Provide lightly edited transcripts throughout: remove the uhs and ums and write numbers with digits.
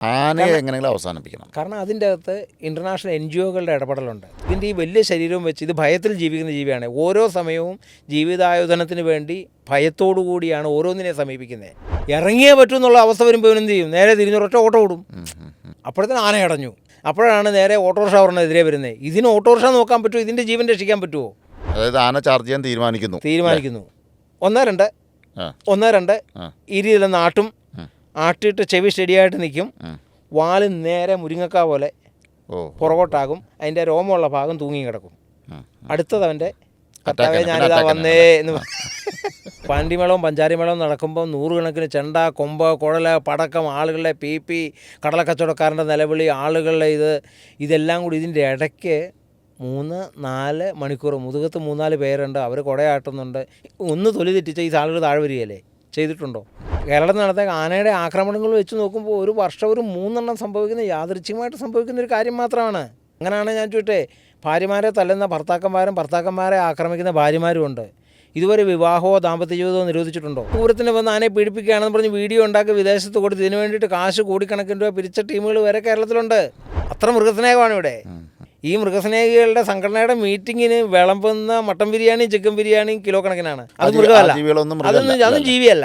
ആനയെ എങ്ങനെയെങ്കിലും അവസാനിപ്പിക്കണം. കാരണം അതിൻ്റെ അകത്ത് ഇൻ്റർനാഷണൽ NGOകളുടെ ഇടപെടലുണ്ട്. ഇതിൻ്റെ ഈ വലിയ ശരീരവും വെച്ച് ഇത് ഭയത്തിൽ ജീവിക്കുന്ന ജീവിയാണ്. ഓരോ സമയവും ജീവിതായോധനത്തിന് വേണ്ടി ഭയത്തോടു കൂടിയാണ് ഓരോന്നിനെ സമീപിക്കുന്നത്. ഇറങ്ങിയേ പറ്റൂ എന്നുള്ള അവസ്ഥ വരുമ്പോൾ എന്ത് ചെയ്യും? നേരെ തിരിഞ്ഞൊരൊറ്റ ഓട്ടം ഓടും. അപ്പോഴത്തേന് ആന അടഞ്ഞു. അപ്പോഴാണ് നേരെ ഓട്ടോറിക്ഷ അവരുടെ വരുന്നത്. ഇതിന് ഓട്ടോറിക്ഷ നോക്കാൻ പറ്റുമോ? ഇതിൻ്റെ ജീവൻ രക്ഷിക്കാൻ പറ്റുമോ? അതായത് ആന ചാർജ് ചെയ്യാൻ തീരുമാനിക്കുന്നു. 1-2 ഈ രീതിയിലൊന്ന് ആട്ടും. ആട്ടിയിട്ട് ചെവി സ്റ്റഡിയായിട്ട് നിൽക്കും. വാല് നേരെ മുരിങ്ങക്ക പോലെ പുറകോട്ടാകും. അതിൻ്റെ രോമമുള്ള ഭാഗം തൂങ്ങി കിടക്കും. അടുത്തത് അവൻ്റെ കർത്താവേ ഞാനിതാ വന്നേ എന്ന് പാണ്ടിമേളവും പഞ്ചാരിമേളവും നടക്കുമ്പോൾ 100 കണക്കിന് ചെണ്ട, കൊമ്പ്, കുഴല, പടക്കം, ആളുകളുടെ PP, കടലക്കച്ചവടക്കാരൻ്റെ നിലവിളി, ആളുകളുടെ ഇതെല്ലാം കൂടി ഇതിൻ്റെ ഇടയ്ക്ക് 3-4 മണിക്കൂർ മുതുകത്ത് 3-4 പേരുണ്ട്. അവർ കുടയാട്ടുന്നുണ്ട്. ഒന്ന് തൊലി തെറ്റിച്ച ഈ ആളുകൾ താഴെ വരികയല്ലേ? ചെയ്തിട്ടുണ്ടോ? കേരളത്തിൽ നടത്തിയ ആനയുടെ ആക്രമണങ്ങൾ വെച്ച് നോക്കുമ്പോൾ ഒരു വർഷം ഒരു 3 സംഭവിക്കുന്ന യാദൃച്ഛികമായിട്ട് സംഭവിക്കുന്ന ഒരു കാര്യം മാത്രമാണ്. അങ്ങനെയാണ് ഞാൻ ചോദിച്ചേ, ഭാര്യമാരെ തല്ലുന്ന ഭർത്താക്കന്മാരെ ആക്രമിക്കുന്ന ഭാര്യമാരും ഉണ്ട്. ഇതുവരെ വിവാഹമോ ദാമ്പത്യ ജീവിതമോ നിരോധിച്ചിട്ടുണ്ടോ? പൂരത്തിന് വന്ന് ആനയെ പീഡിപ്പിക്കുകയാണെന്ന് പറഞ്ഞ് വീഡിയോ ഉണ്ടാക്കി വിദേശത്ത് കൊടുത്ത് ഇതിനു വേണ്ടിയിട്ട് കാശ് കോടിക്കണക്കിന് രൂപ പിരിച്ച ടീമുകൾ വരെ കേരളത്തിലുണ്ട്. അത്ര മൃഗസ്നേഹമാണ് ഇവിടെ. ഈ മൃഗസ്നേഹികളുടെ സംഘടനയുടെ മീറ്റിങ്ങിന് വിളമ്പുന്ന mutton biryani, chicken biryani kilo കണക്കിനാണ്. അത് മൃഗമല്ല, അതും ജീവിയല്ല.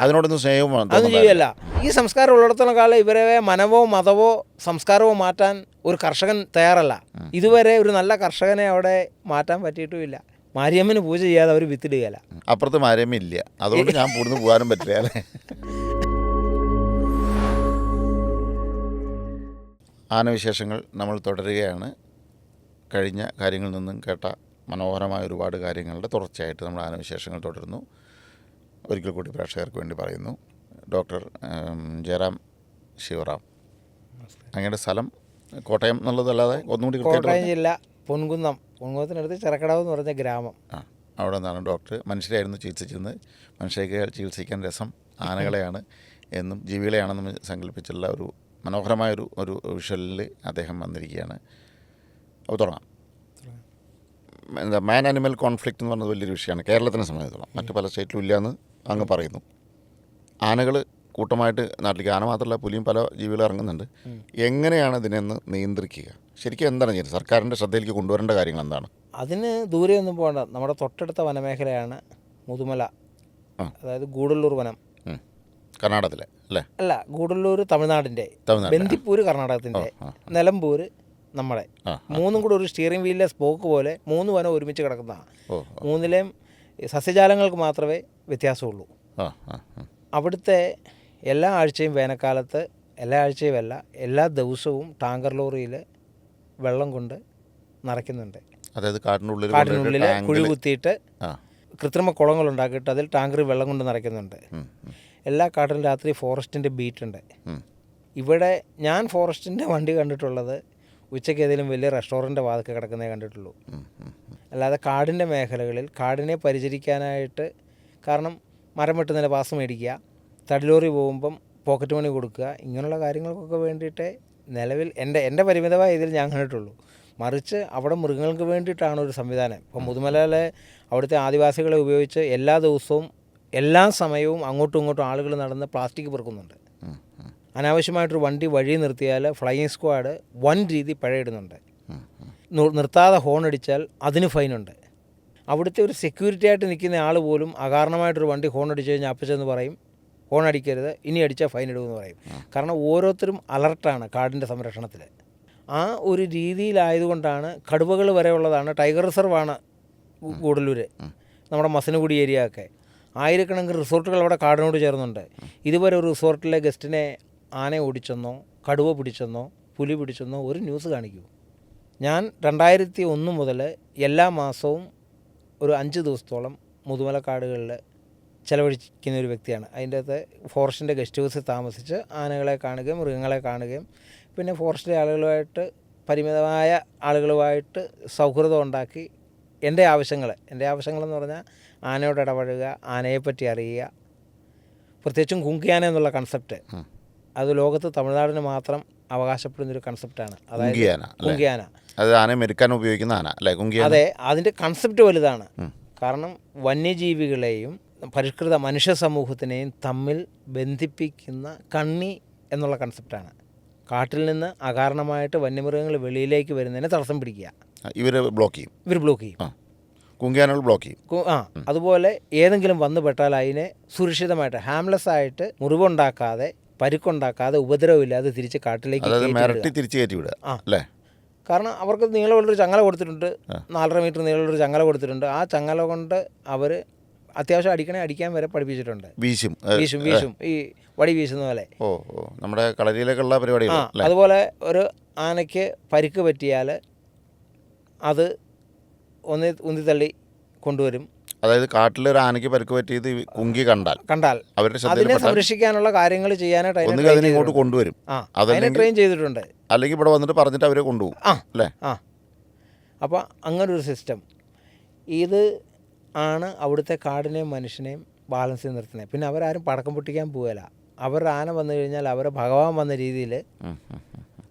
അതും ജീവിയല്ല. ഈ സംസ്കാരം ഉള്ളിടത്തോളം കാലം ഇവരെ മനവോ മതവോ സംസ്കാരമോ മാറ്റാൻ ഒരു കർഷകൻ തയ്യാറല്ല. ഇതുവരെ ഒരു നല്ല കർഷകനെ അവിടെ മാറ്റാൻ പറ്റിയിട്ടുമില്ല. മാരിയമ്മന് പൂജ ചെയ്യാതെ അവർ വിത്തിടുകയല്ല. അപ്പുറത്ത് മാരിയമ്മ ഇല്ല, അതുകൊണ്ട് ഞാൻ പൂർണ്ണ പോകാനും പറ്റില്ല അല്ലേ? ആനവിശേഷങ്ങൾ നമ്മൾ തുടരുകയാണ്. കഴിഞ്ഞ കാര്യങ്ങളിൽ നിന്നും കേട്ട മനോഹരമായ ഒരുപാട് കാര്യങ്ങളുടെ തുടർച്ചയായിട്ട് നമ്മൾ ആനവിശേഷങ്ങൾ തുടരുന്നു. ഒരിക്കൽ കൂടി പ്രേക്ഷകർക്ക് വേണ്ടി പറയുന്നു. ഡോക്ടർ ജയറാം ശിവറാം, അങ്ങയുടെ സ്ഥലം കോട്ടയം എന്നുള്ളതല്ലാതെ ഒന്നുകൂടി കോട്ടയം ജില്ല പൊൻകുന്നത്തിനടുത്ത് ചിറക്കടവ് എന്ന് പറഞ്ഞ ഗ്രാമം. അവിടെ നിന്നാണ് ഡോക്ടർ. മനുഷ്യരായിരുന്നു ചികിത്സിച്ചിരുന്നത്. മനുഷ്യർക്ക് ചികിത്സിക്കാൻ രസം ആനകളെയാണ് എന്നും ജീവികളെയാണെന്നും സങ്കല്പിച്ചുള്ള ഒരു മനോഹരമായൊരു വിഷ്വലിൽ അദ്ദേഹം വന്നിരിക്കുകയാണ്. അപ്പോൾ തുടങ്ങാം. മാൻ ആനിമൽ കോൺഫ്ലിക്റ്റ് എന്ന് പറഞ്ഞത് വലിയൊരു വിഷയമാണ് കേരളത്തിനെ സംബന്ധിച്ചിടത്തോളം. മറ്റ് പല സ്റ്റേറ്റിലും ഇല്ലയെന്ന് അങ്ങ് പറയുന്നു. ആനകൾ കൂട്ടമായിട്ട് നാട്ടിലേക്ക്, ആന മാത്രമല്ല പുലിയും പല ജീവികളും ഇറങ്ങുന്നുണ്ട്. എങ്ങനെയാണ് ഇതിനെന്ന് നിയന്ത്രിക്കുക? ശരിക്കും എന്താണ് ചെയ്യുന്നത്? സർക്കാരിൻ്റെ ശ്രദ്ധയിലേക്ക് കൊണ്ടുവരേണ്ട കാര്യങ്ങൾ എന്താണ്? അതിന് ദൂരെ ഒന്നും പോകണ്ട. നമ്മുടെ തൊട്ടടുത്ത വനമേഖലയാണ് മുതുമല, അതായത് ഗൂഡല്ലൂർ വനം. കർണാടകത്തിലെ അല്ല, ഗൂഡല്ലൂർ തമിഴ്നാടിൻ്റെ, ബന്ദിപ്പൂര് കർണാടകത്തിൻ്റെ, നിലമ്പൂർ നമ്മുടെ. 3 കൂടെ ഒരു സ്റ്റിയറിംഗ് വീലിലെ സ്പോക്ക് പോലെ 3 വനം ഒരുമിച്ച് കിടക്കുന്നതാണ്. 3ലെയും സസ്യജാലങ്ങൾക്ക് മാത്രമേ വ്യത്യാസമുള്ളൂ. അവിടുത്തെ എല്ലാ ആഴ്ചയും വേനൽക്കാലത്ത്, എല്ലാ ആഴ്ചയുമല്ല, എല്ലാ ദിവസവും ടാങ്കർ ലോറിയിൽ വെള്ളം കൊണ്ട് നിറയ്ക്കുന്നുണ്ട്. അതായത് കാട്ടിനുള്ളിൽ കുഴി കുത്തിയിട്ട് കൃത്രിമ കുളങ്ങൾ ഉണ്ടാക്കിയിട്ട് അതിൽ ടാങ്കറിൽ വെള്ളം കൊണ്ട് നിറയ്ക്കുന്നുണ്ട്. എല്ലാ കാട്ടിലും രാത്രി ഫോറസ്റ്റിൻ്റെ ബീറ്റുണ്ട്. ഇവിടെ ഞാൻ ഫോറസ്റ്റിൻ്റെ വണ്ടി കണ്ടിട്ടുള്ളത് ഉച്ചയ്ക്ക് ഏതെങ്കിലും വലിയ റെസ്റ്റോറൻറ്റ് വാതിൽക്ക് കിടക്കുന്നേ കണ്ടിട്ടുള്ളൂ. അല്ലാതെ കാടിൻ്റെ മേഖലകളിൽ കാടിനെ പരിചരിക്കാനായിട്ട്, കാരണം മരം വെട്ടുന്നതിൻ്റെ പാസ് മേടിക്കുക, തടിലോറി പോകുമ്പം പോക്കറ്റ് മണി കൊടുക്കുക, ഇങ്ങനെയുള്ള കാര്യങ്ങൾക്കൊക്കെ വേണ്ടിയിട്ട് നിലവിൽ എൻ്റെ പരിമിതമായ ഇതിൽ ഞാൻ കണ്ടിട്ടുള്ളൂ. മറിച്ച് അവിടെ മൃഗങ്ങൾക്ക് വേണ്ടിയിട്ടാണ് ഒരു സംവിധാനം. ഇപ്പോൾ മുതുമലയിലെ അവിടുത്തെ ആദിവാസികളെ ഉപയോഗിച്ച് എല്ലാ ദിവസവും എല്ലാ സമയവും അങ്ങോട്ടും ഇങ്ങോട്ടും ആളുകൾ നടന്ന് പ്ലാസ്റ്റിക് പെറുക്കുന്നുണ്ട്. അനാവശ്യമായിട്ടൊരു വണ്ടി വഴി നിർത്തിയാൽ ഫ്ലൈയിങ് സ്ക്വാഡ് വൻ രീതി പിഴയിടുന്നുണ്ട്. നിർത്താതെ ഹോൺ അടിച്ചാൽ അതിന് ഫൈനുണ്ട്. അവിടുത്തെ ഒരു സെക്യൂരിറ്റി ആയിട്ട് നിൽക്കുന്ന ആൾ പോലും അകാരണമായിട്ടൊരു വണ്ടി ഹോൺ അടിച്ചു കഴിഞ്ഞാൽ അപ്പച്ചെന്ന് പറയും, ഹോൺ അടിക്കരുത്, ഇനി അടിച്ചാൽ ഫൈൻ ഇടുമെന്ന് പറയും. കാരണം ഓരോരുത്തരും അലർട്ടാണ് കാടിൻ്റെ സംരക്ഷണത്തിൽ. ആ ഒരു രീതിയിലായതുകൊണ്ടാണ് കടുവകൾ വരെ ഉള്ളതാണ്. ടൈഗർ റിസർവാണ് ഗൂഡല്ലൂർ, നമ്മുടെ മസനഗുഡി ഏരിയ ഒക്കെ. ആയിരക്കണക്കിന് റിസോർട്ടുകൾ അവിടെ കാടിനോട് ചേർന്നുണ്ട്. ഇതുവരെ ഒരു റിസോർട്ടിലെ ഗസ്റ്റിനെ ആന ഓടിച്ചെന്നോ കടുവ പിടിച്ചെന്നോ പുലി പിടിച്ചെന്നോ ഒരു ന്യൂസ് കാണിക്കൂ. ഞാൻ 2001 മുതൽ എല്ലാ മാസവും ഒരു 5 ദിവസത്തോളം മുതുമല കാടുകളിൽ ചിലവഴിക്കുന്ന ഒരു വ്യക്തിയാണ്. അതിൻ്റെ അകത്ത് ഫോറസ്റ്റിൻ്റെ ഗസ്റ്റ് ഹൗസിൽ താമസിച്ച് ആനകളെ കാണുകയും മൃഗങ്ങളെ കാണുകയും പിന്നെ ഫോറസ്റ്റിലെ ആളുകളുമായിട്ട്, പരിമിതമായ ആളുകളുമായിട്ട് സൗഹൃദം ഉണ്ടാക്കി എൻ്റെ ആവശ്യങ്ങളെന്ന് പറഞ്ഞാൽ ആനയോട് ഇടപഴകുക, ആനയെപ്പറ്റി അറിയുക. പ്രത്യേകിച്ചും കുങ്കിയാന എന്നുള്ള കൺസെപ്റ്റ് അത് ലോകത്ത് തമിഴ്നാടിന് മാത്രം അവകാശപ്പെടുന്നൊരു കൺസെപ്റ്റാണ്. അതായത് കുങ്കിയാന, അത് ആന മെരുക്കാൻ ഉപയോഗിക്കുന്ന ആന അല്ലേ? അതെ, അതിൻ്റെ കൺസെപ്റ്റ് വലുതാണ്. കാരണം വന്യജീവികളെയും പരിഷ്കൃത മനുഷ്യ സമൂഹത്തിനെയും തമ്മിൽ ബന്ധിപ്പിക്കുന്ന കണ്ണി എന്നുള്ള കൺസെപ്റ്റാണ്. കാട്ടിൽ നിന്ന് അകാരണമായിട്ട് വന്യമൃഗങ്ങൾ വെളിയിലേക്ക് വരുന്നതിനെ തടസ്സം പിടിക്കുക. ഇവർ ബ്ലോക്ക് ചെയ്യും. ഇവർ ബ്ലോക്ക് ചെയ്യും. കുങ്കിയാനകൾ ബ്ലോക്ക് ചെയ്യും. അതുപോലെ ഏതെങ്കിലും വന്നു പെട്ടാൽ അതിനെ സുരക്ഷിതമായിട്ട് ഹാംലെസ് ആയിട്ട് മുറിവുണ്ടാക്കാതെ പരിക്കുണ്ടാക്കാതെ ഉപദ്രവമില്ലാതെ തിരിച്ച് കാട്ടിലേക്ക് തിരിച്ച് കയറ്റി വിടുക. അല്ലേ? കാരണം അവർക്ക് നീളമുള്ളൊരു ചങ്ങല കൊടുത്തിട്ടുണ്ട്, 4.5 മീറ്റർ നീളമുള്ളൊരു ചങ്ങല കൊടുത്തിട്ടുണ്ട്. ആ ചങ്ങല കൊണ്ട് അവർ അത്യാവശ്യം അടിക്കാൻ വരെ പഠിപ്പിച്ചിട്ടുണ്ട്. വീശും ഈ വടി വീശുന്ന പോലെ. നമ്മുടെ കളരിയിലേക്കുള്ള പരിപാടി. അതുപോലെ ഒരു ആനയ്ക്ക് പരിക്ക് പറ്റിയാൽ അത് ഉന്തിത്തള്ളി കൊണ്ടുവരും. അതായത് കാട്ടിലൊരു ആനയ്ക്ക് പരിക്ക് പറ്റിയത് കുങ്കി കണ്ടാൽ അതിനെ സംരക്ഷിക്കാനുള്ള കാര്യങ്ങൾ ചെയ്യാനായിട്ട് അതിനെ ഇങ്ങോട്ട് കൊണ്ടുവരും. അതിനെ ട്രെയിൻ ചെയ്തിട്ടുണ്ട്. അല്ലെങ്കിൽ ഇവിടെ വന്നിട്ട് പറഞ്ഞിട്ട് അവരെ കൊണ്ടുപോകും. അല്ലേ? അപ്പോൾ അങ്ങനൊരു സിസ്റ്റം. ഇത് ആണ് അവിടുത്തെ കാടിനെയും മനുഷ്യനെയും ബാലൻസ് ചെയ്ത് നിർത്തുന്നത്. പിന്നെ അവരാരും പടക്കം പൊട്ടിക്കാൻ പോവുകയില്ല. അവരുടെ ആന വന്നു കഴിഞ്ഞാൽ അവരെ ഭഗവാൻ വന്ന രീതിയിൽ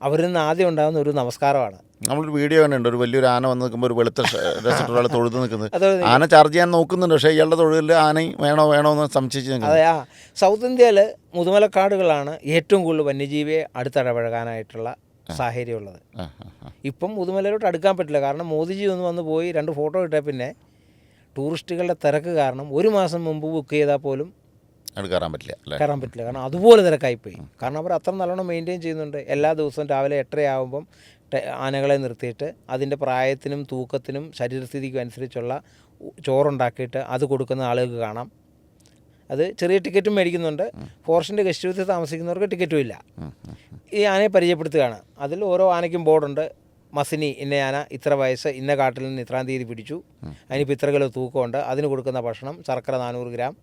അവരിൽ നിന്ന് ആദ്യം ഉണ്ടാകുന്ന ഒരു നമസ്കാരമാണ്. നമ്മളൊരു വീഡിയോ കണ്ടുണ്ട്, ഒരു വലിയൊരു ആന വന്ന് നിൽക്കുമ്പോൾ ഒരു വെളുത്ത ഒരാൾ തൊഴുത് നിൽക്കുന്നത്. ആന ചാർജ് ചെയ്യാൻ നോക്കുന്നുണ്ട്, പക്ഷേ ഇയാളുടെ തൊഴിലിൽ ആന വേണോ എന്ന് സംശയിച്ച് നിൽക്കുന്നത്. അതെ, സൗത്ത് ഇന്ത്യയിൽ മുതുമലക്കാടുകളാണ് ഏറ്റവും കൂടുതൽ വന്യജീവിയെ അടുത്തിടപഴകാനായിട്ടുള്ള സാഹചര്യമുള്ളത്. ഇപ്പം മുതുമലയിലോട്ട് അടുക്കാൻ പറ്റില്ല. കാരണം മോദിജി ഒന്ന് വന്ന് പോയി 2 ഫോട്ടോ ഇട്ടാൽ പിന്നെ ടൂറിസ്റ്റുകളുടെ തിരക്ക് കാരണം 1 മാസം മുമ്പ് ബുക്ക് ചെയ്താൽ പോലും കയറാൻ പറ്റില്ല. കാരണം അതുപോലെ തിരക്കായിപ്പോയി. കാരണം അവർ അത്ര നല്ലോണം മെയിൻറ്റെയിൻ ചെയ്യുന്നുണ്ട്. എല്ലാ ദിവസവും രാവിലെ 8:30 ആകുമ്പം ആനകളെ നിർത്തിയിട്ട് അതിൻ്റെ പ്രായത്തിനും തൂക്കത്തിനും ശരീരസ്ഥിതിക്കും അനുസരിച്ചുള്ള ചോറുണ്ടാക്കിയിട്ട് അത് കൊടുക്കുന്ന ആളുകൾക്ക് കാണാം. അത് ചെറിയ ടിക്കറ്റും മേടിക്കുന്നുണ്ട്. ഫോറസ്റ്റിൻ്റെ ഗസ്റ്റ് ഹൗസിൽ താമസിക്കുന്നവർക്ക് ടിക്കറ്റും ഇല്ല. ഈ ആനയെ പരിചയപ്പെടുത്തുകയാണ്. അതിൽ ഓരോ ആനയ്ക്കും ബോർഡുണ്ട്. മസിനി ഇന്ന ആന, ഇത്ര വയസ്സ്, ഇന്ന കാട്ടിൽ നിന്ന് ഇത്രാം തീയതി പിടിച്ചു, അതിനിപ്പോൾ ഇത്ര കിലോ തൂക്കമുണ്ട്, അതിന് കൊടുക്കുന്ന ഭക്ഷണം ശർക്കര 400 ഗ്രാം,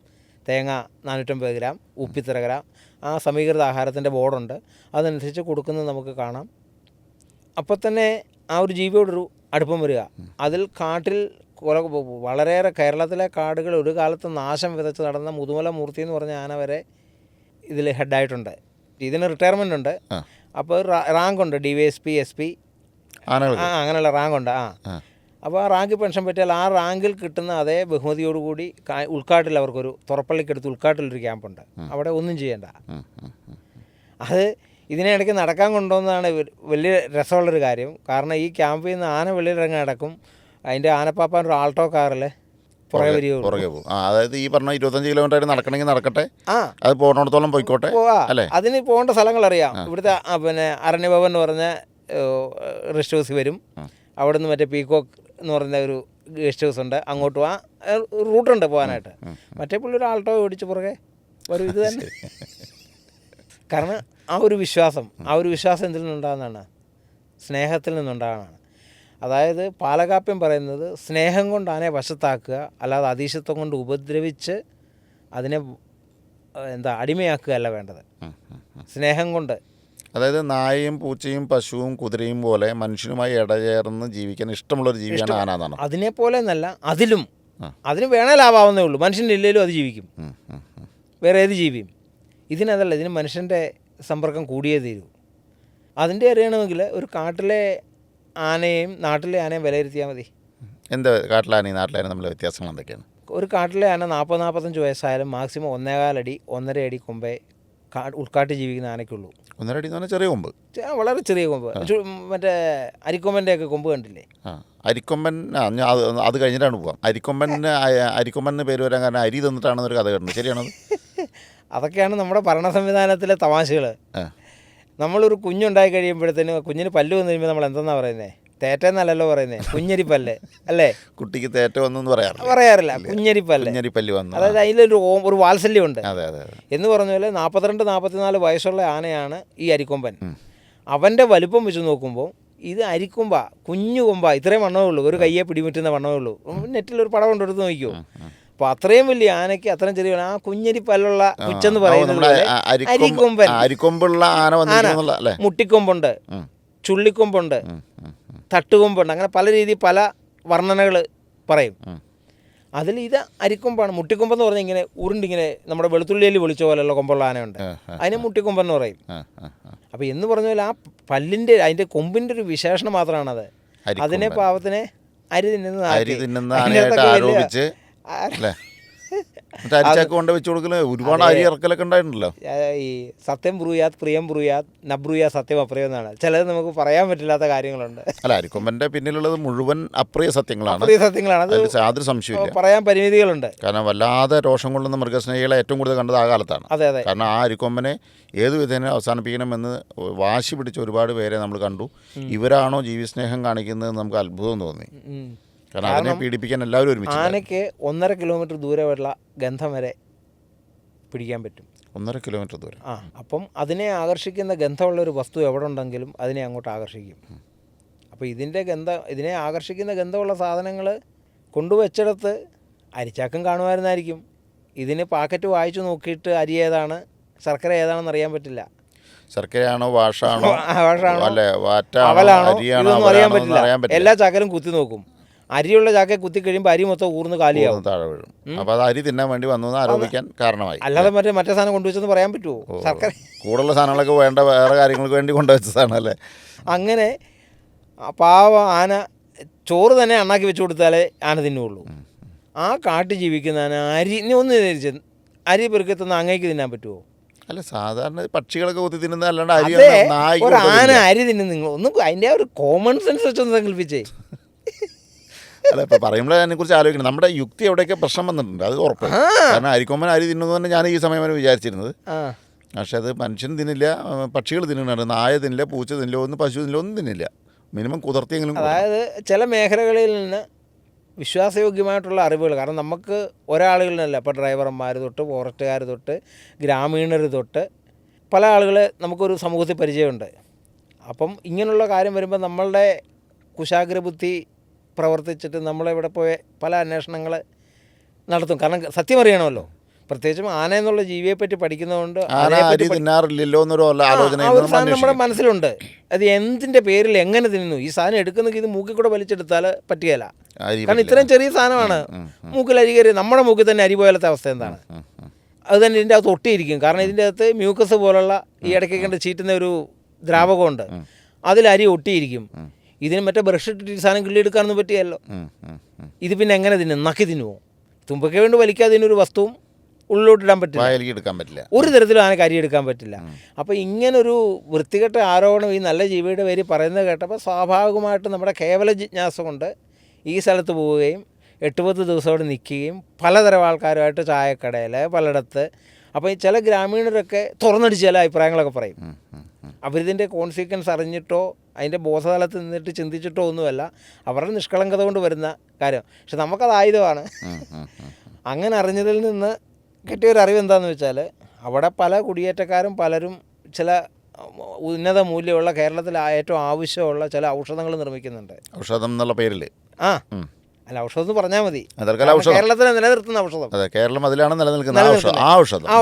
തേങ്ങ 450 ഗ്രാം, ഉപ്പിത്ര ഗ്രാം, ആ സമീകൃത ആഹാരത്തിൻ്റെ ബോർഡുണ്ട്. അതനുസരിച്ച് കൊടുക്കുന്നത് നമുക്ക് കാണാം. അപ്പോൾ തന്നെ ആ ഒരു ജീവിയോടൊരു അടുപ്പം വരിക. അതിൽ കാട്ടിൽ വളരെയേറെ കേരളത്തിലെ കാടുകൾ ഒരു കാലത്ത് നാശം വിതച്ച് നടന്ന മുതുമല മൂർത്തി എന്ന് പറഞ്ഞ ആന വരെ ഇതിൽ ഹെഡായിട്ടുണ്ട്. ഇതിന് റിട്ടയർമെൻ്റ് ഉണ്ട്. അപ്പോൾ റാങ്കുണ്ട്, DYSP, SP, അങ്ങനെയുള്ള റാങ്കുണ്ട്. അപ്പോൾ ആ റാങ്കിൽ പെൻഷൻ പറ്റിയാൽ ആ റാങ്കിൽ കിട്ടുന്ന അതേ ബഹുമതിയോടുകൂടി ഉൾക്കാട്ടിൽ അവർക്കൊരു തുറപ്പള്ളിക്കടുത്ത് ഉൾക്കാട്ടിലൊരു ക്യാമ്പുണ്ട്. അവിടെ ഒന്നും ചെയ്യേണ്ട. അത് ഇതിനിടയ്ക്ക് നടക്കാൻ കൊണ്ടുവന്നതാണ് വലിയ രസമുള്ളൊരു കാര്യം. കാരണം ഈ ക്യാമ്പിൽ നിന്ന് ആന വെളിയിലിറങ്ങി നടക്കും. അതിൻ്റെ ആനപ്പാപ്പാൻ ഒരു ആൾട്ടോ കാറിൽ പുറകെ വരികയുള്ളൂ. അതായത് ഈ പറഞ്ഞ 25 കിലോമീറ്റർ നടക്കണമെങ്കിൽ നടക്കട്ടെ, അത് പോകണത്തോളം പോയിക്കോട്ടെ. അതിന് പോകേണ്ട സ്ഥലങ്ങളറിയാം. ഇവിടുത്തെ പിന്നെ അരണ്യഭവൻ എന്ന് പറഞ്ഞ റെസ്റ്റ് ഹൗസ് വരും. അവിടെ നിന്ന് മറ്റേ പീക്കോക്ക് എന്ന് പറയുന്ന ഒരു ഗസ്റ്റ് ഹൗസ് ഉണ്ട്. അങ്ങോട്ടും ആ റൂട്ടുണ്ട് പോകാനായിട്ട്. മറ്റേ പുള്ളി ഒരു ആൾട്ടോ ഓടിച്ച് പുറകെ വരും. ഇത് തന്നെ. കാരണം ആ ഒരു വിശ്വാസം എന്തിൽ നിന്നുണ്ടാകുന്നതാണ്? സ്നേഹത്തിൽ നിന്നുണ്ടാകുന്നതാണ്. അതായത് പാലകാപ്യം പറയുന്നത് സ്നേഹം കൊണ്ട് ആനയെ വശത്താക്കുക, അല്ലാതെ അതീശത്വം കൊണ്ട് ഉപദ്രവിച്ച് അതിനെ അടിമയാക്കുക അല്ല വേണ്ടത്. സ്നേഹം കൊണ്ട്. അതായത് നായയും പൂച്ചയും പശുവും കുതിരയും പോലെ മനുഷ്യനുമായി ഇടചേർന്ന് ജീവിക്കാൻ ഇഷ്ടമുള്ളൊരു ജീവിയാണ് ആന എന്നാണ്. അതിനെപ്പോലെ എന്നല്ല, അതിന് വേണേ ലാഭാവുന്നേ ഉള്ളൂ. മനുഷ്യൻ്റെ ഇല്ലെങ്കിലും അത് ജീവിക്കും, വേറെ ഏത് ജീവിയും. ഇതിനതല്ല, ഇതിന് മനുഷ്യൻ്റെ സമ്പർക്കം കൂടിയേ തീരൂ. അതിൻ്റെ അറിയണമെങ്കിൽ ഒരു കാട്ടിലെ ആനയും നാട്ടിലെ ആനയും വിലയിരുത്തിയാൽ മതി. എന്താ കാട്ടിലെ ആനയും നാട്ടിലെ ആനയും തമ്മിലെ വ്യത്യാസങ്ങൾ എന്തൊക്കെയാണ്? ഒരു കാട്ടിലെ ആന 40-45 വയസ്സായാലും മാക്സിമം 1.25 അടി 1.5 അടി കൊമ്പേ ഉൾക്കാട്ടിൽ ജീവിക്കുന്ന ആനയ്ക്കുള്ളൂ. 1.5 അടി എന്ന് പറഞ്ഞാൽ ചെറിയ കൊമ്പ്, വളരെ ചെറിയ കൊമ്പ്. മറ്റേ അരിക്കൊമ്പൻ്റെ ഒക്കെ കൊമ്പ് കണ്ടില്ലേ? അരിക്കൊമ്പൻ അത് കഴിഞ്ഞിട്ടാണ് പോകാം. അരിക്കൊമ്പന് പേര് വരാൻ കാരണം അരി തന്നിട്ടാണെന്നൊരു കഥ കേട്ടു. ശരിയാണത്? അതൊക്കെയാണ് നമ്മുടെ ഭരണ സംവിധാനത്തിലെ തമാശകൾ. നമ്മളൊരു കുഞ്ഞുണ്ടായി കഴിയുമ്പോഴത്തേനും കുഞ്ഞിന് പല്ല് വന്നു കഴിയുമ്പോൾ നമ്മൾ എന്തെന്നാണ് പറയുന്നത്? തേറ്റെന്നല്ലല്ലോ പറയുന്നത്, കുഞ്ഞരിപ്പല്ല് അല്ലേ? കുട്ടിക്ക് തേറ്റ വന്നു പറയാറില്ല, കുഞ്ഞരിപ്പല്ല് വന്നു. അതായത് അതിലൊരു വാത്സല്യമുണ്ട്. എന്ന് പറഞ്ഞ പോലെ 42-44 വയസ്സുള്ള ആനയാണ് ഈ അരിക്കൊമ്പൻ. അവൻ്റെ വലുപ്പം വെച്ച് നോക്കുമ്പോൾ ഇത് അരിക്കൊമ്പ, കുഞ്ഞു കൊമ്പ, ഇത്രയും വണ്ണമേ ഉള്ളൂ. ഒരു കയ്യെ പിടിമുറ്റുന്ന വണ്ണമേ ഉള്ളൂ. നെറ്റിലൊരു പടം കൊണ്ടെടുത്ത് നോക്കിയോ. അപ്പോൾ അത്രയും വലിയ ആനയ്ക്ക് അത്രയും ചെറിയ ആ കുഞ്ഞരിപ്പല്ലുള്ള കുച്ചെന്ന് പറയുന്നത് അരിക്കൊമ്പുള്ള ആന, മുട്ടിക്കൊമ്പുണ്ട്, ചുള്ളിക്കൊമ്പുണ്ട്, തട്ടുകൊമ്പുണ്ട്. അങ്ങനെ പല രീതിയിൽ പല വർണ്ണനകൾ പറയും. അതിൽ ഇത് അരിക്കൊമ്പാണ്. മുട്ടിക്കൊമ്പെന്ന് പറഞ്ഞാൽ ഇങ്ങനെ ഉരുണ്ടിങ്ങനെ നമ്മുടെ വെളുത്തുള്ളിയിൽ വിളിച്ച പോലെയുള്ള കൊമ്പുള്ള ആനയുണ്ട്, അതിന് മുട്ടിക്കൊമ്പെന്ന് പറയും. അപ്പോൾ എന്ന് പറഞ്ഞ പോലെ ആ പല്ലിൻ്റെ അതിൻ്റെ കൊമ്പിൻ്റെ ഒരു വിശേഷണം മാത്രമാണത്. അതിനെ പാവത്തിനെ അരി തിന്നുന്ന മറ്റേ അരിച്ചാക്ക് കൊണ്ട് വെച്ച് കൊടുക്കൽ ഒരുപാട് അരി ഇറക്കലൊക്കെ ഉണ്ടായിട്ടുണ്ടല്ലോ. ഈ സത്യം ബ്രൂയാത് പ്രിയം ബ്രൂയാത് നബ്രൂയാ സത്യം അപ്രിയം എന്നാണ്. ചിലത് നമുക്ക് പറയാൻ പറ്റില്ലാത്ത കാര്യങ്ങളുണ്ട്. അല്ല, അരിക്കൊമ്പൻ്റെ പിന്നിലുള്ളത് മുഴുവൻ അപ്രിയ സത്യങ്ങളാണ്. അപ്രിയ സത്യങ്ങളാണ്. അത് യാതൊരു സംശയമില്ല. പറയാൻ പരിമിതികളുണ്ട്. കാരണം വല്ലാതെ രോഷം കൊള്ളുന്ന മൃഗസ്നേഹികളെ ഏറ്റവും കൂടുതൽ കണ്ടത് ആ കാലത്താണ്. അതെ അതെ. കാരണം ആ അരിക്കൊമ്പനെ ഏത് വിധേന അവസാനിപ്പിക്കണമെന്ന് വാശി പിടിച്ച ഒരുപാട് പേരെ നമ്മൾ കണ്ടു. ഇവരാണോ ജീവിസ്നേഹം കാണിക്കുന്നത് നമുക്ക് അത്ഭുതം തോന്നി. കാരണം അതിനെ പീഡിപ്പിക്കാൻ എല്ലാവരും ഒരുമിച്ച്. ആനയ്ക്ക് 1.5 കിലോമീറ്റർ ദൂരമുള്ള ഗന്ധം വരെ പിടിക്കാൻ പറ്റും. 1.5 കിലോമീറ്റർ ദൂരം. അപ്പം അതിനെ ആകർഷിക്കുന്ന ഗന്ധമുള്ളൊരു വസ്തു എവിടെ ഉണ്ടെങ്കിലും അതിനെ അങ്ങോട്ട് ആകർഷിക്കും. അപ്പോൾ ഇതിനെ ആകർഷിക്കുന്ന ഗന്ധമുള്ള സാധനങ്ങൾ കൊണ്ടുവച്ചിടത്ത് അരിച്ചാക്കും കാണുമായിരുന്നായിരിക്കും. ഇതിന് പാക്കറ്റ് വായിച്ചു നോക്കിയിട്ട് അരി ഏതാണ് ശർക്കര ഏതാണെന്ന് അറിയാൻ പറ്റില്ല. ശർക്കരയാണോ വാഷാണോ അല്ലേ വാറ്റാണോ അവലാണോ അരിയാണോ ഇതൊന്നും അറിയാൻ പറ്റില്ല. അറിയാൻ പറ്റില്ല. എല്ലാ ചാക്കലും കുത്തി നോക്കും. അരിയുള്ള ചാക്ക കുത്തി കഴിയുമ്പോൾ അരി മൊത്തം ഊർന്ന് കാലിയാവും, താഴെ വീഴും. അപ്പോൾ അത് അരി തിന്നാൻ വേണ്ടി വന്നു ആരോപിക്കാൻ കാരണമായി. അല്ലാതെ മറ്റേ സാധനം കൊണ്ടുവച്ചെന്ന് പറയാൻ പറ്റുമോ? ശർക്കര കൂടുതലുള്ള സാധനങ്ങളൊക്കെ വേണ്ട വേറെ കാര്യങ്ങൾക്ക് വേണ്ടി കൊണ്ടുവച്ചതാണ് അല്ലേ. അങ്ങനെ പാവ ആന ചോറ് തന്നെ അണ്ണാക്കി വെച്ച് കൊടുത്താലേ ആന തിന്നുള്ളൂ. ആ കാട്ടിൽ ജീവിക്കുന്ന ആന ഇനി ഒന്ന് തിരിച്ച് അരി പെറുക്കത്തുന്ന അങ്ങേക്ക് തിന്നാൻ പറ്റുമോ? അല്ല, സാധാരണ പക്ഷികളൊക്കെ കുത്തി തിന്നുന്നത് അല്ലാണ്ട് അരി ഒരു ആന അരി തിന്നും. നിങ്ങൾ ഒന്നും അതിൻ്റെ ഒരു കോമൺ സെൻസ് വെച്ചൊന്ന് സങ്കല്പിച്ചേ. അല്ല, ഇപ്പോൾ പറയുമ്പോൾ അതിനെക്കുറിച്ച് ആലോചിക്കണം. നമ്മുടെ യുക്തി എവിടെയൊക്കെ പ്രശ്നം വന്നിട്ടുണ്ട്, അത് ഉറപ്പ്. കാരണം അരിക്കൊമ്പൻ അരി തിന്നുന്നു തന്നെ ഞാൻ ഈ സമയം വരെ വിചാരിച്ചിരുന്നത്. പക്ഷെ അത് മനുഷ്യൻ തിന്നില്ല, പക്ഷികൾ തിന്നുന്നുണ്ട്. നായ തിന്നില്ല, പൂച്ച തിന്നില്ല, ഒന്നും പശു തിന്നില്ല, ഒന്നും തിന്നില്ല. മിനിമം കുതിർത്തിയെങ്കിലും. അതായത് ചില മേഖലകളിൽ നിന്ന് വിശ്വാസയോഗ്യമായിട്ടുള്ള അറിവുകൾ, കാരണം നമുക്ക് ഒരാളുകളിൽ നിന്നല്ല, ഇപ്പോൾ ഡ്രൈവർമാർ തൊട്ട് ഫോറസ്റ്റുകാർ തൊട്ട് ഗ്രാമീണർ തൊട്ട് പല ആളുകളെ നമുക്കൊരു സമൂഹത്തിൽ പരിചയമുണ്ട്. അപ്പം ഇങ്ങനെയുള്ള കാര്യം വരുമ്പോൾ നമ്മളുടെ കുശാഗ്രബുദ്ധി പ്രവർത്തിച്ചിട്ട് നമ്മളിവിടെ പോയി പല അന്വേഷണങ്ങൾ നടത്തും. കാരണം സത്യം അറിയണമല്ലോ. പ്രത്യേകിച്ചും ആന എന്നുള്ള ജീവിയെപ്പറ്റി പഠിക്കുന്നതുകൊണ്ട് തിന്നാറില്ലല്ലോ എന്നൊരു ആലോചന നമ്മുടെ മനസ്സിലുണ്ട്. അത് എന്തിൻ്റെ പേരിൽ എങ്ങനെ തിന്നുന്നു? ഈ സാധനം എടുക്കുന്ന ഇത് മൂക്കിൽ കൂടെ വലിച്ചെടുത്താൽ പറ്റുകയില്ല. കാരണം ഇത്രയും ചെറിയ സാധനമാണ്. മൂക്കിൽ അരി കയറി നമ്മുടെ മൂക്കിൽ തന്നെ അരി പോലത്തെ അവസ്ഥ എന്താണ്? അത് തന്നെ ഇതിൻ്റെ അകത്ത് ഒട്ടിയിരിക്കും. കാരണം ഇതിൻ്റെ അകത്ത് മ്യൂക്കസ് പോലുള്ള ഈ ഇടയ്ക്ക് കണ്ട് ചീറ്റുന്ന ഒരു ദ്രാവകമുണ്ട്, അതിൽ അരി ഒട്ടിയിരിക്കും. ഇതിന് മറ്റേ ബ്രഷ് ഇട്ടിട്ട് ഈ സാധനം കിള്ളിയെടുക്കാനൊന്നും പറ്റിയല്ലോ. ഇത് പിന്നെ എങ്ങനെ തിന്നും? നക്കി തിന്നുമോ? തുമ്പയ്ക്ക് വേണ്ടി വലിക്കാതെ ഇതിനൊരു വസ്തുവും ഉള്ളിലോട്ടിടാൻ പറ്റില്ല. ഒരു തരത്തിലും ആനക്ക് അരി എടുക്കാൻ പറ്റില്ല. അപ്പോൾ ഇങ്ങനൊരു വൃത്തികെട്ട ആരോപണം ഈ നല്ല ജീവിയുടെ പേര് പറയുന്നത് കേട്ടപ്പോൾ സ്വാഭാവികമായിട്ടും നമ്മുടെ കേവല ജിജ്ഞാസ കൊണ്ട് ഈ സ്ഥലത്ത് പോവുകയും 8-10 ദിവസം അവിടെ നിൽക്കുകയും പലതരം ആൾക്കാരുമായിട്ട് ചായക്കടയിൽ പലയിടത്ത്. അപ്പോൾ ഈ ചില ഗ്രാമീണരൊക്കെ തുറന്നടിച്ച് ചില അഭിപ്രായങ്ങളൊക്കെ പറയും. അവരിതിൻ്റെ കോൺസിക്വൻസ് അറിഞ്ഞിട്ടോ അതിൻ്റെ ബോധതലത്തിൽ നിന്നിട്ട് ചിന്തിച്ചിട്ടോ ഒന്നുമല്ല, അവരുടെ നിഷ്കളങ്കത കൊണ്ട് വരുന്ന കാര്യം. പക്ഷെ നമുക്കത് ആയുധമാണ്. അങ്ങനെ അറിഞ്ഞതിൽ നിന്ന് കിട്ടിയൊരു അറിവ് എന്താണെന്ന് വെച്ചാൽ, അവിടെ പല കുടിയേറ്റക്കാരും പലരും ചില ഉന്നത മൂല്യമുള്ള കേരളത്തിൽ ഏറ്റവും ആവശ്യമുള്ള ചില ഔഷധങ്ങൾ നിർമ്മിക്കുന്നുണ്ട്. ഔഷധം എന്നുള്ള പേരിൽ അല്ല, ഔഷധം എന്ന് പറഞ്ഞാൽ മതി. കേരളത്തിനെ നിലനിർത്തുന്ന ഔഷധം. അതെ, കേരളം അതിലാണ് നിലനിൽക്കുന്ന ആ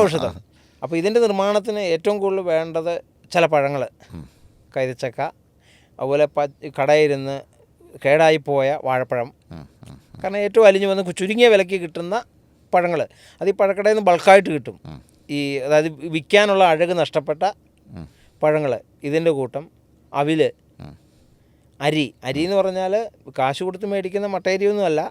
ഔഷധം. അപ്പോൾ ഇതിൻ്റെ നിർമ്മാണത്തിന് ഏറ്റവും കൂടുതൽ വേണ്ടത് ചില പഴങ്ങൾ, കൈതച്ചക്ക, അതുപോലെ കടയിരുന്ന് കേടായിപ്പോയ വാഴപ്പഴം. കാരണം ഏറ്റവും അലിഞ്ഞു വന്ന് ചുരുങ്ങിയ വിലയ്ക്ക് കിട്ടുന്ന പഴങ്ങൾ, അത് ഈ പഴക്കടയിൽ നിന്ന് ബൾക്കായിട്ട് കിട്ടും. അതായത് വിൽക്കാനുള്ള അഴക് നഷ്ടപ്പെട്ട പഴങ്ങൾ, ഇതിൻ്റെ കൂട്ടം. അവിൽ, അരി എന്ന് പറഞ്ഞാൽ കാശ് കൊടുത്ത് മേടിക്കുന്ന മട്ടേരിയൊന്നുമല്ല,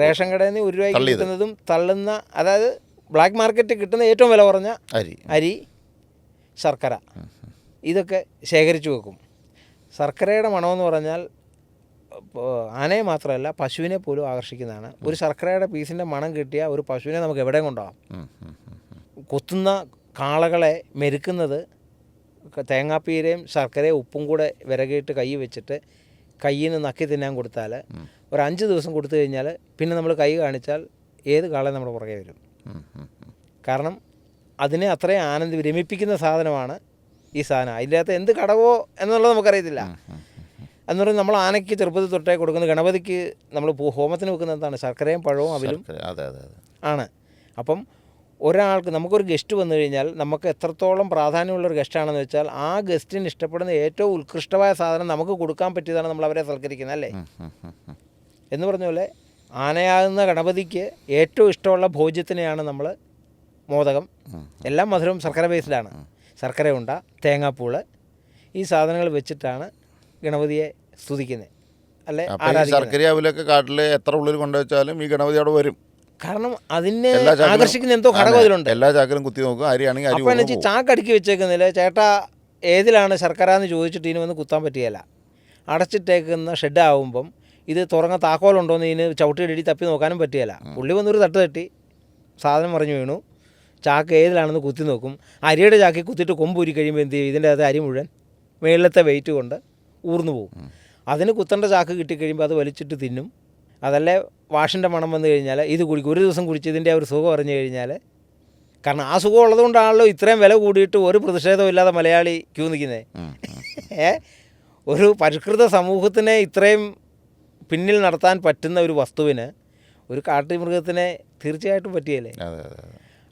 റേഷൻ കടയിൽ നിന്ന് 1 രൂപയ്ക്ക് കിട്ടുന്നതും തള്ളുന്ന, അതായത് ബ്ലാക്ക് മാർക്കറ്റിൽ കിട്ടുന്ന ഏറ്റവും വില കുറഞ്ഞ അരി, ശർക്കര, ഇതൊക്കെ ശേഖരിച്ചു വെക്കും. ശർക്കരയുടെ മണമെന്ന് പറഞ്ഞാൽ ആനയെ മാത്രമല്ല പശുവിനെ പോലും ആകർഷിക്കുന്നതാണ്. ഒരു ശർക്കരയുടെ പീസിൻ്റെ മണം കിട്ടിയാൽ ഒരു പശുവിനെ നമുക്ക് എവിടെയും കൊണ്ടുപോകാം. കൊത്തുന്ന കാളകളെ മെരുക്കുന്നത് തേങ്ങാപ്പീരയും ശർക്കരയും ഉപ്പും കൂടെ വിരകിയിട്ട് കൈ വെച്ചിട്ട് കയ്യിൽ നിന്ന് നക്കി തിന്നാൻ കൊടുത്താൽ ഒരു 5 ദിവസം കൊടുത്തു കഴിഞ്ഞാൽ പിന്നെ നമ്മൾ കൈ കാണിച്ചാൽ ഏത് കാളയും നമ്മുടെ പുറകെ വരും. കാരണം അതിനെ അത്രയും ആനന്ദം രമിപ്പിക്കുന്ന സാധനമാണ് ഈ സാധനം. അതിൻ്റെ അകത്ത് എന്ത് കടവോ എന്നുള്ളത് നമുക്കറിയത്തില്ല. എന്ന് പറഞ്ഞാൽ നമ്മൾ ആനയ്ക്ക് ചെറുപ്പത്തിൽ തൊട്ടേ കൊടുക്കുന്നത്, ഗണപതിക്ക് നമ്മൾ ഹോമത്തിന് വെക്കുന്നത് എന്താണ്? ശർക്കരയും പഴവും അവിലും ആണ്. അപ്പം ഒരാൾക്ക്, നമുക്കൊരു ഗസ്റ്റ് വന്നു കഴിഞ്ഞാൽ നമുക്ക് എത്രത്തോളം പ്രാധാന്യമുള്ളൊരു ഗസ്റ്റാണെന്ന് വെച്ചാൽ ആ ഗസ്റ്റിന് ഇഷ്ടപ്പെടുന്ന ഏറ്റവും ഉത്കൃഷ്ടമായ സാധനം നമുക്ക് കൊടുക്കാൻ പറ്റിയതാണ് നമ്മൾ അവരെ സൽക്കരിക്കുന്നത്, അല്ലേ? എന്ന് പറഞ്ഞ പോലെ ആനയാകുന്ന ഗണപതിക്ക് ഏറ്റവും ഇഷ്ടമുള്ള ഭോജ്യത്തിനെയാണ് നമ്മൾ മോദകം, എല്ലാം മധുരം ശർക്കര ബേസിലാണ്. ശർക്കരയുണ്ട, തേങ്ങാപ്പൂള്, ഈ സാധനങ്ങൾ വെച്ചിട്ടാണ് ഗണപതിയെ സ്തുതിക്കുന്നത്, അല്ലേ? ശർക്കര അവിലൊക്കെ കാട്ടിൽ എത്ര ഉള്ളിൽ കൊണ്ടുവച്ചാലും ഈ ഗണപതി അവിടെ വരും. കാരണം അതിനെ എല്ലാ ചാക്കിലും ആകർഷിക്കുന്ന എന്തോ ഘടകം അതിലുണ്ട്. എല്ലാ ചാക്കിലും കുത്തി നോക്കും, അരിയാണെങ്കിൽ അരി അപ്പം എന്നുവെച്ചാൽ ചാക്കടുക്കി വെച്ചേക്കുന്നില്ല, ചേട്ടാ ഏതിലാണ് ശർക്കര എന്ന് ചോദിച്ചിട്ട് ഇതിന് വന്ന് കുത്താൻ പറ്റുകയില്ല. അടച്ചിട്ടേക്കുന്ന ഷെഡ് ആകുമ്പം ഇത് തുറന്ന താക്കോലുണ്ടോയെന്ന് ഇതിന് ചവിട്ടിയിടി തപ്പി നോക്കാനും പറ്റുകയില്ല. പുള്ളി വന്നൊരു തട്ട് തട്ടി സാധനം മറിഞ്ഞു വീണു. ചാക്ക് ഏതിലാണെന്ന് കുത്തി നോക്കും. അരിയുടെ ചാക്കി കുത്തിയിട്ട് കൊമ്പ് ഊരി കഴിയുമ്പോൾ എന്ത് ചെയ്യും? ഇതിൻ്റെ അകത്ത് അരി മുഴുവൻ മേളിലത്തെ വെയിറ്റ് കൊണ്ട് ഊർന്നു പോകും. അതിന് കുത്തേണ്ട ചാക്ക് കിട്ടിക്കഴിയുമ്പോൾ അത് വലിച്ചിട്ട് തിന്നും. അതല്ലേ വാഷിൻ്റെ മണം വന്നു കഴിഞ്ഞാൽ ഇത് കുടിക്കും. ഒരു ദിവസം കുടിച്ചതിൻ്റെ ആ ഒരു സുഖം അറിഞ്ഞു കഴിഞ്ഞാൽ, കാരണം ആ സുഖം ഉള്ളതുകൊണ്ടാണല്ലോ ഇത്രയും വില കൂടിയിട്ട് ഒരു പ്രതിഷേധവും ഇല്ലാതെ മലയാളി ക്യൂ നിൽക്കുന്നത്. ഒരു പരിഷ്കൃത സമൂഹത്തിനെ ഇത്രയും പിന്നിൽ നടത്താൻ പറ്റുന്ന ഒരു വസ്തുവിന് ഒരു കാട്ടുമൃഗത്തിനെ തീർച്ചയായിട്ടും പറ്റിയല്ലേ.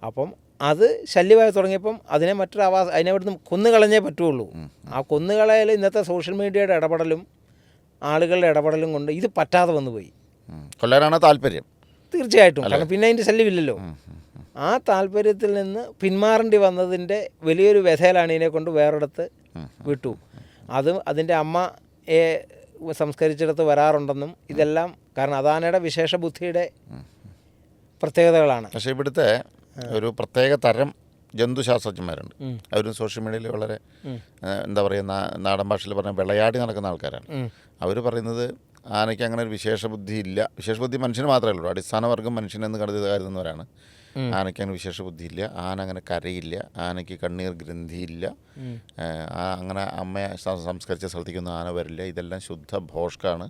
അപ്പം അത് ശല്യമായി തുടങ്ങിയപ്പം അതിനെ മറ്റൊരു അതിനെ ഇവിടുന്ന് കൊന്നുകളഞ്ഞേ പറ്റുള്ളൂ. ആ കൊന്നുകളയൽ ഇന്നത്തെ സോഷ്യൽ മീഡിയയുടെ ഇടപെടലും ആളുകളുടെ ഇടപെടലും കൊണ്ട് ഇത് പറ്റാതെ വന്നു പോയി. കൊല്ലാനാണ് താല്പര്യം തീർച്ചയായിട്ടും, കാരണം പിന്നെ അതിൻ്റെ ശല്യമില്ലല്ലോ. ആ താല്പര്യത്തിൽ നിന്ന് പിന്മാറേണ്ടി വന്നതിൻ്റെ വലിയൊരു വ്യഥയിലാണ് ഇതിനെ കൊണ്ട് വേറെടുത്ത് വിട്ടു. അതിൻ്റെ അമ്മയെ സംസ്കരിച്ചിടത്ത് വരാറുണ്ടെന്നും ഇതെല്ലാം കാരണം അദാനയുടെ വിശേഷ ബുദ്ധിയുടെ പ്രത്യേകതകളാണ്. പക്ഷേ ഇവിടുത്തെ ഒരു പ്രത്യേക തരം ജന്തുശാസ്ത്രജ്ഞന്മാരുണ്ട്. അവരും സോഷ്യൽ മീഡിയയിൽ വളരെ എന്താ പറയുക, നാടൻ ഭാഷയിൽ പറഞ്ഞാൽ വിളയാടി നടക്കുന്ന ആൾക്കാരാണ്. അവർ പറയുന്നത് ആനയ്ക്ക് അങ്ങനെ ഒരു വിശേഷ ബുദ്ധി ഇല്ല. വിശേഷ ബുദ്ധി മനുഷ്യന് മാത്രമേ ഉള്ളൂ. അടിസ്ഥാനവർഗം മനുഷ്യനെന്ന് കരുതുന്നവരാണ്. ആനയ്ക്ക് അങ്ങനെ വിശേഷ ബുദ്ധിയില്ല, ആന അങ്ങനെ കരയില്ല, ആനയ്ക്ക് കണ്ണീർ ഗ്രന്ഥിയില്ല, അങ്ങനെ അമ്മയെ സംസ്കരിച്ച സ്ഥലത്തേക്കൊന്നും ആന വരില്ല, ഇതെല്ലാം ശുദ്ധ ഭോഷ്കാണ്,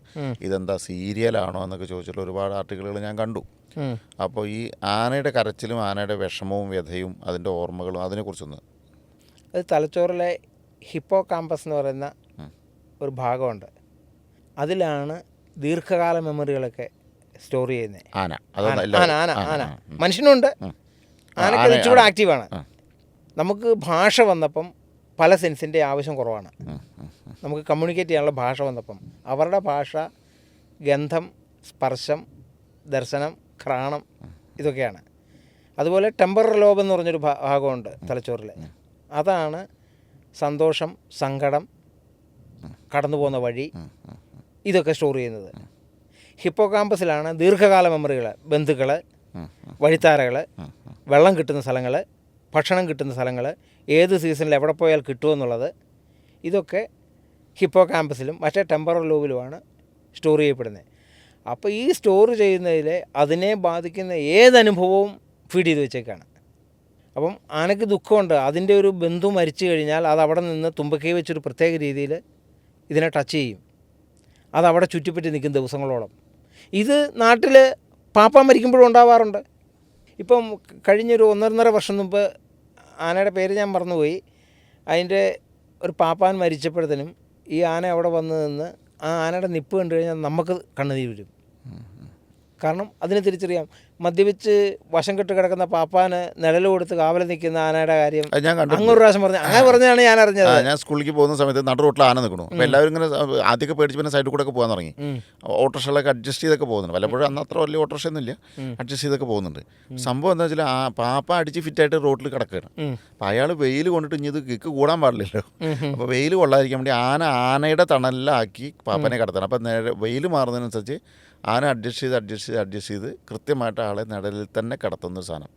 ഇതെന്താ സീരിയലാണോ എന്നൊക്കെ ചോദിച്ചിട്ടുള്ള ഒരുപാട് ആർട്ടിക്കിളുകൾ ഞാൻ കണ്ടു. അപ്പോൾ ഈ ആനയുടെ കരച്ചിലും ആനയുടെ വിഷമവും വ്യഥയും അതിൻ്റെ ഓർമ്മകളും അതിനെക്കുറിച്ചൊന്ന്. അത് തലച്ചോറിലെ ഹിപ്പോ കാമ്പസ് എന്ന് പറയുന്ന ഒരു ഭാഗമുണ്ട്. അതിലാണ് ദീർഘകാല മെമ്മറികളൊക്കെ സ്റ്റോർ ചെയ്യുന്നത്. ആന ആന മനുഷ്യനുണ്ട്, ആനയ്ക്ക് കുറച്ചുകൂടെ ആക്റ്റീവാണ്. നമുക്ക് ഭാഷ വന്നപ്പം പല സെൻസിൻ്റെ ആവശ്യം കുറവാണ്. നമുക്ക് കമ്മ്യൂണിക്കേറ്റ് ചെയ്യാനുള്ള ഭാഷ വന്നപ്പം അവരുടെ ഭാഷ ഗന്ധം, സ്പർശം, ദർശനം, ഘ്രാണം ഇതൊക്കെയാണ്. അതുപോലെ ടെമ്പറൽ ലോബ് എന്ന് പറഞ്ഞൊരു ഭാഗമുണ്ട് തലച്ചോറിൽ. അതാണ് സന്തോഷം, സങ്കടം, കടന്നു പോകുന്ന വഴി ഇതൊക്കെ സ്റ്റോർ ചെയ്യുന്നത്. ഹിപ്പോ കാമ്പസിലാണ് ദീർഘകാല മെമ്മറികൾ, ബന്ധുക്കൾ, വഴിത്താരകൾ, വെള്ളം കിട്ടുന്ന സ്ഥലങ്ങൾ, ഭക്ഷണം കിട്ടുന്ന സ്ഥലങ്ങൾ, ഏത് സീസണിൽ എവിടെ പോയാൽ കിട്ടുമെന്നുള്ളത്, ഇതൊക്കെ ഹിപ്പോ കാമ്പസിലും മറ്റേ ടെമ്പറൽ ലോബിലുമാണ് സ്റ്റോർ ചെയ്യപ്പെടുന്നത്. അപ്പോൾ ഈ സ്റ്റോർ ചെയ്യുന്നതിൽ അതിനെ ബാധിക്കുന്ന ഏതനുഭവവും ഫീഡ് ചെയ്ത് വെച്ചേക്കാണ്. അപ്പം ആനയ്ക്ക് ദുഃഖമുണ്ട്, അതിൻ്റെ ഒരു ബന്ധു മരിച്ചു കഴിഞ്ഞാൽ അത് അവിടെ നിന്ന് തുമ്പക്കൈ വെച്ചൊരു പ്രത്യേക രീതിയിൽ ഇതിനെ ടച്ച് ചെയ്യും. അതവിടെ ചുറ്റിപ്പറ്റി നിൽക്കും ദിവസങ്ങളോളം. ഇത് നാട്ടിൽ പാപ്പ മരിക്കുമ്പോഴും ഉണ്ടാവാറുണ്ട്. ഇപ്പം കഴിഞ്ഞൊരു 1.5 വർഷം മുമ്പ് ആനയുടെ പേര് ഞാൻ മറന്നുപോയി, അതിൻ്റെ ഒരു പാപ്പാൻ മരിച്ചപ്പോഴത്തേനും ഈ ആന അവിടെ വന്ന് നിന്ന് ആ ആനയുടെ നിപ്പ് കണ്ടു കഴിഞ്ഞാൽ നമുക്ക് കണ്ണുനീര് വരും. കാരണം അതിനെ തിരിച്ചറിയാം. മദ്യപിച്ച് വശം കെട്ട് കിടക്കുന്ന പാപ്പാന് നിഴൽ കൊടുത്ത് കാവൽ നിൽക്കുന്ന ആനയുടെ കാര്യം അങ്ങൊരു പ്രാവശ്യം പറഞ്ഞു. അങ്ങനെ പറഞ്ഞാണ് ഞാൻ അറിഞ്ഞത്. ഞാൻ സ്കൂളിലേക്ക് പോകുന്ന സമയത്ത് നടു റോട്ടിൽ ആന നിൽക്കണു. അപ്പോൾ എല്ലാവരും ഇങ്ങനെ ആദ്യമൊക്കെ പേടിച്ച് പിന്നെ സൈഡിൽ കൂടെ ഒക്കെ പോകാൻ തുടങ്ങി. ഓട്ടോറിക്ഷകളൊക്കെ അഡ്ജസ്റ്റ് ചെയ്തൊക്കെ പോകുന്നുണ്ട്. വല്ലപ്പോഴും അന്ന് അത്ര വലിയ ഓട്ടോറിക്ഷ ഒന്നുമില്ല, അഡ്ജസ്റ്റ് ചെയ്തൊക്കെ പോകുന്നുണ്ട്. സംഭവം എന്താ വെച്ചാൽ പാപ്പ അടിച്ച് ഫിറ്റായിട്ട് റോട്ടിൽ കിടക്കുകയാണ്. അപ്പോൾ അയാൾ വെയിൽ കൊണ്ടിട്ട് ഇനി ഇത് കിക്ക് കൂടാൻ പാടില്ലല്ലോ. അപ്പോൾ വെയിൽ കൊള്ളാതിരിക്കാൻ വേണ്ടി ആനയുടെ തണലിലാക്കി പാപ്പനെ കിടത്തണം. അപ്പോൾ വെയിൽ മാറുന്നതിനനുസരിച്ച് ആന അഡ്ജസ്റ്റ് ചെയ്ത് കൃത്യമായിട്ട് ആളെ നിഴലിൽ തന്നെ കിടത്തുന്ന സാധനം.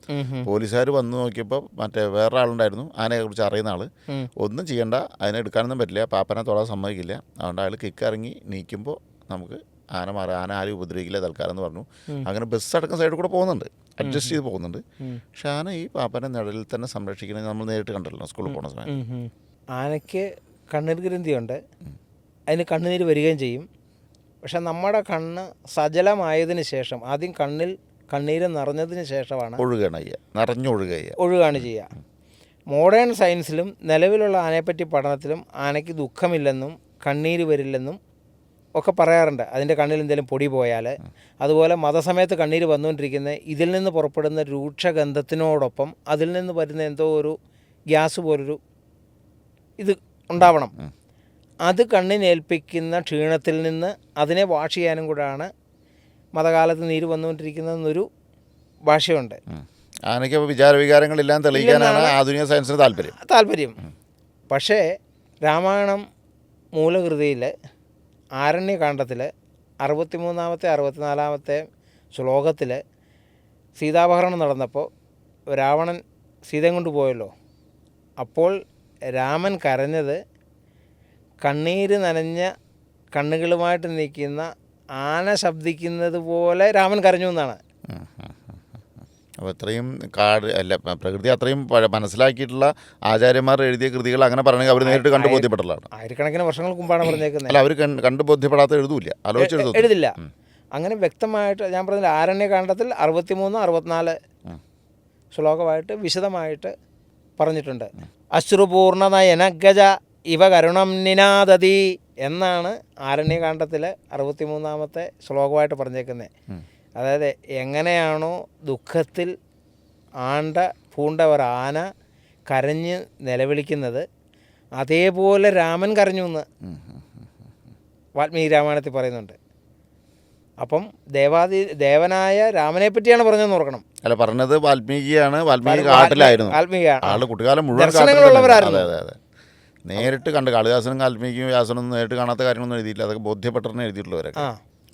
പോലീസുകാർ വന്ന് നോക്കിയപ്പോൾ മറ്റേ വേറെ ആളുണ്ടായിരുന്നു, ആനയെ കുറിച്ച് അറിയുന്ന ആൾ. ഒന്നും ചെയ്യണ്ട, അതിനെ എടുക്കാനൊന്നും പറ്റില്ല, പാപ്പനെ തൊടാൻ സമ്മതിക്കില്ല. അതുകൊണ്ട് അയാൾ കിക്കിറങ്ങി നീക്കുമ്പോൾ നമുക്ക് ആന മാറി, ആന ആരും ഉപദ്രവിക്കില്ല തൽക്കാലം എന്ന് പറഞ്ഞു. അങ്ങനെ ബസ് അടക്കം സൈഡിൽ കൂടെ പോകുന്നുണ്ട്, അഡ്ജസ്റ്റ് ചെയ്ത് പോകുന്നുണ്ട്. പക്ഷെ ആന ഈ പാപ്പനെ നിഴലിൽ തന്നെ സംരക്ഷിക്കുന്നത് നമ്മൾ നേരിട്ട് കണ്ടല്ലോ സ്കൂളിൽ പോകുന്ന സമയത്ത്. ആനയ്ക്ക് കണ്ണീർ ഗ്രന്ഥിയുണ്ട്, അതിന് കണ്ണുനീര് വരികയും ചെയ്യും. പക്ഷെ നമ്മുടെ കണ്ണ് സജലമായതിന് ശേഷം ആദ്യം കണ്ണീര് നിറഞ്ഞതിന് ശേഷമാണ് ഒഴുകാണ് ചെയ്യുക. മോഡേൺ സയൻസിലും നിലവിലുള്ള ആനയെപ്പറ്റി പഠനത്തിലും ആനയ്ക്ക് ദുഃഖമില്ലെന്നും കണ്ണീര് വരില്ലെന്നും ഒക്കെ പറയാറുണ്ട്. അതിൻ്റെ കണ്ണിൽ എന്തെങ്കിലും പൊടി പോയാൽ. അതുപോലെ മതസമയത്ത് കണ്ണീര് വന്നുകൊണ്ടിരിക്കുന്ന ഇതിൽ നിന്ന് പുറപ്പെടുന്ന രൂക്ഷഗന്ധത്തിനോടൊപ്പം അതിൽ നിന്ന് വരുന്ന എന്തോ ഒരു ഗ്യാസ് പോലൊരു ഇത് ഉണ്ടാവണം. അത് കണ്ണിനേൽപ്പിക്കുന്ന ക്ഷീണത്തിൽ നിന്ന് അതിനെ വാഷ് ചെയ്യാനും കൂടാണ് മതകാലത്ത് നീര് വന്നുകൊണ്ടിരിക്കുന്നതെന്നൊരു ഭാഷയുണ്ട്. ആനയ്ക്ക് വിചാരവികാരങ്ങളെല്ലാം തെളിയിക്കാനാണ് ആധുനിക സയൻസിന് താല്പര്യം. പക്ഷേ രാമായണം മൂലകൃതിയിൽ ആരണ്യകാണ്ഡത്തിൽ 63-64 ശ്ലോകത്തിൽ സീതാപഹരണം നടന്നപ്പോൾ രാവണൻ സീതയും കൊണ്ട് പോയല്ലോ. അപ്പോൾ രാമൻ കരഞ്ഞത് കണ്ണീര് നനഞ്ഞ കണ്ണുകളുമായിട്ട് നിൽക്കുന്ന ആന ശബ്ദിക്കുന്നത് പോലെ രാമൻ കരഞ്ഞു എന്നാണ്. അപ്പോൾ ഇത്രയും കാട് അല്ല പ്രകൃതി അത്രയും മനസ്സിലാക്കിയിട്ടുള്ള ആചാര്യന്മാർ എഴുതിയ കൃതികൾ അങ്ങനെ പറയണമെങ്കിൽ അവർ നേരിട്ട് കണ്ടു ബോധ്യപ്പെടലാണ്. ആയിരക്കണക്കിന് വർഷങ്ങൾക്ക് മുമ്പാണ് പറഞ്ഞേക്കുന്നത്. അല്ല, അവർ കണ്ടു ബോധ്യപ്പെടാത്ത എഴുതൂല്ല, ആലോചിച്ചെഴുതും എഴുതില്ല. അങ്ങനെ വ്യക്തമായിട്ട് ഞാൻ പറഞ്ഞില്ല, ആരണ്യകാണ്ഡത്തിൽ 63, 64 ശ്ലോകമായിട്ട് വിശദമായിട്ട് പറഞ്ഞിട്ടുണ്ട്. അശ്രുപൂർണ നയനഗജ ഇവ കരുണം നിനാദതി എന്നാണ് ആരണ്യകാണ്ഡത്തിലെ 63ാമത്തെ ശ്ലോകമായിട്ട് പറഞ്ഞേക്കുന്നത്. അതായത് എങ്ങനെയാണോ ദുഃഖത്തിൽ പൂണ്ട ഒരു ആന കരഞ്ഞ് നിലവിളിക്കുന്നത് അതേപോലെ രാമൻ കരഞ്ഞു എന്ന് വാൽമീകി രാമായണത്തിൽ പറയുന്നുണ്ട്. അപ്പം ദേവനായ രാമനെ പറ്റിയാണ് പറഞ്ഞതെന്ന് ഓർക്കണം. അല്ല, പറഞ്ഞത് വാൽമീകിയാണ്. വാൽമീകി കാട്ടിലായിരുന്നു. ആള് കുട്ടിക്കാലം മുഴുവൻ ദർശനങ്ങളുള്ളവരായിരുന്നു. അതെ അതെ, നേരിട്ട് കണ്ട് കാളിദാസനും വാൽമീകിയും വ്യാസനും നേരിട്ട് കാണാത്ത കാര്യങ്ങളൊന്നും എഴുതിയില്ല, അതൊക്കെ ബോധ്യപ്പെട്ടെന്ന് എഴുതിയിട്ടുള്ളവരൊക്കെ.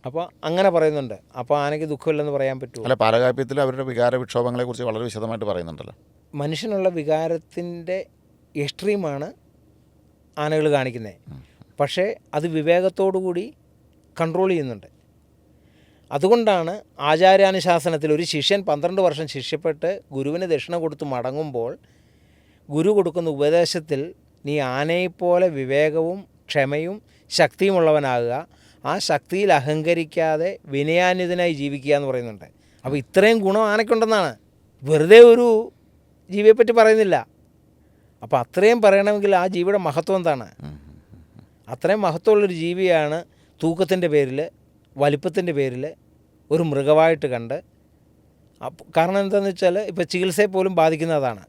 അപ്പോൾ അങ്ങനെ പറയുന്നുണ്ട്. അപ്പോൾ ആനയ്ക്ക് ദുഃഖമില്ലെന്ന് പറയാൻ പറ്റുമോ? അല്ല, പാലകാപ്യത്തിൽ അവരുടെ വികാര വിക്ഷോഭങ്ങളെക്കുറിച്ച് വളരെ വിശദമായിട്ട് പറയുന്നുണ്ടല്ലോ. മനുഷ്യനുള്ള വികാരത്തിൻ്റെ എക്സ്ട്രീമാണ് ആനകൾ കാണിക്കുന്നത്. പക്ഷേ അത് വിവേകത്തോടുകൂടി കൺട്രോൾ ചെയ്യുന്നുണ്ട്. അതുകൊണ്ടാണ് ആചാര്യാനുശാസനത്തിൽ ഒരു ശിഷ്യൻ 12 വർഷം ശിഷ്യപ്പെട്ട് ഗുരുവിന് ദക്ഷിണ കൊടുത്ത് മടങ്ങുമ്പോൾ ഗുരു കൊടുക്കുന്ന ഉപദേശത്തിൽ നീ ആനയെപ്പോലെ വിവേകവും ക്ഷമയും ശക്തിയുമുള്ളവനാകുക, ആ ശക്തിയിൽ അഹങ്കരിക്കാതെ വിനയാന്വിതനായി ജീവിക്കുക എന്ന് പറയുന്നുണ്ട്. അപ്പോൾ ഇത്രയും ഗുണം ആനയ്ക്കുണ്ടെന്നാണ്, വെറുതെ ഒരു ജീവിയെപ്പറ്റി പറയുന്നില്ല. അപ്പോൾ അത്രയും പറയണമെങ്കിൽ ആ ജീവിയുടെ മഹത്വം എന്താണ്? അത്രയും മഹത്വമുള്ളൊരു ജീവിയാണ് തൂക്കത്തിൻ്റെ പേരിൽ, വലിപ്പത്തിൻ്റെ പേരിൽ ഒരു മൃഗമായിട്ട് കണ്ട്. കാരണം എന്താണെന്ന് വെച്ചാൽ ഇപ്പോൾ ചികിത്സയെ പോലും ബാധിക്കുന്നതാണ്.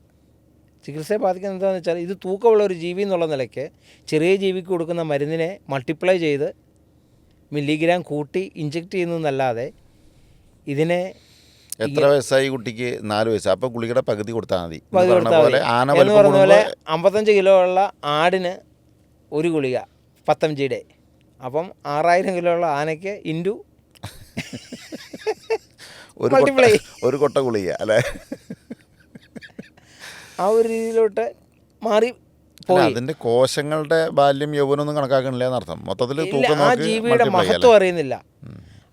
ചികിത്സയെ ബാധിക്കുന്നത് എന്താണെന്ന് വെച്ചാൽ ഇത് തൂക്കമുള്ള ഒരു ജീവി എന്നുള്ള നിലയ്ക്ക് ചെറിയ ജീവിക്ക് കൊടുക്കുന്ന മരുന്നിനെ മൾട്ടിപ്ലൈ ചെയ്ത് മില്ലിഗ്രാം കൂട്ടി ഇഞ്ചെക്റ്റ് ചെയ്യുന്നതല്ലാതെ ഇതിനെ എത്ര വയസ്സായി കുട്ടിക്ക്? 4 വയസ്സ്. അപ്പോൾ ഗുളികയുടെ പകുതി കൊടുത്താൽ മതി എന്ന് പറഞ്ഞ പോലെ 55 കിലോ ഉള്ള ആടിന് ഒരു ഗുളിക 10 mg. അപ്പം 6000 കിലോ ഉള്ള ആനയ്ക്ക് ഇൻറ്റു മൾട്ടിപ്ലൈ ഒരു കൊട്ട ഗുളിക അല്ലേ? ആ ഒരു രീതിയിലോട്ട് മാറി പോയി. അതിന്റെ കോശങ്ങളുടെ ബാല്യം യൗവനൊന്നും കണക്കാക്കണില്ല എന്നർത്ഥം. മൊത്തത്തിൽ ആ ജീവിയുടെ മഹത്വം അറിയുന്നില്ല.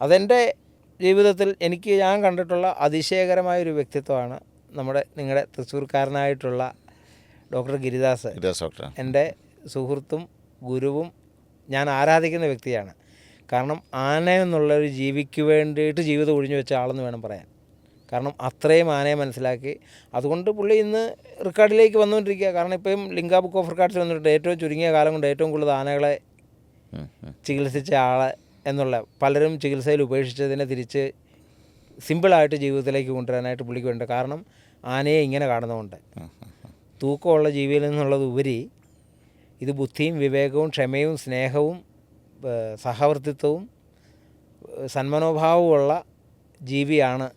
അതെൻ്റെ ജീവിതത്തിൽ ഞാൻ കണ്ടിട്ടുള്ള അതിശയകരമായൊരു വ്യക്തിത്വമാണ് നിങ്ങളുടെ തൃശ്ശൂർക്കാരനായിട്ടുള്ള ഡോക്ടർ ഗിരിദാസ്. എൻ്റെ സുഹൃത്തും ഗുരുവും ഞാൻ ആരാധിക്കുന്ന വ്യക്തിയാണ്. കാരണം ആന എന്നുള്ളൊരു ജീവിക്ക് വേണ്ടിയിട്ട് ജീവിതം ഒഴിഞ്ഞു വെച്ച ആളെന്ന് വേണം പറയാൻ. കാരണം അത്രയും ആനയെ മനസ്സിലാക്കി. അതുകൊണ്ട് പുള്ളി ഇന്ന് റെക്കോർഡിലേക്ക് വന്നുകൊണ്ടിരിക്കുക. കാരണം ഇപ്പം ലിംഗ ബുക്ക് ഓഫ് റെക്കോർഡ്സ് വന്നിട്ട് ഏറ്റവും ചുരുങ്ങിയ കാലം കൊണ്ട് ഏറ്റവും കൂടുതൽ ആനകളെ ചികിത്സിച്ച ആൾ എന്നുള്ള, പലരും ചികിത്സയിൽ ഉപേക്ഷിച്ചതിനെ തിരിച്ച് സിമ്പിളായിട്ട് ജീവിതത്തിലേക്ക് കൊണ്ടുവരാനായിട്ട് പുള്ളിക്ക് വേണ്ട. കാരണം ആനയെ ഇങ്ങനെ കാണുന്നതുകൊണ്ട് തൂക്കമുള്ള ജീവിയിൽ നിന്നുള്ളത് ഉപരി ഇത് ബുദ്ധിയും വിവേകവും ക്ഷമയും സ്നേഹവും സഹവർത്തിത്വവും സന്മനോഭാവമുള്ള ജീവിയാണ്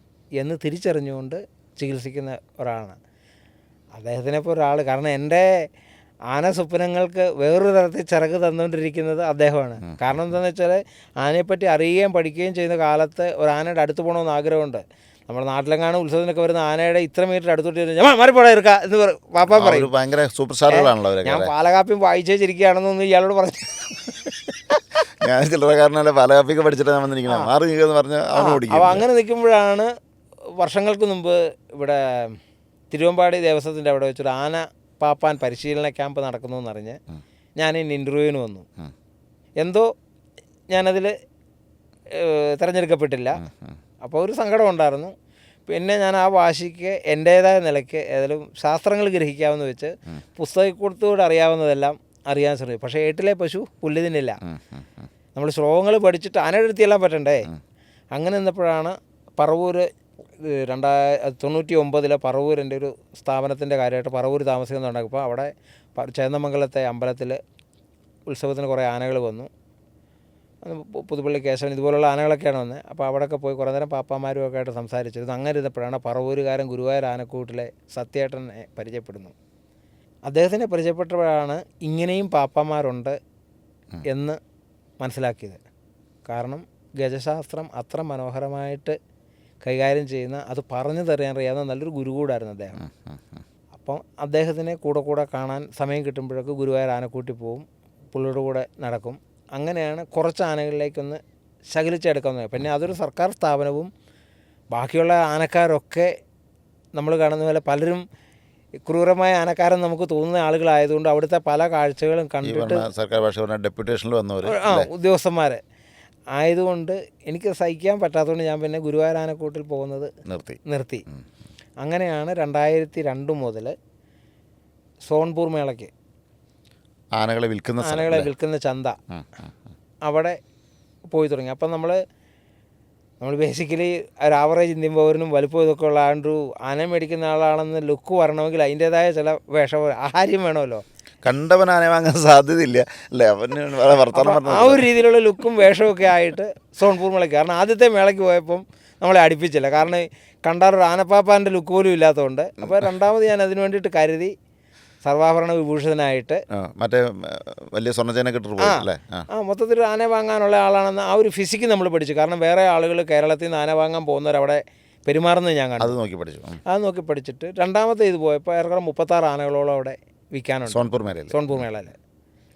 എന്ന് തിരിച്ചറിഞ്ഞുകൊണ്ട് ചികിത്സിക്കുന്ന ഒരാളാണ് അദ്ദേഹത്തിനെപ്പോൾ ഒരാൾ. കാരണം എൻ്റെ ആന സ്വപ്നങ്ങൾക്ക് വേറൊരു തരത്തിൽ ചിറക് തന്നുകൊണ്ടിരിക്കുന്നത് അദ്ദേഹമാണ്. കാരണം എന്താണെന്ന് വെച്ചാൽ ആനയെപ്പറ്റി അറിയുകയും പഠിക്കുകയും ചെയ്യുന്ന കാലത്ത് ഒരു ആനയുടെ അടുത്ത് പോകണമെന്ന് ആഗ്രഹമുണ്ട്. നമ്മുടെ നാട്ടിലെങ്ങാണ് ഉത്സവത്തിനൊക്കെ വരുന്ന ആനയുടെ ഇത്ര മീറ്റർ അടുത്തോട്ട് ഞാൻ മാറിപ്പോടാ എടുക്കുക എന്ന് പാപ്പ പറയും. ഭയങ്കര സൂപ്പർ സ്റ്റാറുകളാണല്ലോ. ഞാൻ പാലകാപ്യം വായിച്ചിരിക്കുകയാണെന്നൊന്ന് ഇയാളോട് പറഞ്ഞു. ഞാൻ ചില്ലറക്കാരനല്ലേ, പാലകാപ്പിയൊക്കെ പഠിച്ചിട്ട് ഞാൻ വന്നിരിക്കണം, മാറി എന്ന് പറഞ്ഞാൽ അവന് ഓടിക്കും. അപ്പോൾ അങ്ങനെ നിൽക്കുമ്പോഴാണ് വർഷങ്ങൾക്ക് മുമ്പ് ഇവിടെ തിരുവമ്പാടി ദേവസ്വത്തിൻ്റെ അവിടെ വെച്ചൊരു ആന പാപ്പാൻ പരിശീലന ക്യാമ്പ് നടക്കുന്നു എന്നറിഞ്ഞ് ഞാൻ ഇന്ന് ഇൻ്റർവ്യൂവിന് വന്നു. എന്തോ ഞാനതിൽ തിരഞ്ഞെടുക്കപ്പെട്ടില്ല. അപ്പോൾ ഒരു സങ്കടം ഉണ്ടായിരുന്നു. പിന്നെ ഞാൻ ആ വാശിക്ക് എൻ്റേതായ നിലയ്ക്ക് ഏതായാലും ശാസ്ത്രങ്ങൾ ഗ്രഹിക്കാമെന്ന് വെച്ച് പുസ്തകത്തിലൂടെ അറിയാവുന്നതെല്ലാം അറിയാൻ ശ്രമിക്കും. പക്ഷേ ഏട്ടിലെ പശു പുല്ല് തിന്നില്ല. നമ്മൾ ശ്ലോകങ്ങൾ പഠിച്ചിട്ട് ആനയുടെ അടുത്തെല്ലാം പറ്റണ്ടേ. അങ്ങനെ നിന്നപ്പോഴാണ് പറവൂർ 1999 പറവൂർ എൻ്റെ ഒരു സ്ഥാപനത്തിൻ്റെ കാര്യമായിട്ട് പറവൂർ താമസിക്കുന്നുണ്ടാകുമ്പോൾ അവിടെ ചേന്നമംഗലത്തെ അമ്പലത്തിൽ ഉത്സവത്തിന് കുറേ ആനകൾ വന്നു. പുതുപ്പള്ളി കേശവൻ ഇതുപോലുള്ള ആനകളൊക്കെയാണ് വന്നത്. അപ്പോൾ അവിടെയൊക്കെ പോയി കുറേ നേരം പാപ്പാമാരും ഒക്കെ ആയിട്ട് സംസാരിച്ചത്. അങ്ങനെ ഇരുന്നപ്പോഴാണ് പറവൂരുകാരൻ ഗുരുവായൂർ ആനക്കൂട്ടിലെ സത്യേട്ടനെ പരിചയപ്പെടുന്നു. അദ്ദേഹത്തിനെ പരിചയപ്പെട്ടപ്പോഴാണ് ഇങ്ങനെയും പാപ്പാമാരുണ്ട് എന്ന് മനസ്സിലാക്കിയത്. കാരണം ഗജശാസ്ത്രം അത്ര മനോഹരമായിട്ട് കൈകാര്യം ചെയ്യുന്ന, അത് പറഞ്ഞു തരാൻ അറിയാവുന്ന നല്ലൊരു ഗുരു കൂടായിരുന്നു അദ്ദേഹം. അപ്പം അദ്ദേഹത്തിനെ കൂടെ കാണാൻ സമയം കിട്ടുമ്പോഴൊക്കെ ഗുരുവായൂർ ആനക്കൂട്ടി പോവും, പുള്ളിയുടെ കൂടെ നടക്കും. അങ്ങനെയാണ് കുറച്ച് ആനകളിലേക്കൊന്ന് ശകലിച്ചെടുക്കുന്നത്. പിന്നെ അതൊരു സർക്കാർ സ്ഥാപനവും ബാക്കിയുള്ള ആനക്കാരൊക്കെ നമ്മൾ കാണുന്ന പോലെ പലരും ക്രൂരമായ ആനക്കാരൻ നമുക്ക് തോന്നുന്ന ആളുകളായതുകൊണ്ട് അവിടുത്തെ പല കാഴ്ചകളും കണ്ടിട്ട് സർക്കാർ ഭാഷ ഡെപ്യൂട്ടേഷനിൽ വന്നവർ ഉദ്യോഗസ്ഥന്മാർ ആയതുകൊണ്ട് എനിക്ക് സഹിക്കാൻ പറ്റാത്തതുകൊണ്ട് ഞാൻ പിന്നെ ഗുരുവായൂർ ആനക്കൂട്ടിൽ പോകുന്നത് നിർത്തി. അങ്ങനെയാണ് 2002 മുതൽ സോൺപൂർ മേളയ്ക്ക് ആനകളെ വിൽക്കുന്ന ചന്ത അവിടെ പോയി തുടങ്ങി. അപ്പം നമ്മൾ ബേസിക്കലി ഒരു ആവറേജ് ഇന്ത്യൻ പൗരനും വലുപ്പം ഇതൊക്കെ ഉള്ള ഒരു ആന മേടിക്കുന്ന ആളാണെന്ന് ലുക്ക് വരണമെങ്കിൽ അതിൻ്റേതായ ചില ആഹാര്യം വേണമല്ലോ. കണ്ടവൻ ആന വാങ്ങാൻ സാധ്യതയില്ല അല്ലേ, ആ ഒരു രീതിയിലുള്ള ലുക്കും വേഷമൊക്കെ ആയിട്ട് സോൺപൂർ മേളയ്ക്ക്. കാരണം ആദ്യത്തെ മേളയ്ക്ക് പോയപ്പം നമ്മളെ അടുപ്പിച്ചില്ല, കാരണം കണ്ടാറൊരു ആനപ്പാപ്പാൻ്റെ ലുക്ക് പോലും ഇല്ലാത്തതുകൊണ്ട്. അപ്പോൾ രണ്ടാമത് ഞാൻ അതിന് വേണ്ടിയിട്ട് കരുതി സർവാഭരണ വിഭൂഷിതനായിട്ട് മറ്റേ വലിയ സ്വർണ്ണചേന കിട്ടും മൊത്തത്തിൽ ആന വാങ്ങാനുള്ള ആളാണെന്ന് ആ ഒരു ഫിസിക്ക് നമ്മൾ പഠിച്ചു. കാരണം വേറെ ആളുകൾ കേരളത്തിൽ നിന്ന് ആന വാങ്ങാൻ പോകുന്നവരവിടെ പെരുമാറുന്നത് ഞാൻ കണ്ടു. അത് നോക്കി പഠിച്ചിട്ട് രണ്ടാമത്തെ ഇത് പോയപ്പോൾ ഏറെക്കുറെ 36 ആനകളോളം അവിടെ വിൽക്കാനുണ്ട് സോൺപൂർ മേളയിൽ.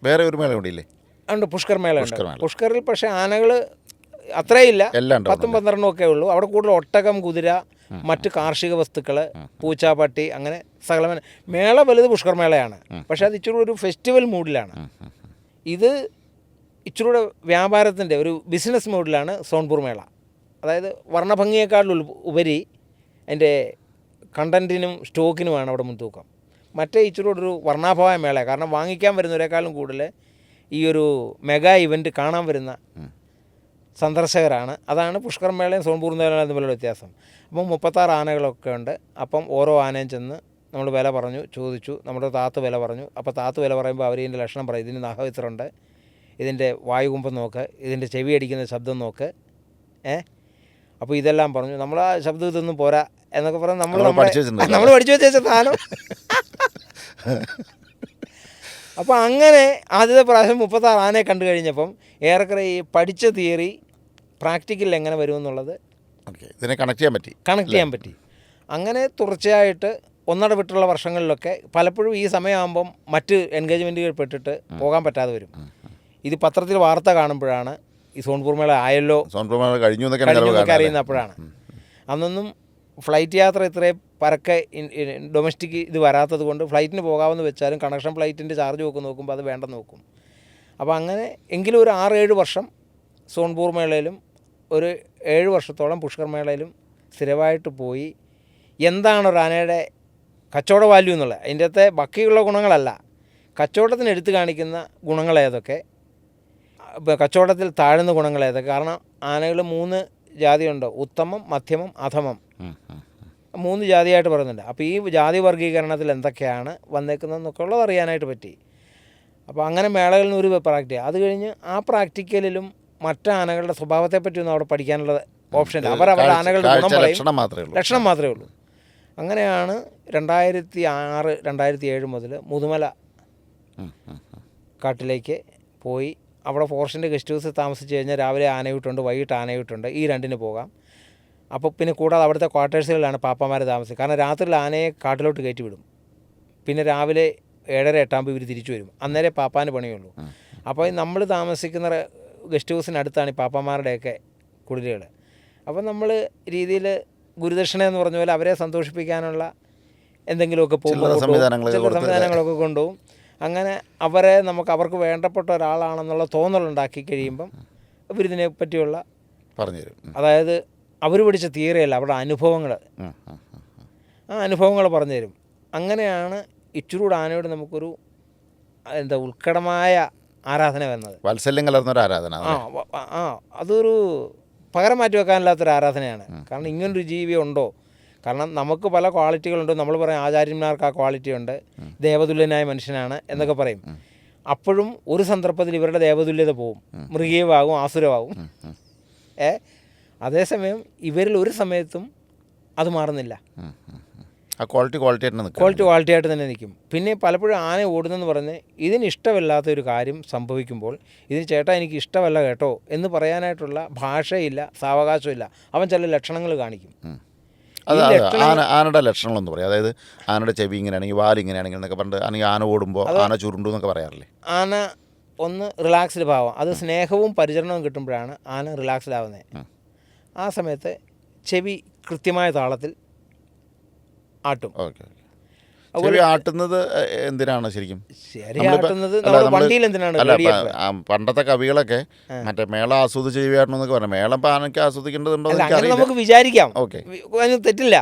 വേറെ ഒരു മേള കൂടിയില്ലേ? ഉണ്ട്, പുഷ്കർ മേള ഉണ്ട്. പുഷ്കറിൽ പക്ഷേ ആനകൾ അത്രയില്ല, 10-12 ഒക്കെ ഉള്ളൂ. അവിടെ കൂടുതൽ ഒട്ടകം, കുതിര, മറ്റ് കാർഷിക വസ്തുക്കൾ, പൂച്ച, പട്ടി, അങ്ങനെ സകലമന. മേള വലുത് പുഷ്കർ മേളയാണ്, പക്ഷേ അത് ഇച്ചിരി ഒരു ഫെസ്റ്റിവൽ മൂഡിലാണ്. ഇത് ഇച്ചിരൂടെ വ്യാപാരത്തിൻ്റെ ഒരു ബിസിനസ് മൂഡിലാണ് സോൺപൂർ മേള. അതായത് വർണ്ണഭംഗിയേക്കാളും ഉപരി അതിൻ്റെ കണ്ടൻറ്റിനും സ്റ്റോക്കിനുമാണ് അവിടെ മുൻതൂക്കം. മറ്റേ ഇച്ചിരൂടെ ഒരു വർണ്ണാഭമായ മേള, കാരണം വാങ്ങിക്കാൻ വരുന്നവരെക്കാളും കൂടുതൽ ഈ ഒരു മെഗാ ഇവൻറ്റ് കാണാൻ വരുന്ന സന്ദർശകരാണ്. അതാണ് പുഷ്കർ മേളയും സോൺപൂർ മേളയും തമ്മിലുള്ള വ്യത്യാസം. അപ്പം 36 ആനകളൊക്കെ ഉണ്ട്. അപ്പം ഓരോ ആനയും ചെന്ന് നമ്മൾ വില ചോദിച്ചു. നമ്മുടെ താത്ത് വില പറഞ്ഞു. അപ്പോൾ താത്ത് വില പറയുമ്പോൾ അവർ ഇതിൻ്റെ ലക്ഷണം പറയും. ഇതിന് നഖം ഇത്ര ഉണ്ട്, ഇതിൻ്റെ വായുകുമ്പം നോക്ക്, ഇതിൻ്റെ ചെവി അടിക്കുന്ന ശബ്ദം നോക്ക്, അപ്പോൾ ഇതെല്ലാം പറഞ്ഞു. നമ്മൾ ആ ശബ്ദം ഇതൊന്നും പോരാ എന്നൊക്കെ പറഞ്ഞ് നമ്മൾ പഠിച്ചു വെച്ച സാധനം. അപ്പോൾ അങ്ങനെ ആദ്യത്തെ പ്രാവശ്യം 36 ആനയെ കണ്ടു കഴിഞ്ഞപ്പം ഏറെക്കുറെ ഈ പഠിച്ച തിയറി പ്രാക്ടിക്കലിൽ എങ്ങനെ വരുമെന്നുള്ളത് ഇതിനെ കണക്ട് ചെയ്യാൻ പറ്റി. അങ്ങനെ തുടർച്ചയായിട്ട് ഒന്നടവിട്ടുള്ള വർഷങ്ങളിലൊക്കെ പലപ്പോഴും ഈ സമയമാകുമ്പം മറ്റ് എൻഗേജ്മെൻറ്റുകൾ പെട്ടിട്ട് പോകാൻ പറ്റാതെ വരും. ഇത് പത്രത്തിൽ വാർത്ത കാണുമ്പോഴാണ് ഈ സോൺപൂർ മേള ആയല്ലോ കഴിഞ്ഞു എന്നൊക്കെ അറിയുന്ന അപ്പോഴാണ്. അന്നൊന്നും ഫ്ലൈറ്റ് യാത്ര ഇത്രയും പരക്കെ ഡൊമസ്റ്റിക് ഇത് വരാത്തത് കൊണ്ട് ഫ്ലൈറ്റിന് പോകാമെന്ന് വെച്ചാലും കണക്ഷൻ ഫ്ലൈറ്റിൻ്റെ ചാർജ് നോക്കുമ്പോൾ അത് വേണ്ടെന്ന് നോക്കും. അപ്പോൾ അങ്ങനെ എങ്കിലും ഒരു 6-7 വർഷം സോൺപൂർ മേളയിലും ഒരു 7 വർഷത്തോളം പുഷ്കർ മേളയിലും സ്ഥിരമായിട്ട് പോയി. എന്താണ് ഒരു ആനയുടെ കച്ചവട വാല്യൂ എന്നുള്ളത്, അതിൻ്റെ അകത്തെ ബാക്കിയുള്ള ഗുണങ്ങളല്ല, കച്ചവടത്തിന് എടുത്തു കാണിക്കുന്ന ഗുണങ്ങൾ ഏതൊക്കെ, കച്ചവടത്തിൽ താഴ്ന്ന ഗുണങ്ങൾ ഏതൊക്കെ. കാരണം ആനകൾ 3 ജാതിയുണ്ട്, ഉത്തമം, മധ്യമം, അധമം. 3 ജാതിയായിട്ട് പറയുന്നുണ്ട്. അപ്പോൾ ഈ ജാതി വർഗീകരണത്തിൽ എന്തൊക്കെയാണ് വന്നേക്കുന്നതെന്നൊക്കെ ഉള്ളത് അറിയാനായിട്ട് പറ്റി. അപ്പോൾ അങ്ങനെ മേളകളിൽ നിന്ന് ഒരു പ്രാക്ടിക്കൽ. അത് കഴിഞ്ഞ് ആ പ്രാക്ടിക്കലിലും മറ്റ് ആനകളുടെ സ്വഭാവത്തെപ്പറ്റിയൊന്നും അവിടെ പഠിക്കാനുള്ള ഓപ്ഷനില്ല. അവരുടെ ആനകളുടെ ഗുണം പറയും, ലക്ഷണം മാത്രമേ ഉള്ളൂ. അങ്ങനെയാണ് 2006-2007 മുതൽ മുതുമല കാട്ടിലേക്ക് പോയി. അവിടെ ഫോറസ്റ്റിൻ്റെ ഗസ്റ്റ് ഹൗസിൽ താമസിച്ച് കഴിഞ്ഞാൽ രാവിലെ ആനയൂട്ടുണ്ട്, വൈകിട്ട് ആനയൂട്ടുണ്ട്, ഈ 2-ന് പോകാം. അപ്പോൾ പിന്നെ കൂടാതെ അവിടുത്തെ ക്വാർട്ടേഴ്സുകളിലാണ് പാപ്പന്മാർ താമസിക്കുക. കാരണം രാത്രിയിൽ ആനയെ കാട്ടിലോട്ട് കയറ്റി വിടും, പിന്നെ രാവിലെ 7:30-8 ആകുമ്പോൾ ഇവർ തിരിച്ചു വരും. അന്നേരം പാപ്പാന് പണിയുള്ളൂ. അപ്പോൾ നമ്മൾ താമസിക്കുന്ന ഗസ്റ്റ് ഹൗസിനടുത്താണ് ഈ പാപ്പന്മാരുടെയൊക്കെ കുടിലുകൾ. അപ്പോൾ നമ്മൾ രീതിയിൽ ഗുരുദക്ഷിണ എന്ന് പറഞ്ഞ പോലെ അവരെ സന്തോഷിപ്പിക്കാനുള്ള എന്തെങ്കിലുമൊക്കെ സംവിധാനങ്ങളൊക്കെ കൊണ്ടുപോകും. അങ്ങനെ അവർക്ക് വേണ്ടപ്പെട്ട ഒരാളാണെന്നുള്ള തോന്നലുണ്ടാക്കി കഴിയുമ്പം ഇവരിതിനെ പറ്റിയുള്ള പറഞ്ഞുതരും. അതായത് അവർ പഠിച്ച തിയറിയല്ല, അവരുടെ അനുഭവങ്ങൾ, ആ അനുഭവങ്ങൾ പറഞ്ഞു തരും. അങ്ങനെയാണ് ഇച്ചിരൂടെ ആനയോട് നമുക്കൊരു ഉത്കടമായ ആരാധന വരുന്നത്. വാത്സല്യം കലർന്നൊരു ആരാധന. അതൊരു പകരം മാറ്റി വെക്കാനില്ലാത്തൊരു ആരാധനയാണ്. കാരണം ഇങ്ങനൊരു ജീവി ഉണ്ടോ? കാരണം നമുക്ക് പല ക്വാളിറ്റികളുണ്ട്. നമ്മൾ പറയും ആചാര്യന്മാർക്ക് ആ ക്വാളിറ്റി ഉണ്ട്, ദേവതുല്യനായ മനുഷ്യനാണ് എന്നൊക്കെ പറയും. അപ്പോഴും ഒരു സന്ദർഭത്തിൽ ഇവരുടെ ദേവതുല്യത പോവും, മൃഗീയമാകും, ആസുരമാകും. അതേസമയം ഇവരിൽ ഒരു സമയത്തും അത് മാറുന്നില്ല. ആ ക്വാളിറ്റി ആയിട്ട് നിൽക്കും. ക്വാളിറ്റി ആയിട്ട് തന്നെ നിൽക്കും. പിന്നെ പലപ്പോഴും ആന ഓടുന്നെന്ന് പറഞ്ഞ് ഇതിന് ഇഷ്ടമില്ലാത്ത ഒരു കാര്യം സംഭവിക്കുമ്പോൾ ഇതിന് ചേട്ടാ എനിക്ക് ഇഷ്ടമല്ല കേട്ടോ എന്ന് പറയാനായിട്ടുള്ള ഭാഷയില്ല, സാവകാശമില്ല. അവൻ ചില ലക്ഷണങ്ങൾ കാണിക്കും. അത് ആനയുടെ ലക്ഷണങ്ങളെന്ന് പറയും. അതായത് ആനയുടെ ചെവി ഇങ്ങനെയാണെങ്കിൽ, വാൽ ഇങ്ങനെയാണെങ്കിൽ എന്നൊക്കെ പറഞ്ഞിട്ട്, അല്ലെങ്കിൽ ആന ഓടുമ്പോൾ ആന ചുരുണ്ടു എന്നൊക്കെ പറയാറില്ലേ? ആന ഒന്ന് റിലാക്സ്ഡ് ഭാവം, അത് സ്നേഹവും പരിചരണവും കിട്ടുമ്പോഴാണ് ആന റിലാക്സ്ഡ് ആവുന്നത്. ആ സമയത്ത് ചെവി കൃത്യമായ താളത്തിൽ ആട്ടും. ഓക്കെ. ചെവി ആട്ടുന്നത് എന്തിനാണ് ശരിക്കും? ആട്ടുന്നത് വണ്ടിയിൽ എന്തിനാണ്? പണ്ടത്തെ കവികളൊക്കെ മറ്റേ മേളം ആസ്വദിച്ച് ചെവി ആട്ടണമെന്നൊക്കെ പറഞ്ഞു. മേളം ഇപ്പം ആനയ്ക്ക് ആസ്വദിക്കേണ്ടതുണ്ടോ? അങ്ങനെ നമുക്ക് വിചാരിക്കാം. ഓക്കെ, അതിന് തെറ്റില്ല.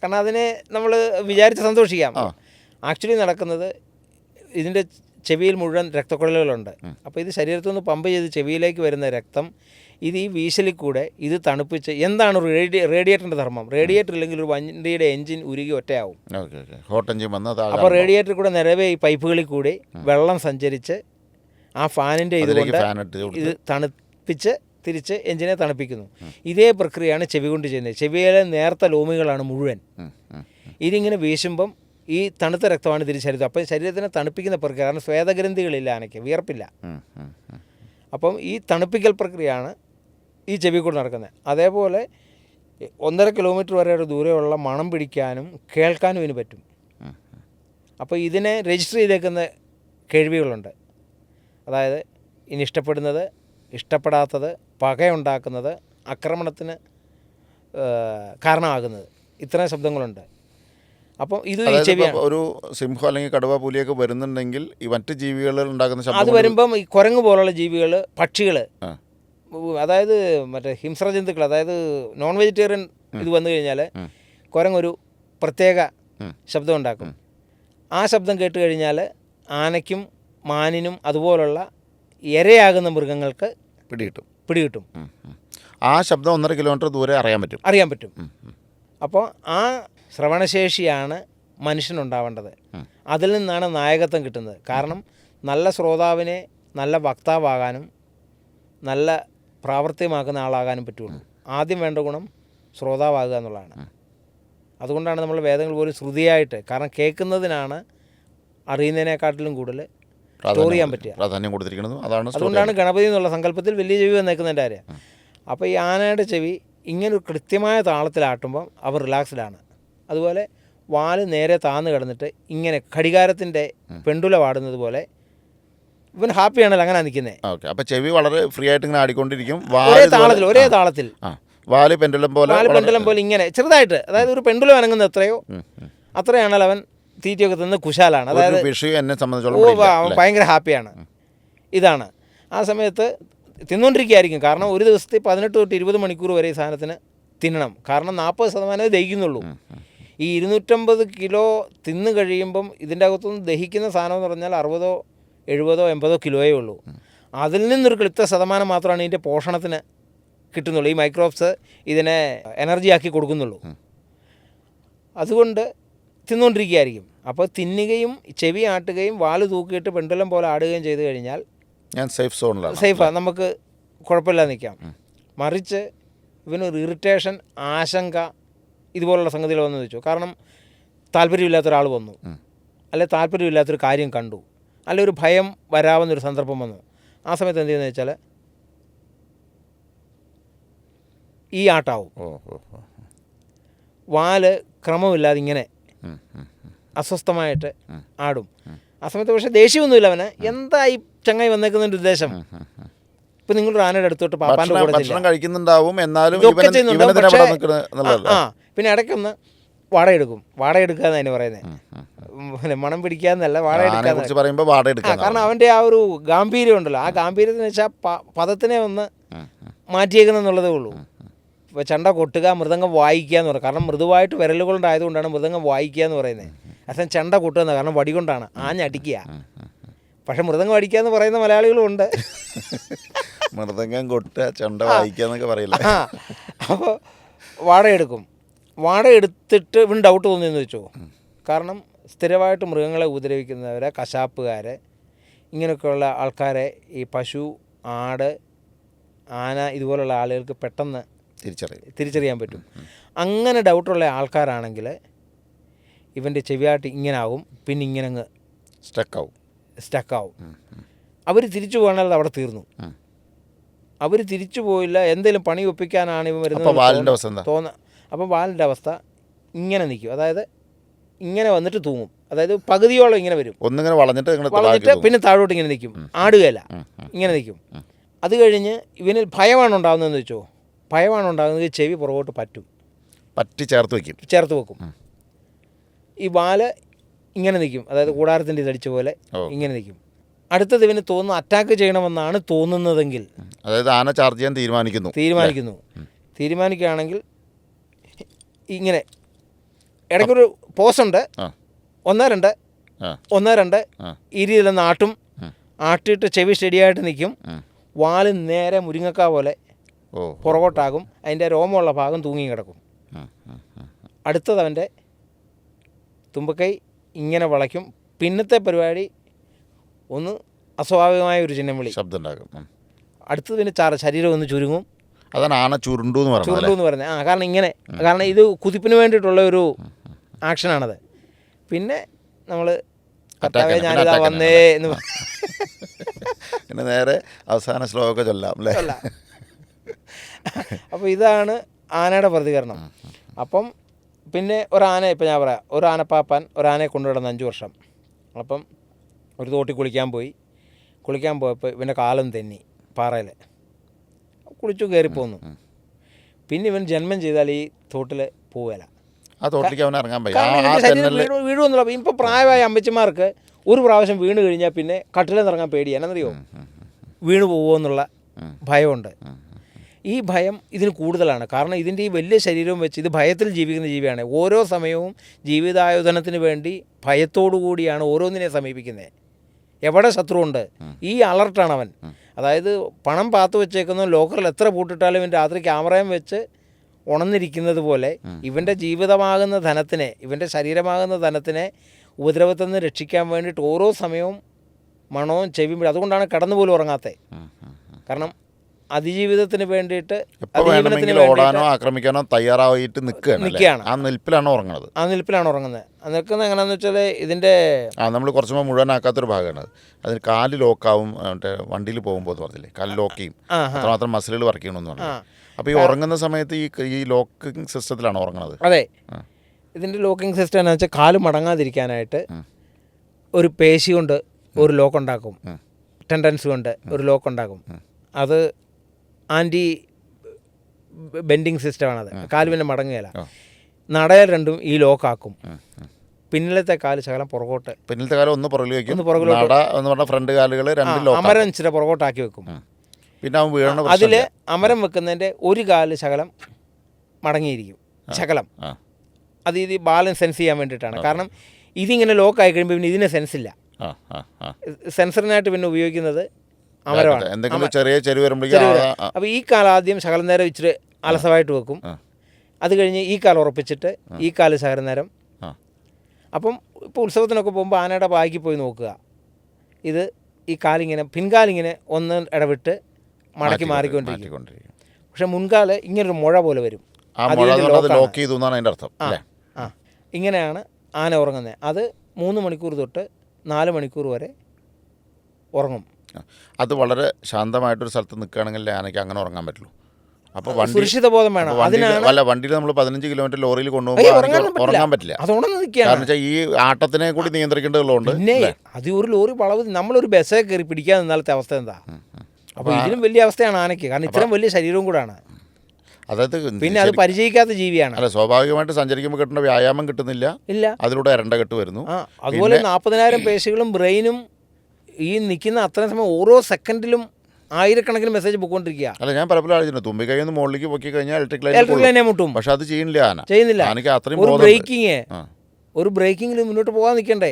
കാരണം അതിനെ നമ്മൾ വിചാരിച്ച് സന്തോഷിക്കാം. ആക്ച്വലി നടക്കുന്നത് ഇതിൻ്റെ ചെവിയിൽ മുഴുവൻ രക്തക്കുഴലുകളുണ്ട്. അപ്പോൾ ഇത് ശരീരത്തിൽ നിന്ന് പമ്പ് ചെയ്ത് ചെവിയിലേക്ക് വരുന്ന രക്തം ഇത് ഈ വീശലിൽ കൂടെ ഇത് തണുപ്പിച്ച്, എന്താണ് റേഡിയേറ്ററിൻ്റെ ധർമ്മം? റേഡിയേറ്റർ ഇല്ലെങ്കിൽ ഒരു വണ്ടിയുടെ എഞ്ചിൻ ഉരുകി ഒറ്റയാവും. ഹോട്ട് എഞ്ചിൻ വന്ന് അപ്പോൾ റേഡിയേറ്ററിൽ കൂടെ നിറവേ ഈ പൈപ്പുകളിൽ കൂടി വെള്ളം സഞ്ചരിച്ച് ആ ഫാനിൻ്റെ ഇതുകൊണ്ട് ഇത് തണുപ്പിച്ച് തിരിച്ച് എഞ്ചിനെ തണുപ്പിക്കുന്നു. ഇതേ പ്രക്രിയയാണ് ചെവി കൊണ്ട് ചെയ്യുന്നത്. ചെവിയിലെ നേർത്ത ലോമികളാണ് മുഴുവൻ. ഇതിങ്ങനെ വീശുമ്പം ഈ തണുത്ത രക്തമാണ് ഇതിന് ശരീരം. അപ്പം ശരീരത്തിനെ തണുപ്പിക്കുന്ന പ്രക്രിയ. കാരണം സ്വേദഗ്രന്ഥികളില്ല ആനയ്ക്ക്, വിയർപ്പില്ല. അപ്പം ഈ തണുപ്പിക്കൽ പ്രക്രിയയാണ് ഈ ചെവി കൂടെ നടക്കുന്നത്. അതേപോലെ 1.5 കിലോമീറ്റർ വരെ ഒരു ദൂരെയുള്ള മണം പിടിക്കാനും കേൾക്കാനും ഇതിന് പറ്റും. അപ്പോൾ ഇതിനെ രജിസ്റ്റർ ചെയ്തേക്കുന്ന കേൾവികളുണ്ട്. അതായത് ഇനി ഇഷ്ടപ്പെടുന്നത്, ഇഷ്ടപ്പെടാത്തത്, പകയുണ്ടാക്കുന്നത്, ആക്രമണത്തിന് കാരണമാകുന്നത്, ഇത്രയും ശബ്ദങ്ങളുണ്ട്. അപ്പം ഇത് ഈ ചെവിയാണ്. ഒരു സിംഹം അല്ലെങ്കിൽ കടുവ, പുലിയൊക്കെ വരുന്നുണ്ടെങ്കിൽ ഈ മറ്റ് ജീവികൾ ഉണ്ടാക്കുന്ന ശബ്ദം, അത് വരുമ്പം ഈ കുരങ്ങ് പോലുള്ള ജീവികൾ, പക്ഷികൾ, അതായത് മറ്റേ ഹിംസ്ര ജന്തുക്കൾ, അതായത് നോൺ വെജിറ്റേറിയൻ ഇത് വന്നു കഴിഞ്ഞാൽ കുരങ്ങൊരു പ്രത്യേക ശബ്ദം ഉണ്ടാക്കും. ആ ശബ്ദം കേട്ട് കഴിഞ്ഞാൽ ആനയ്ക്കും മാനിനും അതുപോലുള്ള ഇരയാകുന്ന മൃഗങ്ങൾക്ക് പിടികിട്ടും. ആ ശബ്ദം 1.5 കിലോമീറ്റർ ദൂരെ അറിയാൻ പറ്റും. അപ്പോൾ ആ ശ്രവണശേഷിയാണ് മനുഷ്യനുണ്ടാവേണ്ടത്. അതിൽ നിന്നാണ് നായകത്വം കിട്ടുന്നത്. കാരണം നല്ല ശ്രോതാവിനെ നല്ല വക്താവാകാനും നല്ല പ്രാവർത്തികമാക്കുന്ന ആളാകാനും പറ്റുള്ളൂ. ആദ്യം വേണ്ട ഗുണം ശ്രോതാവാകുക എന്നുള്ളതാണ്. അതുകൊണ്ടാണ് നമ്മൾ വേദങ്ങൾ പോലും ശ്രുതിയായിട്ട്, കാരണം കേൾക്കുന്നതിനാണ് അറിയുന്നതിനെക്കാട്ടിലും കൂടുതൽ സ്റ്റോർ ചെയ്യാൻ പറ്റുക, പ്രാധാന്യം കൊടുത്തിരിക്കുന്നത്. അതുകൊണ്ടാണ് ഗണപതി എന്നുള്ള സങ്കല്പത്തിൽ വലിയ ചെവി വന്നേക്കുന്നതിൻ്റെ കാര്യം. അപ്പോൾ ഈ ആനയുടെ ചെവി ഇങ്ങനെ ഒരു കൃത്യമായ താളത്തിലാട്ടുമ്പം അവർ റിലാക്സ്ഡാണ്. അതുപോലെ വാല് നേരെ താന്ന് കിടന്നിട്ട് ഇങ്ങനെ ഘടികാരത്തിൻ്റെ പെണ്ടുല പാടുന്നത് പോലെ ഇവൻ ഹാപ്പിയാണല്ലോ അങ്ങനെ നിൽക്കുന്നത്. ഓക്കെ. അപ്പോൾ ചെവി വളരെ ഫ്രീ ആയിട്ട് ഇങ്ങനെ ആടിക്കൊണ്ടിരിക്കും, ഒരേ താളത്തിൽ. വാല് പെൻഡുലം പോലെ ഇങ്ങനെ ചെറുതായിട്ട്, അതായത് ഒരു പെൻഡുലം അനങ്ങുന്ന എത്രയോ അത്രയാണല്ലോ അവൻ തീറ്റയൊക്കെ തിന്ന് കുശാലാണ്. അതായത് എന്നെ സംബന്ധിച്ചോളം ഭയങ്കര ഹാപ്പിയാണ്. ഇതാണ് ആ സമയത്ത് തിന്നുകൊണ്ടിരിക്കുകയായിരിക്കും. കാരണം ഒരു ദിവസത്തെ 18 തൊട്ട് 20 മണിക്കൂർ വരെ ഈ സാധനത്തിന് തിന്നണം. കാരണം 40% ദഹിക്കുന്നുള്ളൂ. ഈ 250 കിലോ തിന്ന് കഴിയുമ്പം ഇതിൻ്റെ അകത്തുനിന്ന് ദഹിക്കുന്ന സാധനം എന്ന് പറഞ്ഞാൽ 60, 70, 80 കിലോയേ ഉള്ളൂ. അതിൽ നിന്നൊരു ക്ലിപ്ത ശതമാനം മാത്രമാണ് ഇതിൻ്റെ പോഷണത്തിന് കിട്ടുന്നുള്ളൂ. ഈ മൈക്രോബ്സ് ഇതിനെ എനർജിയാക്കി കൊടുക്കുന്നുള്ളൂ. അതുകൊണ്ട് തിന്നുകൊണ്ടിരിക്കുകയായിരിക്കും. അപ്പോൾ തിന്നുകയും ചെവി ആട്ടുകയും വാല് തൂക്കിയിട്ട് പെണ്ടുലം പോലെ ആടുകയും ചെയ്ത് കഴിഞ്ഞാൽ ഞാൻ സേഫാണ്, നമുക്ക് കുഴപ്പമില്ലാതെ നിൽക്കാം. മറിച്ച് ഇവനൊരു ഇറിറ്റേഷൻ, ആശങ്ക ഇതുപോലുള്ള സംഗതികൾ വന്നു വെച്ചു. കാരണം താല്പര്യമില്ലാത്തൊരാൾ വന്നു, അല്ലെ താല്പര്യമില്ലാത്തൊരു കാര്യം കണ്ടു, അല്ലെ ഒരു ഭയം വരാവുന്നൊരു സന്ദർഭം വന്നു. ആ സമയത്ത് എന്ത് ചെയ്യുന്നത് വെച്ചാൽ ഈ ആട്ടാവും. വാല് ക്രമമില്ലാതെ ഇങ്ങനെ അസ്വസ്ഥമായിട്ട് ആടും. ആ സമയത്ത് പക്ഷേ ദേഷ്യമൊന്നുമില്ല അവന്. എന്താ ഈ ചങ്ങായി വന്നേക്കുന്നതിൻ്റെ ഉദ്ദേശം? ഇപ്പം നിങ്ങളൊരു ആനയുടെ അടുത്തോട്ട് പാപ്പാൻ്റെ കൂടെ കഴിക്കുന്നുണ്ടാവും, എന്നാലും പിന്നെ ഇടയ്ക്കൊന്ന് വാടകയെടുക്കും. വാടകയെടുക്കുക എന്ന് അതിന് പറയുന്നത്, മണം പിടിക്കാന്നല്ല, വാടകയെടുക്കുക. കാരണം അവൻ്റെ ആ ഒരു ഗാംഭീര്യം ഉണ്ടല്ലോ, ആ ഗാംഭീര്യത്തിന് വെച്ചാൽ പദത്തിനെ ഒന്ന് മാറ്റിയേക്കുന്നെന്നുള്ളതേ ഉള്ളൂ. ഇപ്പോൾ ചണ്ട കൊട്ടുക, മൃദംഗം വായിക്കുക എന്ന് പറയും. കാരണം മൃദുവായിട്ട് വിരലുകൊണ്ടായതുകൊണ്ടാണ് മൃദംഗം വായിക്കുക എന്ന് പറയുന്നത്. അച്ഛൻ ചെണ്ട കൊട്ടുക എന്ന്, കാരണം വടി കൊണ്ടാണ് ആഞ്ഞടിക്കുക. പക്ഷെ മൃദംഗം അടിക്കുക എന്ന് പറയുന്ന മലയാളികളും ഉണ്ട്. മൃദംഗം കൊട്ടുക, ചെണ്ട വായിക്കുക എന്നൊക്കെ പറയില്ല. അപ്പോൾ വാടകയെടുക്കും. വാടകയെടുത്തിട്ട് ഇവൻ ഡൗട്ട് തോന്നിയെന്ന് വെച്ചോ. കാരണം സ്ഥിരമായിട്ട് മൃഗങ്ങളെ ഉപദ്രവിക്കുന്നവരെ, കശാപ്പുകാരെ, ഇങ്ങനെയൊക്കെയുള്ള ആൾക്കാരെ ഈ പശു, ആട്, ആന ഇതുപോലുള്ള ആളുകൾക്ക് പെട്ടെന്ന് തിരിച്ചറിയാൻ പറ്റും. അങ്ങനെ ഡൗട്ടുള്ള ആൾക്കാരാണെങ്കിൽ ഇവൻ്റെ ചെവിയാട്ട് ഇങ്ങനെ ആകും, പിന്നെ ഇങ്ങനെ അങ്ങ് സ്റ്റക്കാവും. അവർ തിരിച്ചു പോകണത് അവിടെ തീർന്നു. അവർ തിരിച്ചു പോയില്ല, എന്തെങ്കിലും പണി ഒപ്പിക്കാനാണ് ഇവ വരുന്നത് തോന്നുക. അപ്പം വാലിൻ്റെ അവസ്ഥ ഇങ്ങനെ നിൽക്കും, അതായത് ഇങ്ങനെ വന്നിട്ട് തൂങ്ങും, അതായത് പകുതിയോളം ഇങ്ങനെ വരും, ഒന്നിങ്ങനെ വളഞ്ഞിട്ട് പിന്നെ താഴോട്ട് ഇങ്ങനെ നിൽക്കും, ആടുകയില്ല, ഇങ്ങനെ നിൽക്കും. അത് കഴിഞ്ഞ് ഇവനിൽ ഭയമാണ് ഉണ്ടാകുന്നതെന്ന് വെച്ചോ, ഭയമാണ് ഉണ്ടാകുന്നത്, ചെവി പുറകോട്ട് പറ്റി ചേർത്ത് വെക്കും. ഈ വാല് ഇങ്ങനെ നിൽക്കും, അതായത് കൂടാരത്തിൻ്റെ ഇതടിച്ച പോലെ ഇങ്ങനെ നിൽക്കും. അടുത്തത് ഇവന് തോന്നുന്നു അറ്റാക്ക് ചെയ്യണമെന്നാണ് തോന്നുന്നതെങ്കിൽ, അതായത് ആന ചാർജ് ചെയ്യാൻ തീരുമാനിക്കുകയാണെങ്കിൽ ഇങ്ങനെ ഇടയ്ക്കൊരു പോസുണ്ട്, 1-2 ഈ രീതിയിലൊന്ന് ആട്ടിയിട്ട് ചെവി സ്റ്റഡിയായിട്ട് നിൽക്കും. വാല് നേരെ മുരിങ്ങക്ക പോലെ പുറകോട്ടാകും, അതിൻ്റെ രോമമുള്ള ഭാഗം തൂങ്ങി കിടക്കും. അടുത്തത് അവൻ്റെ തുമ്പക്കൈ ഇങ്ങനെ വളയ്ക്കും. പിന്നത്തെ പരിപാടി ഒന്ന് അസ്വാഭാവികമായ ഒരു ചിഹ്നം വിളി ശബ്ദം ഉണ്ടാകും. അടുത്തത് പിന്നെ ശരീരം ഒന്ന് ചുരുങ്ങും. അതാണ് ആന ചുരുണ്ടു എന്ന് പറഞ്ഞത്. കാരണം ഇത് കുതിപ്പിന് വേണ്ടിയിട്ടുള്ള ഒരു ആക്ഷനാണത്. പിന്നെ നമ്മൾ ഞാനിതാ വന്നേ എന്ന് പിന്നെ നേരെ അവസാന ശ്ലോകമൊക്കെ ചൊല്ലാം അല്ലേ. അപ്പോൾ ഇതാണ് ആനയുടെ പ്രതികരണം. അപ്പം പിന്നെ ഒരാന, ഇപ്പം ഞാൻ പറയാം, ഒരു ആനപ്പാപ്പാൻ ഒരാനയെ കൊണ്ടുവിടുന്ന 5 വർഷം. അപ്പം ഒരു തോട്ടിൽ കുളിക്കാൻ പോയപ്പോൾ ഇവൻ്റെ കാലം തെന്നി പാറയിൽ, കുളിച്ചു കയറിപ്പോന്നു. പിന്നെ ഇവൻ ജന്മം ചെയ്താൽ ഈ തോട്ടിൽ പോവുകയില്ല, വീഴുമെന്നുള്ള. ഇപ്പം പ്രായമായ അമ്മച്ചിമാർക്ക് ഒരു പ്രാവശ്യം വീണ് കഴിഞ്ഞാൽ പിന്നെ കട്ടിലെന്ന് ഇറങ്ങാൻ പേടിയാണ്, എന്നറിയോ, വീണ് പോകുമെന്നുള്ള ഭയമുണ്ട്. ഈ ഭയം ഇതിന് കൂടുതലാണ്, കാരണം ഇതിൻ്റെ ഈ വലിയ ശരീരവും വെച്ച് ഇത് ഭയത്തിൽ ജീവിക്കുന്ന ജീവിയാണ്. ഓരോ സമയവും ജീവിതായോധനത്തിന് വേണ്ടി ഭയത്തോടു കൂടിയാണ് ഓരോന്നിനെ സമീപിക്കുന്നത്. എവിടെ ശത്രുവുണ്ട്, ഈ അലർട്ടാണ് അവൻ. അതായത് പണം പാത്തു വെച്ചേക്കുന്ന ലോക്കറിൽ എത്ര പൂട്ടിട്ടാലും ഇവൻ രാത്രി ക്യാമറയും വെച്ച് ഉണർന്നിരിക്കുന്നത് പോലെ ഇവൻ്റെ ജീവിതമാകുന്ന ധനത്തിനെ, ഇവൻ്റെ ശരീരമാകുന്ന ധനത്തിനെ ഉപദ്രവത്തിൽ നിന്ന് രക്ഷിക്കാൻ വേണ്ടിയിട്ട് ഓരോ സമയവും മണവും ചെവിയും. അതുകൊണ്ടാണ് കടന്നു പോലും ഉറങ്ങാത്തത്. കാരണം അതിജീവിതത്തിന് വേണ്ടിയിട്ട് ഓടാനോ ആക്രമിക്കാനോ തയ്യാറായിട്ട് നിൽക്കുകയാണ്. ആ നിൽപ്പിലാണ് ഉറങ്ങുന്നത്. നിൽക്കുന്നത് എങ്ങനെയാണെന്ന് വെച്ചാൽ ഇതിൻ്റെ നമ്മൾ കുറച്ച് മുഴുവനാക്കാത്തൊരു ഭാഗമാണ്. അതിന് കാല് ലോക്കാവും, മറ്റേ വണ്ടിയിൽ പോകുമ്പോൾ പറഞ്ഞില്ലേ, കാല് ലോക്ക് ചെയ്യും, അത്രമാത്രം മസിലുകൾ വർക്ക് ചെയ്യണമെന്ന് പറഞ്ഞു. അപ്പോൾ ഈ ഉറങ്ങുന്ന സമയത്ത് ഈ ലോക്കിംഗ് സിസ്റ്റത്തിലാണ് ഉറങ്ങുന്നത്. അതെ, ഇതിൻ്റെ ലോക്കിംഗ് സിസ്റ്റം എന്ന് വെച്ചാൽ കാല് മടങ്ങാതിരിക്കാനായിട്ട് ഒരു പേശി കൊണ്ട് ഒരു ലോക്ക് ഉണ്ടാക്കും, ടെൻഡൻസ് കൊണ്ട് ഒരു ലോക്ക് ഉണ്ടാക്കും. അത് ആൻറ്റി ബെൻഡിങ് സിസ്റ്റമാണത്. കാല് പിന്നെ മടങ്ങുകയില്ല. നടയൽ രണ്ടും ഈ ലോക്കാക്കും. പിന്നിലത്തെ കാല് ശകലം പുറകോട്ട്, പിന്നിലത്തെ കാലം ഒന്ന് പുറകിലേക്ക്, ഫ്രണ്ട് കാലുകൾ അമരം ഇച്ചിരി പുറകോട്ടാക്കി വെക്കും. പിന്നെ അതിൽ അമരം വെക്കുന്നതിൻ്റെ ഒരു കാല് ശകലം മടങ്ങിയിരിക്കും, ശകലം. അത് ഇത് ബാലൻസ് സെൻസ് ചെയ്യാൻ വേണ്ടിയിട്ടാണ്. കാരണം ഇതിങ്ങനെ ലോക്കായി കഴിയുമ്പോൾ പിന്നെ ഇതിന് സെൻസില്ല. സെൻസറിനായിട്ട് പിന്നെ ഉപയോഗിക്കുന്നത് അമരമാണ്. അപ്പോൾ ഈ കാലം ആദ്യം ശകലം നേരം ഇച്ചിരി അലസമായിട്ട് വെക്കും. അത് കഴിഞ്ഞ് ഈ കാലം ഉറപ്പിച്ചിട്ട് ഈ കാല് ശകലം നേരം. അപ്പം ഇപ്പോൾ ഉത്സവത്തിനൊക്കെ പോകുമ്പോൾ ആനയുടെ ബാക്കി പോയി നോക്കുക, ഇത് ഈ കാലിങ്ങനെ പിൻകാലിങ്ങനെ ഒന്ന് ഇടവിട്ട് മടക്കി മാറിക്കൊണ്ടിരിക്കും. പക്ഷെ മുൻകാല് ഇങ്ങനൊരു മുഴ പോലെ വരും. ഇങ്ങനെയാണ് ആന ഉറങ്ങുന്നത്. അത് 3 മണിക്കൂർ തൊട്ട് 4 മണിക്കൂർ വരെ ഉറങ്ങും. അത് വളരെ ശാന്തമായിട്ടൊരു സ്ഥലത്ത് നിൽക്കുകയാണെങ്കിൽ ആനയ്ക്ക് അങ്ങനെ ഉറങ്ങാൻ പറ്റുള്ളൂ. അപ്പോൾ സുരക്ഷിത ബോധം വേണം. വണ്ടിയിൽ നമ്മൾ 15 കിലോമീറ്റർ ലോറിയിൽ കൊണ്ടുപോകുമ്പോൾ ഉറങ്ങാൻ പറ്റില്ല. കാരണം വെച്ചാൽ ഈ ആട്ടത്തിനെ കൂടി നിയന്ത്രിക്കേണ്ടതുള്ളതുകൊണ്ട്. പിന്നെ അത് ഒരു ലോറി വളവ് നമ്മളൊരു ബസ്സേ കയറി പിടിക്കാൻ നിന്നാലത്തെ അവസ്ഥ എന്താ? അപ്പോൾ ഇതിലും വലിയ അവസ്ഥയാണ് ആനയ്ക്ക്. കാരണം ഇത്രയും വലിയ ശരീരവും കൂടാണ്. അതായത് പിന്നെ അത് പരിചയിക്കാത്ത ജീവിയാണ്. അല്ല, സ്വാഭാവികമായിട്ട് സഞ്ചരിക്കുമ്പോൾ കിട്ടുന്ന വ്യായാമം കിട്ടുന്നില്ല, അതിലൂടെ ഇരണ്ടകെട്ട് വരുന്നു. അതുപോലെ 40,000 പേശികളും ബ്രെയിനും ഈ നിൽക്കുന്ന അത്രയും സമയം ഓരോ സെക്കൻഡിലും ആയിരക്കണക്കിന് മെസ്സേജ് പോയിക്കൊണ്ടിരിക്കുക. അല്ല, ഞാൻ പലപ്പോഴും ആലോചിച്ചു, തുമ്പിക്കൈ നിന്ന് മുകളിലേക്ക് പൊക്കി കഴിഞ്ഞാൽ ഇലക്ട്രിക് ലൈനെ മുട്ടും. പക്ഷെ അത് ചെയ്യുന്നില്ല. ചെയ്യുന്നില്ല. ഒരു ബ്രേക്കിങ്ങിൽ മുന്നോട്ട് പോകാൻ നിൽക്കണ്ടേ?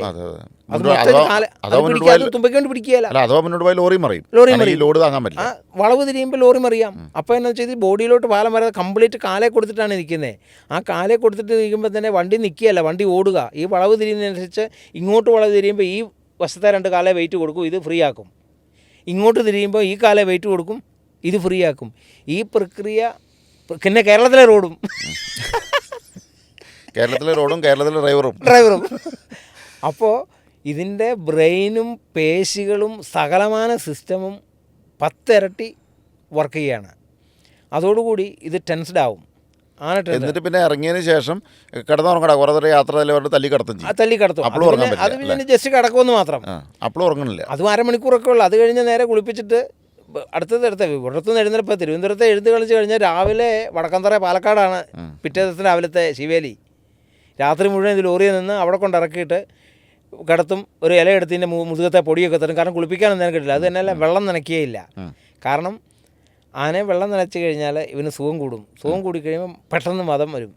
ലോഡ് താങ്ങാൻ പറ്റില്ല. വളവ് തിരിയുമ്പോൾ ലോറി മറിയാം. അപ്പോൾ എന്താ വെച്ചാൽ ബോഡിയിലോട്ട് പാലം വരാതെ കംപ്ലീറ്റ് കാലെ കൊടുത്തിട്ടാണ് നിൽക്കുന്നത്. ആ കാലെ കൊടുത്തിട്ട് നിൽക്കുമ്പോൾ തന്നെ വണ്ടി നിൽക്കുകയല്ല, വണ്ടി ഓടുക. ഈ വളവ് തിരിയുന്നതനുസരിച്ച് ഇങ്ങോട്ട് വളവ് തിരിയുമ്പോൾ ഈ വശത്തെ 2 കാലെ വെയിറ്റ് കൊടുക്കും, ഇത് ഫ്രീ ആക്കും. ഇങ്ങോട്ട് തിരിയുമ്പോൾ ഈ കാലെ വെയിറ്റ് കൊടുക്കും, ഇത് ഫ്രീ ആക്കും. ഈ പ്രക്രിയ പിന്നെ കേരളത്തിലെ റോഡും കേരളത്തിലെ റോഡും കേരളത്തിലെ ഡ്രൈവറും. അപ്പോൾ ഇതിൻ്റെ ബ്രെയിനും പേശികളും സകലമാന സിസ്റ്റമും 10 ഇരട്ടി വർക്ക് ചെയ്യുകയാണ്. അതോടുകൂടി ഇത് ടെൻസ്ഡ് ആവും. എന്നിട്ട് പിന്നെ ഇറങ്ങിയതിന് ശേഷം കിടന്നുറങ്ങടാ കുറേ നേരം യാത്ര പറഞ്ഞ് തല്ലി കടത്തും. അത് പിന്നെ ജസ്റ്റ് കിടക്കുമെന്ന് മാത്രം. അപ്പോൾ ഉറങ്ങണില്ല. അതും അരമണിക്കൂറൊക്കെ ഉള്ളു. അത് കഴിഞ്ഞ് നേരെ കുളിപ്പിച്ചിട്ട് ഇവിടത്തുനിന്ന് എഴുന്നേൽപ്പോൾ തിരുവനന്തപുരത്തെ എഴുത്ത് കളിച്ച് കഴിഞ്ഞാൽ രാവിലെ വടക്കന്തറ പാലക്കാടാണ് പിറ്റേ ദിവസം രാവിലത്തെ ശിവേലി. രാത്രി മുഴുവൻ ഇത് ലോറിയിൽ നിന്ന് അവിടെ കൊണ്ട് ഇറക്കിയിട്ട് കിടത്തും. ഒരു ഇല എടുത്തതിൻ്റെ മുതുകത്തെ പൊടിയൊക്കെ തരും. കാരണം കുളിപ്പിക്കാനൊന്നും ഞാൻ കിട്ടില്ല. അത് തന്നെയല്ല, വെള്ളം നനയ്ക്കുകയില്ല. കാരണം ആനയെ വെള്ളം നനച്ച് കഴിഞ്ഞാൽ ഇവന് സുഖം കൂടും. സുഖം കൂടിക്കഴിയുമ്പോൾ പെട്ടെന്ന് മതം വരും.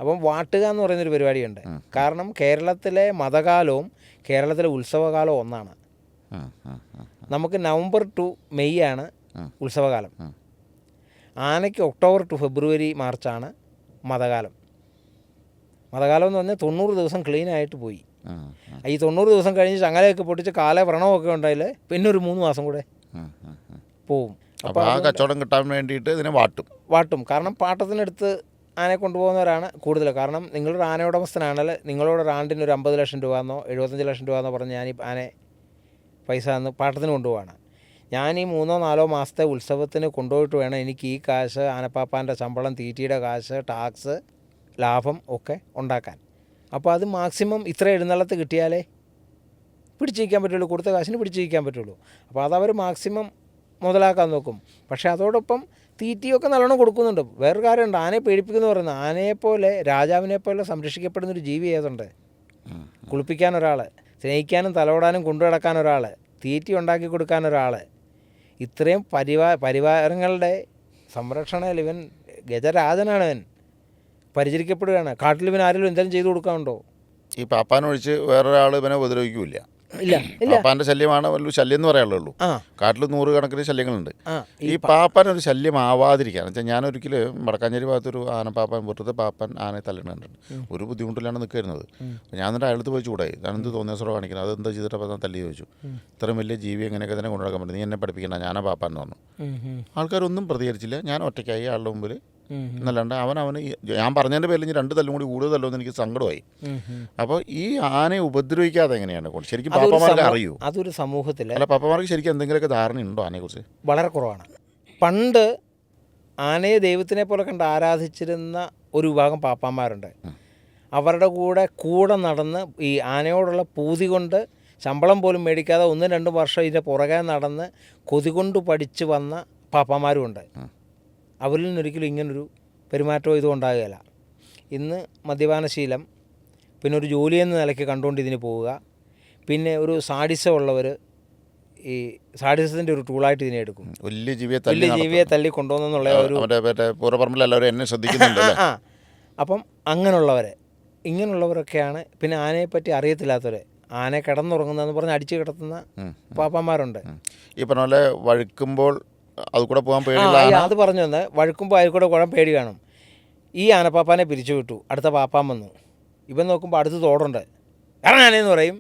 അപ്പം വാട്ടുക എന്ന് പറയുന്നൊരു പരിപാടിയുണ്ട്. കാരണം കേരളത്തിലെ മതകാലവും കേരളത്തിലെ ഉത്സവകാലവും ഒന്നാണ്. നമുക്ക് നവംബർ ടു മെയ് ആണ് ഉത്സവകാലം. ആനയ്ക്ക് ഒക്ടോബർ ടു ഫെബ്രുവരി മാർച്ചാണ് മതകാലം. മതകാലം എന്ന് പറഞ്ഞാൽ 90 ദിവസം ക്ലീനായിട്ട് പോയി. ഈ 90 ദിവസം കഴിഞ്ഞ് ചങ്ങലയൊക്കെ പൊട്ടിച്ച് കാല വ്രണമൊക്കെ ഉണ്ടായാൽ പിന്നെ ഒരു 3 മാസം കൂടെ പോവും. അപ്പോൾ ആ കച്ചവടം കിട്ടാൻ വേണ്ടിയിട്ട് ഇതിനെ വാട്ടും. കാരണം പാട്ടത്തിനടുത്ത് ആനയെ കൊണ്ടുപോകുന്നവരാണ് കൂടുതൽ. കാരണം നിങ്ങളൊരു ആന ഉടമസ്ഥനാണെങ്കിൽ നിങ്ങളോട് ആണ്ടിന് ഒരു 50 ലക്ഷം രൂപ എന്നോ 75 ലക്ഷം രൂപ എന്നോ പറഞ്ഞ് ഞാൻ ഈ ആനയെ പൈസ തന്ന് പാട്ടത്തിന് കൊണ്ടുപോവാണ്. ഞാൻ ഈ 3-4 മാസത്തെ ഉത്സവത്തിന് കൊണ്ടുപോയിട്ട് വേണം എനിക്ക് ഈ കാശ്, ആനപ്പാപ്പാൻ്റെ ശമ്പളം, തീറ്റിയുടെ കാശ്, ടാക്സ്, ലാഭം ഒക്കെ ഉണ്ടാക്കാൻ. അപ്പോൾ അത് മാക്സിമം ഇത്ര എഴുന്നള്ളത്ത് കിട്ടിയാലേ പിടിച്ചിരിക്കാൻ പറ്റുള്ളൂ. കൊടുത്ത കാശിന് പിടിച്ചിരിക്കാൻ പറ്റുള്ളൂ. അപ്പോൾ അതവർ മാക്സിമം മുതലാക്കാൻ നോക്കും. പക്ഷേ അതോടൊപ്പം തീറ്റിയൊക്കെ നല്ലോണം കൊടുക്കുന്നുണ്ട്. വേറൊരു കാര്യമുണ്ട്, ആനയെ പേടിപ്പിക്കുന്നു പറയുന്നത്. ആനയെപ്പോലെ രാജാവിനെപ്പോലെ സംരക്ഷിക്കപ്പെടുന്നൊരു ജീവി ഏതുണ്ട്? കുളിപ്പിക്കാൻ ഒരാൾ, സ്നേഹിക്കാനും തലോടാനും കൊണ്ടുനടക്കാൻ ഒരാൾ, തീറ്റി ഉണ്ടാക്കി കൊടുക്കാൻ ഒരാൾ, ഇത്രയും പരിവാരങ്ങളുടെ സംരക്ഷണയിൽ ഇവൻ ഗജരാജനാണ്. ഇവൻ പരിചരിക്കപ്പെടുകയാണ്. കാട്ടിൽ ഇവൻ ആരെങ്കിലും എന്തെങ്കിലും ചെയ്തു കൊടുക്കാനുണ്ടോ? ഈ പാപ്പാനൊഴിച്ച് വേറൊരാൾ ഇവനെ ഉപദ്രവിക്കൂല. ഇല്ല. പാപ്പാൻ്റെ ശല്യമാണ് വലിയ ശല്യം എന്ന് പറയാനുള്ളൂ. കാട്ടിൽ 100 കണക്കിന് ശല്യങ്ങളുണ്ട്. ഈ പാപ്പാനൊരു ശല്യം ആവാതിരിക്കാൻ വെച്ചാൽ ഞാനൊരിക്കൽ വടക്കാഞ്ചേരി ഭാഗത്തൊരു ആനപ്പാപ്പാൻ വെറുതെ പാപ്പാൻ ആനയെ തല്ലിട്ടുണ്ട്. ഒരു ബുദ്ധിമുട്ടിലാണ് നിൽക്കുന്നത്. ഞാൻ എന്നിട്ട് അയാളത്ത് പോയി ചൂടായി. ഞാൻ എന്ത് തോന്നിയ സ്വരം കാണിക്കുന്നത്, അത് എന്താ ചെയ്തിട്ട് അപ്പം തല്ലി ചോദിച്ചു. ഇത്രയും വലിയ ജീവി എങ്ങനെയൊക്കെ തന്നെ കൊണ്ടുനടക്കാൻ പറ്റും, നീ എന്നെ പഠിപ്പിക്കണ്ട, ഞാനാ പാപ്പാൻ എന്ന് പറഞ്ഞു. ആൾക്കാരൊന്നും പ്രതികരിച്ചില്ല. ഞാൻ ഒറ്റയ്ക്കായി ആളുടെ മുമ്പിൽ. എന്നല്ലാണ്ട് അവന് ഞാൻ പറഞ്ഞതിൻ്റെ പേരിൽ 2 തല്ലും കൂടി കൂടുതൽ തല്ലുമെന്ന് എനിക്ക് സങ്കടമായി. അപ്പോൾ ഈ ആനയെ ഉപദ്രവിക്കാതെ എങ്ങനെയാണ് ശരിക്കും പാപ്പമാർക്ക് അറിയൂ? അതൊരു സമൂഹത്തിൽ അല്ല, പാപ്പമാർക്ക് ശരിക്കും എന്തെങ്കിലുമൊക്കെ ധാരണയുണ്ടോ ആനയെക്കുറിച്ച്? വളരെ കുറവാണ്. പണ്ട് ആനയെ ദൈവത്തിനെ പോലെ കണ്ട് ആരാധിച്ചിരുന്ന ഒരു വിഭാഗം പാപ്പാന്മാരുണ്ട്. അവരുടെ കൂടെ നടന്ന് ഈ ആനയോടുള്ള പൂതി കൊണ്ട് ശമ്പളം പോലും മേടിക്കാതെ 1-2 വർഷം ഇതിൻ്റെ പുറകെ നടന്ന് കൊതി കൊണ്ട് പഠിച്ച് വന്ന പാപ്പാന്മാരുമുണ്ട്. അവരിൽ നിന്നൊരിക്കലും ഇങ്ങനൊരു പെരുമാറ്റമോ ഇതും ഉണ്ടാകുകയില്ല. ഇന്ന് മദ്യപാനശീലം, പിന്നെ ഒരു ജോലി എന്ന നിലയ്ക്ക് കണ്ടുകൊണ്ട് ഇതിന് പോവുക, പിന്നെ ഒരു സാഡിസം ഉള്ളവർ ഈ സാഡിസത്തിൻ്റെ ഒരു ടൂളായിട്ട് ഇതിനെ എടുക്കും. വലിയ ജീവിയെ തല്ലി കൊണ്ടുവന്നുള്ള ഒരു എന്നെ ശ്രദ്ധിക്കുന്നുണ്ട്. അപ്പം ഇങ്ങനെയുള്ളവരൊക്കെയാണ്. പിന്നെ ആനയെപ്പറ്റി അറിയത്തില്ലാത്തവർ, ആന കിടന്നുറങ്ങുന്നതെന്ന് പറഞ്ഞ് അടിച്ചു കിടത്തുന്ന പാപ്പാന്മാരുണ്ട്. ഈ പറഞ്ഞ പോലെ വഴുക്കുമ്പോൾ അത് കൂടെ പോകാൻ പേടിയുള്ള അത് പറഞ്ഞു തന്നെ, വഴുക്കുമ്പോൾ അതിൽ കൂടെ കുഴപ്പം പേടി കാണും. ഈ ആനപ്പാപ്പാനെ പിരിച്ചു വിട്ടു, അടുത്ത പാപ്പാൻ വന്നു. ഇവൻ നോക്കുമ്പോൾ അടുത്ത് തോടുണ്ട്, ഇറങ്ങാനേന്ന് പറയും.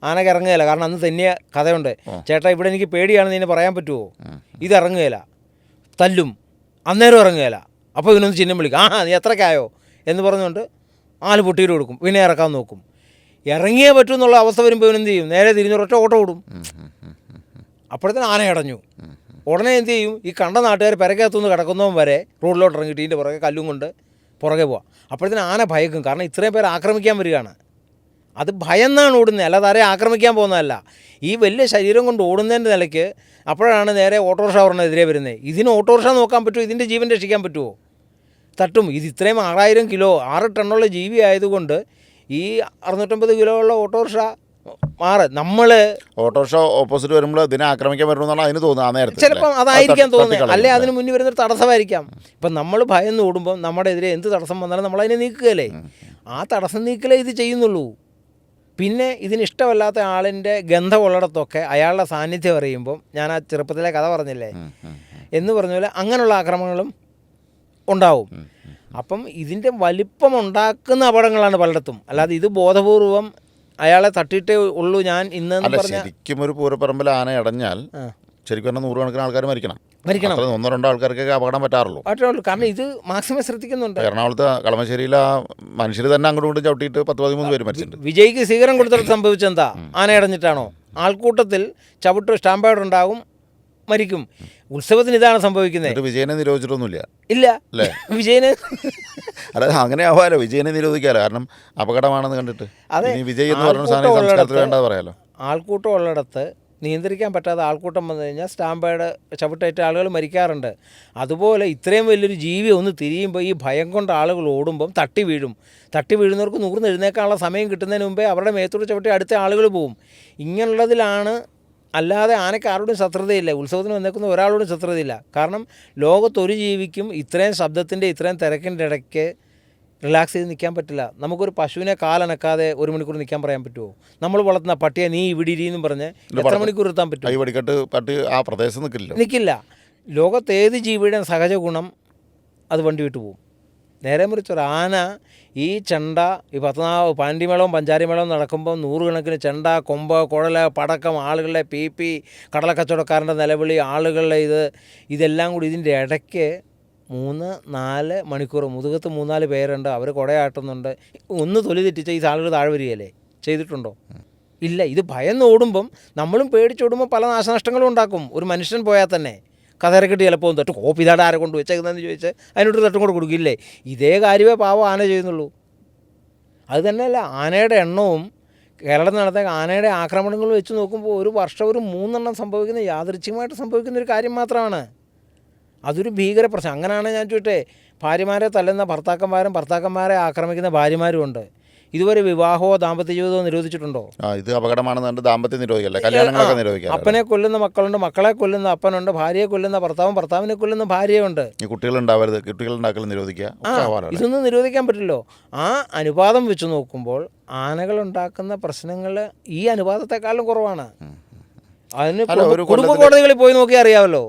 ആനക്ക് ഇറങ്ങുകയില്ല. കാരണം അന്ന് തന്നെയ കഥയുണ്ട്. ചേട്ടാ ഇവിടെ എനിക്ക് പേടിയാണെന്ന് ഇതിനെ പറയാൻ പറ്റുമോ? ഇത് ഇറങ്ങുകയില്ല, തല്ലും. അന്നേരം ഇറങ്ങുകയില്ല. അപ്പോൾ ഇവനൊന്ന് ചിഹ്നം വിളിക്കും, നീ എത്രക്കായോ എന്ന് പറഞ്ഞുകൊണ്ട് ആല് പൊട്ടിയിട്ട് കൊടുക്കും. പിന്നെ ഇറക്കാൻ നോക്കും. ഇറങ്ങിയേ പറ്റൂ എന്നുള്ള അവസ്ഥ വരുമ്പോൾ ഇവനെന്ത് ചെയ്യും? നേരെ തിരിഞ്ഞൊരൊറ്റ ഓട്ടം ഓടും. അപ്പോഴത്തേന് ആന അടഞ്ഞു. ഉടനെ എന്ത് ചെയ്യും? ഈ കണ്ട നാട്ടുകാർ പെരക്കകത്തുനിന്ന് കിടക്കുന്നവൻ വരെ റോഡിലോട്ട് ഇറങ്ങിയിട്ട് ഇതിൻ്റെ പുറകെ കല്ലും കൊണ്ട് പുറകെ പോവാം. അപ്പോഴത്തേന് ആന ഭയക്കും. കാരണം ഇത്രയും പേര് ആക്രമിക്കാൻ വരികയാണ്. അത് ഭയന്നാണ് ഓടുന്നത്, അല്ലാതെ ആരെയും ആക്രമിക്കാൻ പോകുന്നതല്ല. ഈ വലിയ ശരീരം കൊണ്ട് ഓടുന്നതിൻ്റെ നിലയ്ക്ക് അപ്പോഴാണ് നേരെ ഓട്ടോറിക്ഷ പറഞ്ഞെതിരെ വരുന്നത്. ഇതിന് ഓട്ടോറിക്ഷ നോക്കാൻ പറ്റുമോ? ഇതിൻ്റെ ജീവൻ രക്ഷിക്കാൻ പറ്റുമോ? തട്ടും. ഇത് ഇത്രയും 6000 കിലോ 6 ടണ്ണുള്ള ജീവി ആയതുകൊണ്ട് ഈ 650 കിലോ ഉള്ള ഓട്ടോറിക്ഷ ഓട്ടോറിക്ഷ ഓപ്പോസിറ്റ് വരുമ്പോൾ ഇതിനെ ആക്രമിക്കാൻ പറ്റുമെന്നാണ് അതിന് തോന്നുന്നത്. ചിലപ്പം അതായിരിക്കാം തോന്നുന്നത്, അല്ലെ അതിന് മുന്നിൽ വരുന്നൊരു തടസ്സമായിരിക്കാം. ഇപ്പം നമ്മൾ ഭയന്ന് ഓടുമ്പോൾ നമ്മുടെ എതിരെ എന്ത് തടസ്സം വന്നാലും നമ്മളതിനെ നീക്കുകയല്ലേ. ആ തടസ്സം നീക്കലേ ഇത് ചെയ്യുന്നുള്ളൂ. പിന്നെ ഇതിനിഷ്ടമല്ലാത്ത ആളിൻ്റെ ഗന്ധമുള്ളിടത്തൊക്കെ അയാളുടെ സാന്നിധ്യം അറിയുമ്പം, ഞാൻ ആ ചെറുപ്പത്തിലെ കഥ പറഞ്ഞില്ലേ എന്ന് പറഞ്ഞ പോലെ അങ്ങനെയുള്ള ആക്രമണങ്ങളും ഉണ്ടാവും. അപ്പം ഇതിൻ്റെ വലിപ്പം ഉണ്ടാക്കുന്ന അപകടങ്ങളാണ് പലയിടത്തും. അല്ലാതെ ഇത് ബോധപൂർവം അയാളെ തട്ടിയിട്ടേ ഉള്ളൂ ഞാൻ ഇന്നെന്ന് പറഞ്ഞാൽ. ശരിക്കും ഒരു പൂരപ്പറമ്പിൽ ആന അടഞ്ഞാൽ ശരിക്കും പറഞ്ഞാൽ നൂറുകണക്കിന് ആൾക്കാർ മരിക്കണം. മരിക്കണം. ഒന്നോ രണ്ടോ ആൾക്കാർക്കൊക്കെ അപകടം പറ്റാറുള്ളൂ. കാരണം ഇത് മാക്സിമം ശ്രദ്ധിക്കുന്നുണ്ട്. എറണാകുളത്ത് കളമശ്ശേരിയിൽ ആ മനുഷ്യർ തന്നെ അങ്ങോട്ടും ഇങ്ങോട്ടും ചവിട്ടിയിട്ട് 10-13 പേര് മരിച്ചിട്ടുണ്ട്. വിജയ്ക്ക് സ്വീകരണം കൊടുത്തിട്ട് സംഭവിച്ചെന്താ? ആനയടഞ്ഞിട്ടാണോ? ആൾക്കൂട്ടത്തിൽ സ്റ്റാമ്പേഡ് ഉണ്ടാകും, മരിക്കും. ഉത്സവത്തിന് ഇതാണ് സംഭവിക്കുന്നത്. വിജയനെ നിരോധിച്ചിട്ടൊന്നുമില്ല. ഇല്ല അല്ലേ? വിജയന് അതായത് അങ്ങനെ ആവാലോ, വിജയനെ നിരോധിക്കാമല്ലോ. കാരണം അപകടമാണെന്ന് കണ്ടിട്ട്. അതെ, വിജയ് എന്ന് പറഞ്ഞ സാധനം സംസ്കാരത്തിൽ വേണ്ടത് പറയാലോ. ആൾക്കൂട്ടം ഉള്ളിടത്ത് നിയന്ത്രിക്കാൻ പറ്റാതെ ആൾക്കൂട്ടം വന്നു കഴിഞ്ഞാൽ സ്റ്റാമ്പേഡ് ചവിട്ടേറ്റ ആളുകൾ മരിക്കാറുണ്ട്. അതുപോലെ ഇത്രയും വലിയൊരു ജീവി ഒന്ന് തിരിയുമ്പോൾ ഈ ഭയം കൊണ്ട് ആളുകൾ ഓടുമ്പം തട്ടി വീഴും. തട്ടി വീഴുന്നവർക്ക് നൂർന്ന് എഴുന്നേക്കാനുള്ള സമയം കിട്ടുന്നതിന് മുമ്പേ അവരുടെ മേത്തോട് ചവിട്ടി അടുത്ത ആളുകൾ പോവും. ഇങ്ങനെയുള്ളതിലാണ്. അല്ലാതെ ആനയ്ക്ക് ആരോടും ശത്രുതയില്ല. ഉത്സവത്തിന് വന്നേക്കുന്ന ഒരാളോടും ശത്രുതയില്ല. കാരണം ലോകത്തൊരു ജീവിക്കും ഇത്രയും ശബ്ദത്തിൻ്റെ ഇത്രയും തിരക്കിൻ്റെ ഇടയ്ക്ക് റിലാക്സ് ചെയ്ത് നിൽക്കാൻ പറ്റില്ല. നമുക്കൊരു പശുവിനെ കാലനക്കാതെ 1 മണിക്കൂർ നിൽക്കാൻ പറയാൻ പറ്റുമോ? നമ്മൾ വളർത്തുന്ന പട്ടിയെ നീ ഇവിടെ ഇരിയെന്നും പറഞ്ഞ് എത്ര മണിക്കൂർ നിർത്താൻ പറ്റും? പട്ടി ആ പ്രദേശത്ത് നിൽക്കില്ല. ലോകത്തേത് ജീവിയുടെ സഹജ ഗുണം അത് വണ്ടി വിട്ടു പോകും. നേരെ മറിച്ചൊരു ആന ഈ ചെണ്ട, ഈ 14 പാണ്ടിമേളവും പഞ്ചാരിമേളവും നടക്കുമ്പോൾ 100 കണക്കിന് ചെണ്ട, കൊമ്പ്, കുഴൽ, പടക്കം, ആളുകളുടെ പീപ്പി, കടലക്കച്ചവടക്കാരൻ്റെ നിലവിളി, ആളുകളുടെ ഇതെല്ലാം കൂടി ഇതിൻ്റെ ഇടയ്ക്ക് 3-4 മണിക്കൂർ മുതുകത്ത് 3-4 പേരുണ്ട്. അവർ കുടയാട്ടുന്നുണ്ട്. ഒന്ന് തൊലി തെറ്റിച്ച ഈ ആളുകൾ താഴെ വരികയല്ലേ? ചെയ്തിട്ടുണ്ടോ? ഇല്ല. ഇത് ഭയന്ന് ഓടുമ്പം നമ്മളും പേടിച്ചോടുമ്പോൾ പല നാശനഷ്ടങ്ങളും ഉണ്ടാക്കും. ഒരു മനുഷ്യൻ പോയാൽ തന്നെ കഥയിറക്കിട്ട് ചിലപ്പോൾ തട്ട് കോപ്പി ഇതാടെ ആരെ കൊണ്ട് വെച്ചേക്കുന്നതെന്ന് ചോദിച്ച് അതിനോട്ട് തട്ടും കൂടെ കൊടുക്കില്ലേ? ഇതേ കാര്യമേ പാവം ആന ചെയ്യുന്നുള്ളൂ. അത് തന്നെയല്ല, ആനയുടെ എണ്ണവും കേരളത്തിൽ നടത്തിയ ആനയുടെ ആക്രമണങ്ങൾ വെച്ച് നോക്കുമ്പോൾ ഒരു വർഷം ഒരു 3 എണ്ണം സംഭവിക്കുന്ന യാദൃച്ഛികമായിട്ട് സംഭവിക്കുന്ന ഒരു കാര്യം മാത്രമാണ്. അതൊരു ഭീകര പ്രശ്നം. അങ്ങനെയാണ് ഞാൻ ചോദിട്ടെ, ഭാര്യമാരെ തല്ലുന്ന ഭർത്താക്കന്മാരെ ആക്രമിക്കുന്ന ഭാര്യമാരും ഉണ്ട്. ഇതുവരെ വിവാഹമോ ദാമ്പത്യ ജീവിതമോ നിരോധിച്ചിട്ടുണ്ടോ? ഇത് അപകടമാണെന്ന് ദാമ്പത്യം നിരോധിക്കല്ല, കല്യാണങ്ങളൊക്കെ നിരോധിക്കാം. അപ്പനെ കൊല്ലുന്ന മക്കളുണ്ട്, മക്കളെ കൊല്ലുന്ന അപ്പനുണ്ട്, ഭാര്യയെ കൊല്ലുന്ന ഭർത്താവിനെ കൊല്ലുന്ന ഭാര്യയുണ്ട്. കുട്ടികളുണ്ടാവരുത്, കുട്ടികളുണ്ടാക്കൽ നിരോധിക്കുക. ഇതൊന്നും നിരോധിക്കാൻ പറ്റില്ലോ. ആ അനുപാതം വെച്ച് നോക്കുമ്പോൾ ആനകളുണ്ടാക്കുന്ന പ്രശ്നങ്ങൾ ഈ അനുപാതത്തെക്കാളും കുറവാണ്. അതിന് കുടുംബ കോടതികളിൽ പോയി നോക്കി അറിയാമല്ലോ.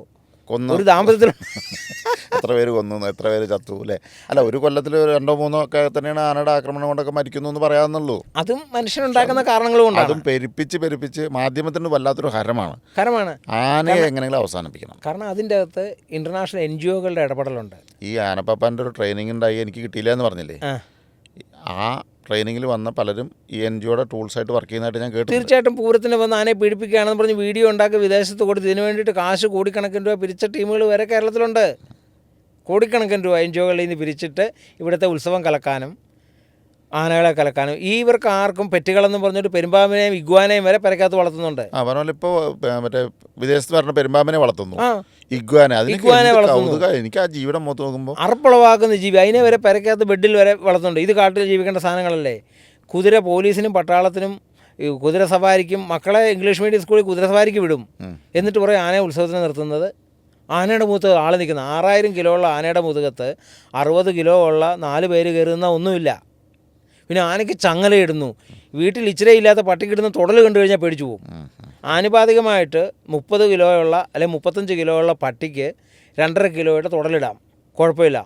ഒരു ദാമ്പത്യത്തിൽ എത്ര പേര് കൊന്നു, എത്ര പേര് ചത്തു അല്ലേ? അല്ല, ഒരു കൊല്ലത്തിൽ 2-3 ഒക്കെ തന്നെയാണ് ആനയുടെ ആക്രമണം കൊണ്ടൊക്കെ മരിക്കുന്നു എന്ന് പറയാമെന്നുള്ളൂ. അതും മനുഷ്യനുണ്ടാക്കുന്ന കാരണങ്ങൾ കൊണ്ടാണ്. അതും പെരുപ്പിച്ച് മാധ്യമത്തിന് വല്ലാത്തൊരു ഹരമാണ്. ആനയെ എങ്ങനെയെങ്കിലും അവസാനിപ്പിക്കണം. കാരണം അതിൻ്റെ അകത്ത് ഇന്റർനാഷണൽ NGOകളുടെ ഇടപെടലുണ്ട്. ഈ ആനപ്പാപ്പാൻ്റെ ഒരു ട്രെയിനിങ് ഉണ്ടായി, എനിക്ക് കിട്ടിയില്ല എന്ന് പറഞ്ഞില്ലേ? ആ ട്രെയിനിങ്ങിൽ വന്ന പലരും ഈ NGOയുടെ ടൂൾസായിട്ട് വർക്ക് ചെയ്യുന്നതായിട്ട് ഞാൻ കേട്ടു. തീർച്ചയായിട്ടും പൂരത്തിന് വന്ന് ആനയെ പീഡിപ്പിക്കുകയാണെന്ന് പറഞ്ഞ് വീഡിയോ ഉണ്ടാക്കി വിദേശത്ത് കൊടുത്ത് ഇതിനു വേണ്ടിയിട്ട് കാശ് കോടിക്കണക്കിന് രൂപ പിരിച്ച ടീമുകൾ വരെ കേരളത്തിലുണ്ട്. കോടിക്കണക്കിന് രൂപ NGOകളിൽ നിന്ന് പിരിച്ചിട്ട് ഇവിടുത്തെ ഉത്സവം കലക്കാനും ആനകളെ കലക്കാനും. ഇവർക്ക് ആർക്കും പെറ്റുകളെന്ന് പറഞ്ഞിട്ട് പെരുമ്പാമ്പിനെയും ഇഗ്വാനെയും വരെ പെരക്കകത്ത് വളർത്തുന്നുണ്ട്. പറഞ്ഞാൽ ഇപ്പോൾ മറ്റേ വിദേശത്ത് പറഞ്ഞ പെരുമ്പാമ്പിനെ വളർത്തുന്നു, ഇഗ്വാനെ വളർത്തുന്നു. എനിക്ക് ആ ജീവിയുടെ മുഖത്ത് നോക്കുമ്പോൾ അറപ്പുളവാക്കുന്ന ജീവി, അതിനെ വരെ പെരക്കകത്ത് ബെഡിൽ വരെ വളർത്തുന്നുണ്ട്. ഇത് കാട്ടിൽ ജീവിക്കേണ്ട സാധനങ്ങളല്ലേ? കുതിര പോലീസിനും പട്ടാളത്തിനും കുതിര സവാരിക്കും, മക്കളെ ഇംഗ്ലീഷ് മീഡിയം സ്കൂളിൽ കുതിര സവാരിക്ക് വിടും. എന്നിട്ട് പറയും ആനയെ ഉത്സവത്തിന് നിർത്തുന്നത്. ആനയുടെ മുഖത്ത് ആൾ നിൽക്കുന്നത് 6000 കിലോ ഉള്ള ആനയുടെ മുതുകത്ത് 60 കിലോ ഉള്ള 4 പേര് കയറുന്ന ഒന്നുമില്ല. പിന്നെ ആനയ്ക്ക് ചങ്ങലയിടുന്നു. വീട്ടിൽ ഇച്ചിരി ഇല്ലാത്ത പട്ടിക്കിടുന്ന തുടൽ കണ്ടു കഴിഞ്ഞാൽ പേടിച്ചു പോകും. ആനുപാതികമായിട്ട് 30 കിലോയുള്ള അല്ലെങ്കിൽ 35 കിലോ ഉള്ള പട്ടിക്ക് 2.5 കിലോയുടെ തുടലിടാം, കുഴപ്പമില്ല.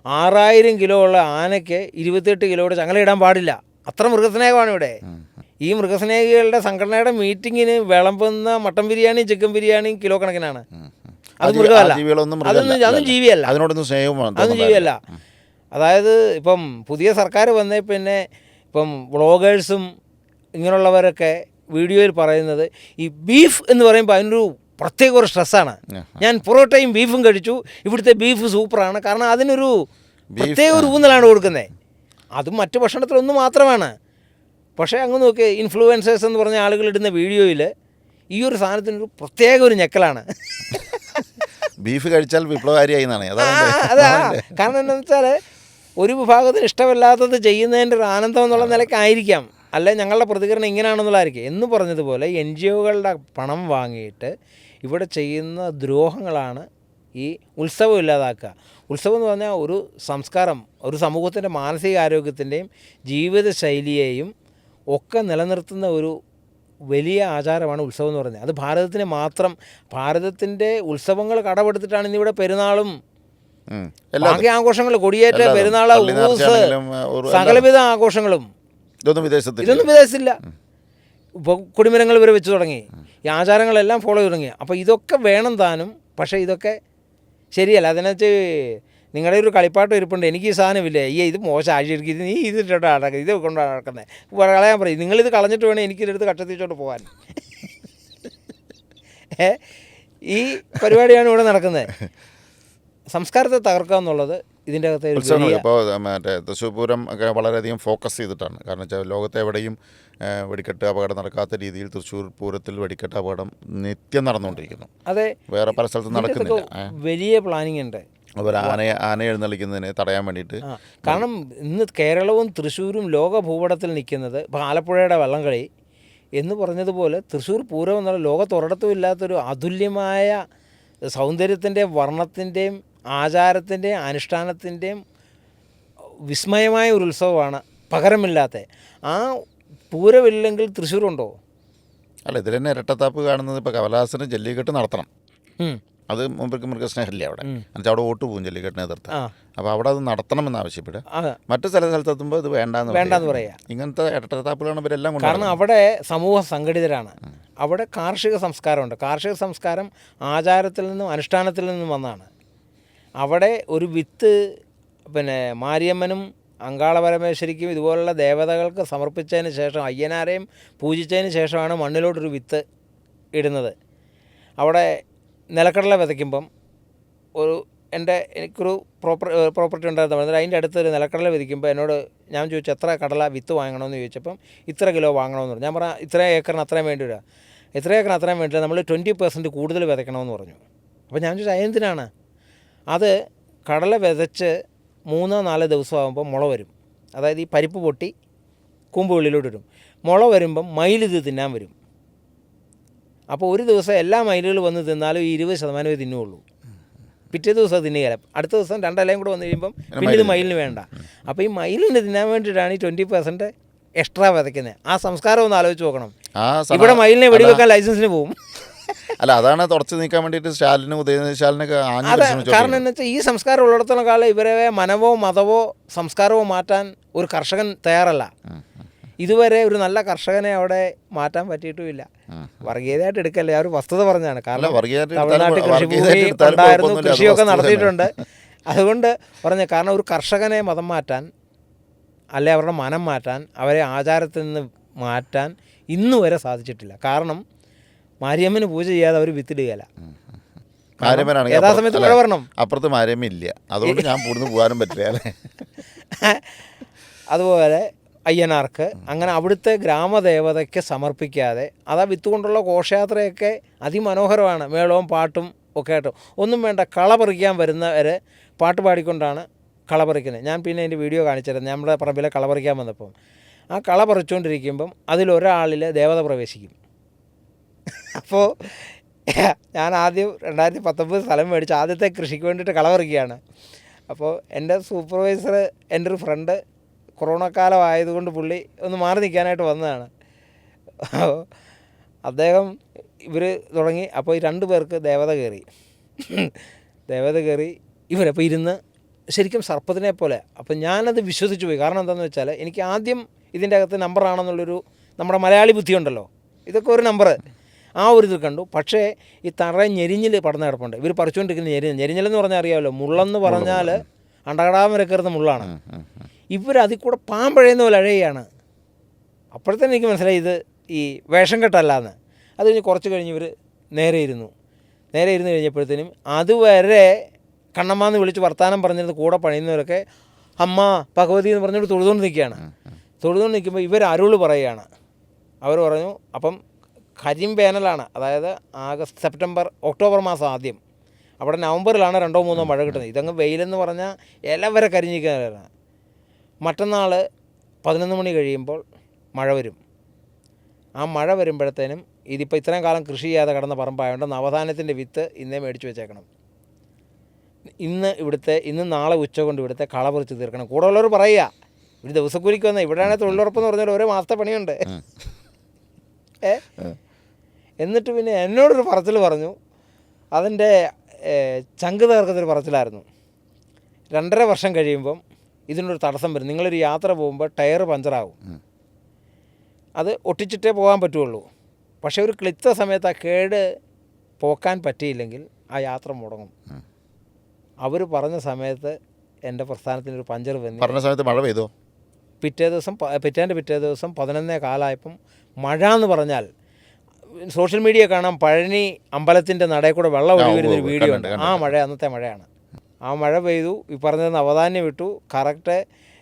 6000 കിലോ ഉള്ള ആനയ്ക്ക് 28 കിലോയുടെ ചങ്ങലയിടാൻ പാടില്ല. അത്ര മൃഗസ്നേഹമാണ് ഇവിടെ. ഈ മൃഗസ്നേഹികളുടെ സംഘടനയുടെ മീറ്റിങ്ങിന് വിളമ്പുന്ന മട്ടൻ ബിരിയാണിയും ചിക്കൻ ബിരിയാണിയും കിലോ കണക്കിനാണ്. അത് മൃഗമല്ല, അതൊന്നും ജീവിയല്ല, അതൊന്നും ജീവിയല്ല. അതായത് ഇപ്പം പുതിയ സർക്കാർ വന്നേ പിന്നെ ഇപ്പം വ്ളോഗേഴ്സും ഇങ്ങനെയുള്ളവരൊക്കെ വീഡിയോയിൽ പറയുന്നത് ഈ ബീഫ് എന്ന് പറയുമ്പോൾ അതിനൊരു പ്രത്യേക ഒരു സ്ട്രെസ്സാണ്. ഞാൻ പൊറോട്ടയും ബീഫും കഴിച്ചു, ഇവിടുത്തെ ബീഫ് സൂപ്പറാണ്. കാരണം അതിനൊരു പ്രത്യേക ഒരു ഊന്നലാണ് കൊടുക്കുന്നത്. അതും മറ്റു ഭക്ഷണത്തിലൊന്ന് മാത്രമാണ്. പക്ഷേ അങ്ങ് നോക്കി ഇൻഫ്ലുവൻസേഴ്സ് എന്ന് പറഞ്ഞ ആളുകൾ ഇടുന്ന വീഡിയോയിൽ ഈ ഒരു സാധനത്തിനൊരു പ്രത്യേക ഒരു ഞെക്കലാണ്. ബീഫ് കഴിച്ചാൽ വിപ്ലവകാരിയായി എന്നാണ്. അതാ കാരണം എന്താണെന്ന് വെച്ചാൽ ഒരു വിഭാഗത്തിന് ഇഷ്ടമല്ലാത്തത് ചെയ്യുന്നതിൻ്റെ ഒരു ആനന്ദം എന്നുള്ള നിലയ്ക്കായിരിക്കാം, അല്ലെ ഞങ്ങളുടെ പ്രതികരണം ഇങ്ങനെയാണെന്നുള്ളതായിരിക്കും. എന്ന് പറഞ്ഞതുപോലെ NGOകളുടെ പണം വാങ്ങിയിട്ട് ഇവിടെ ചെയ്യുന്ന ദ്രോഹങ്ങളാണ് ഈ ഉത്സവം ഇല്ലാതാക്കുക. ഉത്സവം എന്ന് പറഞ്ഞാൽ ഒരു സംസ്കാരം, ഒരു സമൂഹത്തിൻ്റെ മാനസികാരോഗ്യത്തിൻ്റെയും ജീവിതശൈലിയെയും ഒക്കെ നിലനിർത്തുന്ന ഒരു വലിയ ആചാരമാണ് ഉത്സവം എന്ന് പറയുന്നത്. അത് ഭാരതത്തിന് മാത്രം, ഭാരതത്തിൻ്റെ ഉത്സവങ്ങൾ കടമെടുത്തിട്ടാണ് ഇന്നിവിടെ പെരുന്നാളും ബാക്കി ആഘോഷങ്ങൾ, കൊടിയേറ്റ, പെരുന്നാൾ, ഉറൂസ്, സകലവിധ ആഘോഷങ്ങളും. ഇതൊന്നും വിദേശത്തില്ല. ഇപ്പോൾ കൊടിമരങ്ങൾ ഇവർ വെച്ച് തുടങ്ങി, ഈ ആചാരങ്ങളെല്ലാം ഫോളോ ചെയ്ത് തുടങ്ങി. അപ്പോൾ ഇതൊക്കെ വേണം താനും. പക്ഷേ ഇതൊക്കെ ശരിയല്ല. അതിനകത്ത് നിങ്ങളുടെ ഒരു കളിപ്പാട്ടം ഇരിപ്പുണ്ട്, എനിക്ക് ഈ സാധനമില്ല, ഇത് മോശം ആഴ്ചയിരിക്കും, ഇത് നീ ഇതിട്ടാണ് നടക്കുന്നത്, ഇത് കൊണ്ടാണ് നടക്കുന്നത്, കളയാൻ പറയും. നിങ്ങളിത് കളഞ്ഞിട്ട് വേണം എനിക്കിതെടുത്ത് കട്ടത്തിച്ചോട്ട് പോകാൻ. ഈ പരിപാടിയാണ് ഇവിടെ നടക്കുന്നത്. സംസ്കാരത്തെ തകർക്കുക എന്നുള്ളത് ഇതിൻ്റെ അകത്തെ ഒരു ഉത്സവങ്ങൾ ഇപ്പോൾ മറ്റേ തൃശ്ശൂർ പൂരം ഒക്കെ വളരെയധികം ഫോക്കസ് ചെയ്തിട്ടാണ്. കാരണം വെച്ചാൽ ലോകത്തെ എവിടെയും വെടിക്കെട്ട് അപകടം നടക്കാത്ത രീതിയിൽ തൃശ്ശൂർ പൂരത്തിൽ വെടിക്കെട്ട് അപകടം നിത്യം നടന്നുകൊണ്ടിരിക്കുന്നു. അതെ, വേറെ പല സ്ഥലത്തും നടക്കുന്നില്ല. വലിയ പ്ലാനിങ് ഉണ്ട്. അതുപോലെ ആന എഴുന്നള്ളിക്കുന്നതിനെ തടയാൻ വേണ്ടിയിട്ട്. കാരണം ഇന്ന് കേരളവും തൃശ്ശൂരും ലോക ഭൂപടത്തിൽ നിൽക്കുന്നത്. ഇപ്പോൾ ആലപ്പുഴയുടെ വള്ളംകളി എന്ന് പറഞ്ഞതുപോലെ തൃശ്ശൂർ പൂരം എന്നുള്ള ലോകത്തൊരിടത്തും ഇല്ലാത്തൊരു അതുല്യമായ സൗന്ദര്യത്തിൻ്റെയും വർണ്ണത്തിൻ്റെയും ആചാരത്തിൻ്റെയും അനുഷ്ഠാനത്തിൻ്റെയും വിസ്മയമായ ഒരു ഉത്സവമാണ്, പകരമില്ലാത്ത. ആ പൂരമില്ലെങ്കിൽ തൃശ്ശൂരുണ്ടോ? അല്ല, ഇതിൽ തന്നെ ഇരട്ടത്താപ്പ് കാണുന്നത് ഇപ്പോൾ കമലഹാസന് ജല്ലിക്കെട്ട് നടത്തണം. അത് മുമ്പേക്ക് മൃഗസ്നേഹമില്ല അവിടെ. എന്നുവെച്ചാൽ അവിടെ വോട്ട് പോകും ജല്ലിക്കെട്ടിനെ എതിർത്ത്. അപ്പോൾ അവിടെ അത് നടത്തണമെന്ന് ആവശ്യപ്പെടുക. മറ്റു ചില സ്ഥലത്തെത്തുമ്പോൾ ഇത് വേണ്ടാന്ന് പറയുക. ഇങ്ങനത്തെ ഇരട്ടത്താപ്പുകളാണ് ഇവരെല്ലാം കൊണ്ട്. കാരണം അവിടെ സമൂഹ സംഘടിതരാണ്. അവിടെ കാർഷിക സംസ്കാരമുണ്ട്. കാർഷിക സംസ്കാരം ആചാരത്തിൽ നിന്നും അനുഷ്ഠാനത്തിൽ നിന്നും വന്നതാണ്. അവിടെ ഒരു വിത്ത് മാരിയമ്മനും അങ്കാള പരമേശ്വരിക്കും ഇതുപോലുള്ള ദേവതകൾക്ക് സമർപ്പിച്ചതിന് ശേഷം, അയ്യനാരെയും പൂജിച്ചതിന് ശേഷമാണ് മണ്ണിലോട്ടൊരു വിത്ത് ഇടുന്നത്. അവിടെ നിലക്കടല വിതയ്ക്കുമ്പം എനിക്കൊരു പ്രോപ്പർട്ടി ഉണ്ടായിരുന്നു. എന്നിട്ട് അതിൻ്റെ അടുത്തൊരു നിലക്കടല വിതയ്ക്കുമ്പോൾ എന്നോട് ഞാൻ ചോദിച്ചു എത്ര കടല വിത്ത് വാങ്ങണമെന്ന് ചോദിച്ചപ്പം ഇത്ര കിലോ വാങ്ങണമെന്ന് പറഞ്ഞു. ഞാൻ പറഞ്ഞ ഇത്ര ഏക്കറിന് അത്രയും വേണ്ടി വരിക, ഇത്ര ഏക്കറിന് അത്രയും വേണ്ടി നമ്മൾ 20% കൂടുതൽ വിതയ്ക്കണമെന്ന് പറഞ്ഞു. അപ്പോൾ ഞാൻ ചോദിച്ചു അതെന്തിനാണ്? അത് കടല വിതച്ച് 3-4 ദിവസമാകുമ്പോൾ മുള വരും. അതായത് ഈ പരിപ്പ് പൊട്ടി കൂമ്പ് വെള്ളിലോട്ട് വരും. മുള വരുമ്പം മയിലിത് തിന്നാൻ വരും. അപ്പോൾ ഒരു ദിവസം എല്ലാ മയിലുകൾ വന്ന് തിന്നാലും 20% തിന്നുള്ളൂ. പിറ്റേ ദിവസം തിന്നുകയില്ല. അടുത്ത ദിവസം 2 ഇലയും കൂടെ വന്നു കഴിയുമ്പം പിന്നെ ഇത് മയിലിന് വേണ്ട. അപ്പോൾ ഈ മയിലിന് തിന്നാൻ വേണ്ടിയിട്ടാണ് ഈ 20% എക്സ്ട്രാ വിതയ്ക്കുന്നത്. ആ സംസ്കാരം ഒന്ന് ആലോചിച്ച് നോക്കണം. ഇവിടെ മയിലിനെ വെടിവെക്കാൻ ലൈസൻസിന് പോകും. അല്ല, അതാണ് തുടച്ചു നീക്കാൻ വേണ്ടിയിട്ട് ഉദയശാലിനൊക്കെ. കാരണം എന്ന് വെച്ചാൽ ഈ സംസ്കാരം ഉള്ളിടത്തോളം കാലം ഇവരെ മനവോ മതവോ സംസ്കാരമോ മാറ്റാൻ ഒരു കർഷകൻ തയ്യാറല്ല. ഇതുവരെ ഒരു നല്ല കർഷകനെ അവിടെ മാറ്റാൻ പറ്റിയിട്ടുമില്ല. വർഗീയതയായിട്ട് എടുക്കല്ലേ, ആ ഒരു വസ്തുത പറഞ്ഞാണ്. കാരണം തമിഴ്നാട്ടിൽ കൃഷിഭൂമി ഉണ്ടായിരുന്നു, കൃഷിയൊക്കെ നടത്തിയിട്ടുണ്ട്. അതുകൊണ്ട് കാരണം ഒരു കർഷകനെ മതം മാറ്റാൻ, അല്ലെ അവരുടെ മനം മാറ്റാൻ, അവരെ ആചാരത്തിൽ നിന്ന് മാറ്റാൻ ഇന്ന് വരെ സാധിച്ചിട്ടില്ല. കാരണം മാരിയമ്മന് പൂജ ചെയ്യാതെ അവർ വിത്തിടുകയല്ല. യഥാസമയത്ത് മഴ വരണം. അപ്പുറത്ത് മാരിയമ്മ ഇല്ല, അതുകൊണ്ട് ഞാൻ പൂർണ്ണ പോകാനും പറ്റില്ല. അതുപോലെ അയ്യനാർക്ക് അങ്ങനെ അവിടുത്തെ ഗ്രാമദേവതയ്ക്ക് സമർപ്പിക്കാതെ, അതാ വിത്ത് കൊണ്ടുള്ള ഘോഷയാത്രയൊക്കെ അതിമനോഹരമാണ്. മേളവും പാട്ടും ഒക്കെ ആയിട്ട് ഒന്നും വേണ്ട. കള പറിക്കാൻ വരുന്നവരെ പാട്ട് പാടിക്കൊണ്ടാണ് കള പറിക്കുന്നത്. ഞാൻ പിന്നെ അതിൻ്റെ വീഡിയോ കാണിച്ചിരുന്നു. നമ്മുടെ പറമ്പിലെ കള പറിക്കാൻ വന്നപ്പം ആ കള പറിച്ചുകൊണ്ടിരിക്കുമ്പം അതിലൊരാളിൽ ദേവത പ്രവേശിക്കും. അപ്പോൾ ഞാൻ ആദ്യം 2019 സ്ഥലം മേടിച്ച് ആദ്യത്തെ കൃഷിക്ക് വേണ്ടിയിട്ട് കള പറിക്കുകയാണ്. അപ്പോൾ എൻ്റെ സൂപ്പർവൈസർ, എൻ്റെ ഒരു ഫ്രണ്ട്, കൊറോണ കാലം ആയതുകൊണ്ട് പുള്ളി ഒന്ന് മാറി നിൽക്കാനായിട്ട് വന്നതാണ്. അദ്ദേഹം ഇവർ തുടങ്ങി. അപ്പോൾ ഈ 2 പേർക്ക് ദേവത കയറി ഇവരപ്പോൾ ഇരുന്ന് ശരിക്കും സർപ്പത്തിനെ പോലെ. അപ്പം ഞാനത് വിശ്വസിച്ച് പോയി. കാരണം എന്താണെന്ന് വെച്ചാൽ എനിക്ക് ആദ്യം ഇതിൻ്റെ അകത്ത് നമ്പറാണെന്നുള്ളൊരു നമ്മുടെ മലയാളി ബുദ്ധിയുണ്ടല്ലോ, ഇതൊക്കെ ഒരു നമ്പർ, ആ ഒരു ഇത് കണ്ടു. പക്ഷേ ഈ തറ ഞെരിഞ്ഞിൽ പടന്ന് കിടപ്പുണ്ട്. ഇവർ പറിച്ചുകൊണ്ടിരിക്കുന്ന ഞെരിഞ്ഞിലെന്ന് പറഞ്ഞാൽ അറിയാമല്ലോ, മുള്ളെന്ന് പറഞ്ഞാൽ അണ്ടകടാം വരെ കയറുന്ന മുള്ളാണ്. ഇവരതിൽ കൂടെ പാമ്പഴയുന്ന പോലെ അഴയാണ്. അപ്പോഴത്തേനും എനിക്ക് മനസ്സിലായി ഇത് ഈ വേഷം കെട്ടല്ലാന്ന്. അത് കഴിഞ്ഞ് കുറച്ച് കഴിഞ്ഞ് ഇവർ നേരെ ഇരുന്ന് കഴിഞ്ഞപ്പോഴത്തേനും അതുവരെ കണ്ണമ്മാന്ന് വിളിച്ച് വർത്താനം പറഞ്ഞിരുന്ന് കൂടെ പണിയുന്നവരൊക്കെ അമ്മ ഭഗവതി എന്ന് പറഞ്ഞുകൊണ്ട് തൊഴുതുകൊണ്ട് നിൽക്കുമ്പോൾ ഇവർ അരുള് പറയുകയാണ്. അവർ പറഞ്ഞു, അപ്പം കരിമ്പേനലാണ്, അതായത് ഒക്ടോബർ മാസം ആദ്യം. അവിടെ നവംബറിലാണ് 2-3 മഴ കിട്ടുന്നത്. ഇതങ്ങ് വെയിലെന്ന് പറഞ്ഞാൽ ഇല വരെ കരിഞ്ഞിരിക്കുന്നവരാണ്. മറ്റന്നാൾ 11 മണി കഴിയുമ്പോൾ മഴ വരും. ആ മഴ വരുമ്പോഴത്തേനും ഇതിപ്പോൾ ഇത്രയും കാലം കൃഷി ചെയ്യാതെ കിടന്ന പറമ്പായതുകൊണ്ട് നവധാന്യത്തിൻ്റെ വിത്ത് ഇന്നേ മേടിച്ച് വെച്ചേക്കണം. ഇന്ന് നാളെ ഉച്ച കൊണ്ട് ഇവിടുത്തെ കള പറിച്ച് തീർക്കണം. കൂടെ ഉള്ളവർ പറയുക, ഒരു ദിവസക്കൂലിക്ക് വന്നാൽ ഇവിടെയാണെങ്കിൽ തൊഴിലുറപ്പെന്ന് പറഞ്ഞാൽ ഓരോ മാസത്തെ പണിയുണ്ട്. എന്നിട്ട് പിന്നെ എന്നോടൊരു പറച്ചിൽ പറഞ്ഞു. അതിൻ്റെ ചങ്ക് തകർക്കത്തൊരു പറച്ചിലായിരുന്നു. 2.5 വർഷം കഴിയുമ്പം ഇതിനൊരു തടസ്സം വരും. നിങ്ങളൊരു യാത്ര പോകുമ്പോൾ ടയർ പഞ്ചറാകും. അത് ഒട്ടിച്ചിട്ടേ പോകാൻ പറ്റുള്ളൂ. പക്ഷേ ഒരു ക്ലിത്ത സമയത്ത് ആ കേട് പോക്കാൻ പറ്റിയില്ലെങ്കിൽ ആ യാത്ര മുടങ്ങും. അവർ പറഞ്ഞ സമയത്ത് എൻ്റെ പ്രസ്ഥാനത്തിനൊരു പഞ്ചർ വന്നു. പറഞ്ഞ സമയത്ത് മഴ പെയ്തോ? പിറ്റേ ദിവസം 11 കാലമായപ്പം മഴ എന്ന് പറഞ്ഞാൽ സോഷ്യൽ മീഡിയ കാണാം, പഴനി അമ്പലത്തിൻ്റെ നടയിൽ കൂടെ വെള്ളം ഒഴുകി വരുന്നൊരു വീഡിയോ ഉണ്ട്. ആ മഴ അന്നത്തെ മഴയാണ്. ആ മഴ പെയ്തു. ഈ പറഞ്ഞതെന്ന് അവധാന്യം വിട്ടു. കറക്റ്റ്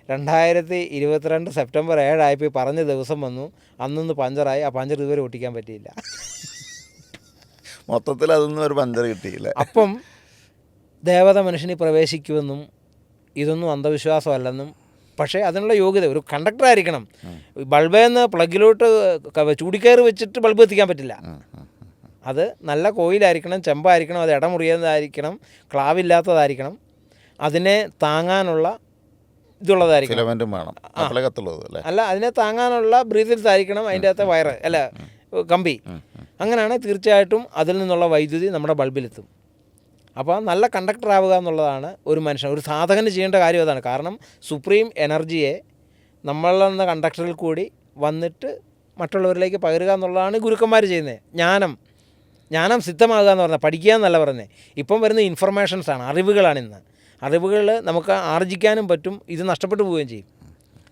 2022 സെപ്റ്റംബർ 7 ആയപ്പോൾ പറഞ്ഞ ദിവസം വന്നു. അന്നൊന്ന് പഞ്ചറായി. ആ പഞ്ചർ ഇതുവരെ ഒട്ടിക്കാൻ പറ്റിയില്ല. മൊത്തത്തിൽ അതൊന്നും ഒരു പഞ്ചർ കിട്ടിയില്ല. അപ്പം ദേവത മനുഷ്യന് പ്രവേശിക്കുമെന്നും ഇതൊന്നും അന്ധവിശ്വാസമല്ലെന്നും, പക്ഷേ അതിനുള്ള യോഗ്യത ഒരു കണ്ടക്ടർ ആയിരിക്കണം. ബൾബേന്ന് പ്ലഗിലോട്ട് ചൂടിക്കയറി വെച്ചിട്ട് ബൾബ് എത്തിക്കാൻ പറ്റില്ല. അത് നല്ല കോയിലായിരിക്കണം, ചെമ്പായിരിക്കണം, അത് ഇടമുറിയുന്നതായിരിക്കണം, ക്ലാവില്ലാത്തതായിരിക്കണം, അതിനെ താങ്ങാനുള്ള ഇതുള്ളതായിരിക്കണം. ഫിലമെന്റും വേണം, അപ്പോഴേ കത്തുള്ളത് അല്ലേ? അല്ല, അതിനെ താങ്ങാനുള്ള ബ്രീത്തിൽസ് ആയിരിക്കണം അതിൻ്റെ അകത്തെ വയറ് അല്ല കമ്പി. അങ്ങനെയാണ് തീർച്ചയായിട്ടും അതിൽ നിന്നുള്ള വൈദ്യുതി നമ്മുടെ ബൾബിലെത്തും. അപ്പോൾ നല്ല കണ്ടക്ടർ ആവുക എന്നുള്ളതാണ് ഒരു മനുഷ്യൻ, ഒരു സാധകന് ചെയ്യേണ്ട കാര്യം അതാണ്. കാരണം സുപ്രീം എനർജിയെ നമ്മളെന്ന കണ്ടക്ടറിൽ കൂടി വന്നിട്ട് മറ്റുള്ളവരിലേക്ക് പകരുക എന്നുള്ളതാണ് ഗുരുക്കന്മാർ ചെയ്യുന്നത്. ജ്ഞാനം സിദ്ധമാകുക എന്ന് പറഞ്ഞാൽ പഠിക്കുക എന്നല്ല പറയുന്നത്. ഇപ്പം വരുന്ന ഇൻഫർമേഷൻസാണ്, അറിവുകളാണ് ഇന്ന്. അറിവുകൾ നമുക്ക് ആർജിക്കാനും പറ്റും, ഇത് നഷ്ടപ്പെട്ടു പോവുകയും ചെയ്യും.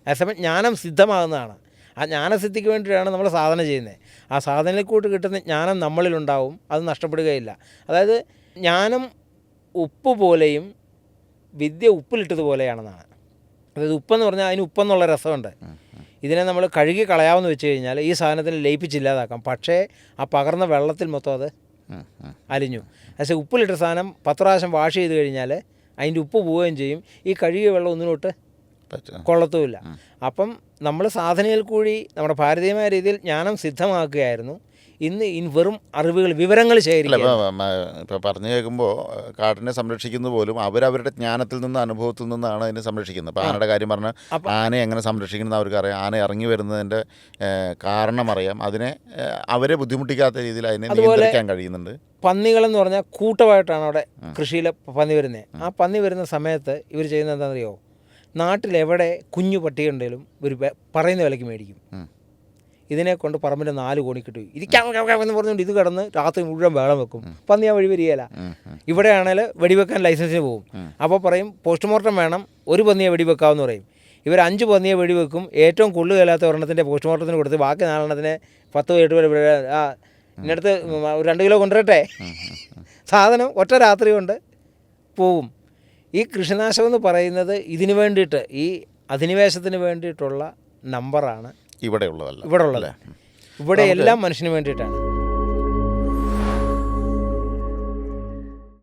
അതേസമയം ജ്ഞാനം സിദ്ധമാകുന്നതാണ്. ആ ജ്ഞാനസിദ്ധിക്ക് വേണ്ടിയിട്ടാണ് നമ്മൾ സാധന ചെയ്യുന്നത്. ആ സാധനയിൽ കൂട്ട് കിട്ടുന്ന ജ്ഞാനം നമ്മളിലുണ്ടാവും, അത് നഷ്ടപ്പെടുകയില്ല. അതായത് ജ്ഞാനം ഉപ്പ് പോലെയും വിദ്യ ഉപ്പിലിട്ടതുപോലെയാണെന്നാണ്. അതായത് ഉപ്പെന്ന് പറഞ്ഞാൽ അതിന് ഉപ്പെന്നുള്ള രസമുണ്ട്. ഇതിനെ നമ്മൾ കഴുകി കളയാമെന്ന് വെച്ച് കഴിഞ്ഞാൽ ഈ സാധനത്തിന് ലയിപ്പിച്ചില്ലാതാക്കാം. പക്ഷേ ആ പകർന്ന വെള്ളത്തിൽ മൊത്തം അത് അലിഞ്ഞു. പക്ഷേ ഉപ്പിലിട്ട സാധനം 10 പ്രാവശ്യം വാഷ് ചെയ്ത് കഴിഞ്ഞാൽ അതിൻ്റെ ഉപ്പ് പോവുകയും ചെയ്യും. ഈ കഴുകിയ വെള്ളം ഒന്നിനോട്ട് കൊള്ളത്തുമില്ല. അപ്പം നമ്മൾ സാധനയിൽ കൂടി നമ്മുടെ ഭാരതീയമായ രീതിയിൽ ജ്ഞാനം സിദ്ധമാക്കുകയായിരുന്നു. ഇന്ന് വെറും അറിവുകൾ, വിവരങ്ങൾ ശേഖരിക്കുക. ഇപ്പോൾ പറഞ്ഞു കേൾക്കുമ്പോൾ കാടിനെ സംരക്ഷിക്കുന്നത് പോലും അവരവരുടെ ജ്ഞാനത്തിൽ നിന്ന്, അനുഭവത്തിൽ നിന്നാണ് അതിനെ സംരക്ഷിക്കുന്നത്. ഇപ്പോൾ ആനയുടെ കാര്യം പറഞ്ഞാൽ ആനയെ എങ്ങനെ സംരക്ഷിക്കുന്നത് അവർക്കറിയാം. ആന ഇറങ്ങി വരുന്നതിൻ്റെ കാരണം അറിയാം. അതിനെ അവരെ ബുദ്ധിമുട്ടിക്കാത്ത രീതിയിൽ അതിനെ നിയന്ത്രിക്കാൻ കഴിയുന്നുണ്ട്. പന്നികളെന്ന് പറഞ്ഞാൽ കൂട്ടമായിട്ടാണ് അവിടെ കൃഷിയിൽ പന്നി വരുന്നത്. ആ പന്നി വരുന്ന സമയത്ത് ഇവർ ചെയ്യുന്നത് എന്താണെന്നറിയോ? നാട്ടിലെവിടെ കുഞ്ഞു പട്ടിയുണ്ടെങ്കിലും ഇവർ പറയുന്ന വിലയ്ക്ക് മേടിക്കും. ഇതിനെ കൊണ്ട് പറമ്പിൻ്റെ 4 കോണി കിട്ടും. ഇരിക്കാമെന്ന് പറഞ്ഞുകൊണ്ട് ഇത് കിടന്ന് രാത്രി മുഴുവൻ വേളം വെക്കും. പന്നി ആ വഴി വരികയില്ല. ഇവിടെയാണെങ്കിൽ വെടിവെക്കാൻ ലൈസൻസിന് പോകും. അപ്പോൾ പറയും പോസ്റ്റ്മോർട്ടം വേണം, ഒരു പന്നിയെ വെടിവെക്കാമെന്ന് പറയും. ഇവർ 5 പന്നിയെ വെടിവെക്കും. ഏറ്റവും കൊള്ളുകയില്ലാത്ത ഒരെണ്ണത്തിൻ്റെ പോസ്റ്റ്മോർട്ടത്തിന് കൊടുത്ത് ബാക്കി 4 എണ്ണത്തിനെ 10-8 പേര് ഇന്നടുത്ത് 2 കിലോ കൊണ്ടുവരട്ടെ. സാധനം ഒറ്റ രാത്രി കൊണ്ട് പോകും. ഈ കൃഷിനാശം എന്ന് പറയുന്നത് ഇതിന് വേണ്ടിയിട്ട്, ഈ അധിനിവേശത്തിന് വേണ്ടിയിട്ടുള്ള നമ്പറാണ് ഇവിടെ ഉള്ളതല്ല. ഇവിടെ എല്ലാം മനുഷ്യന് വേണ്ടിയിട്ടാണ്.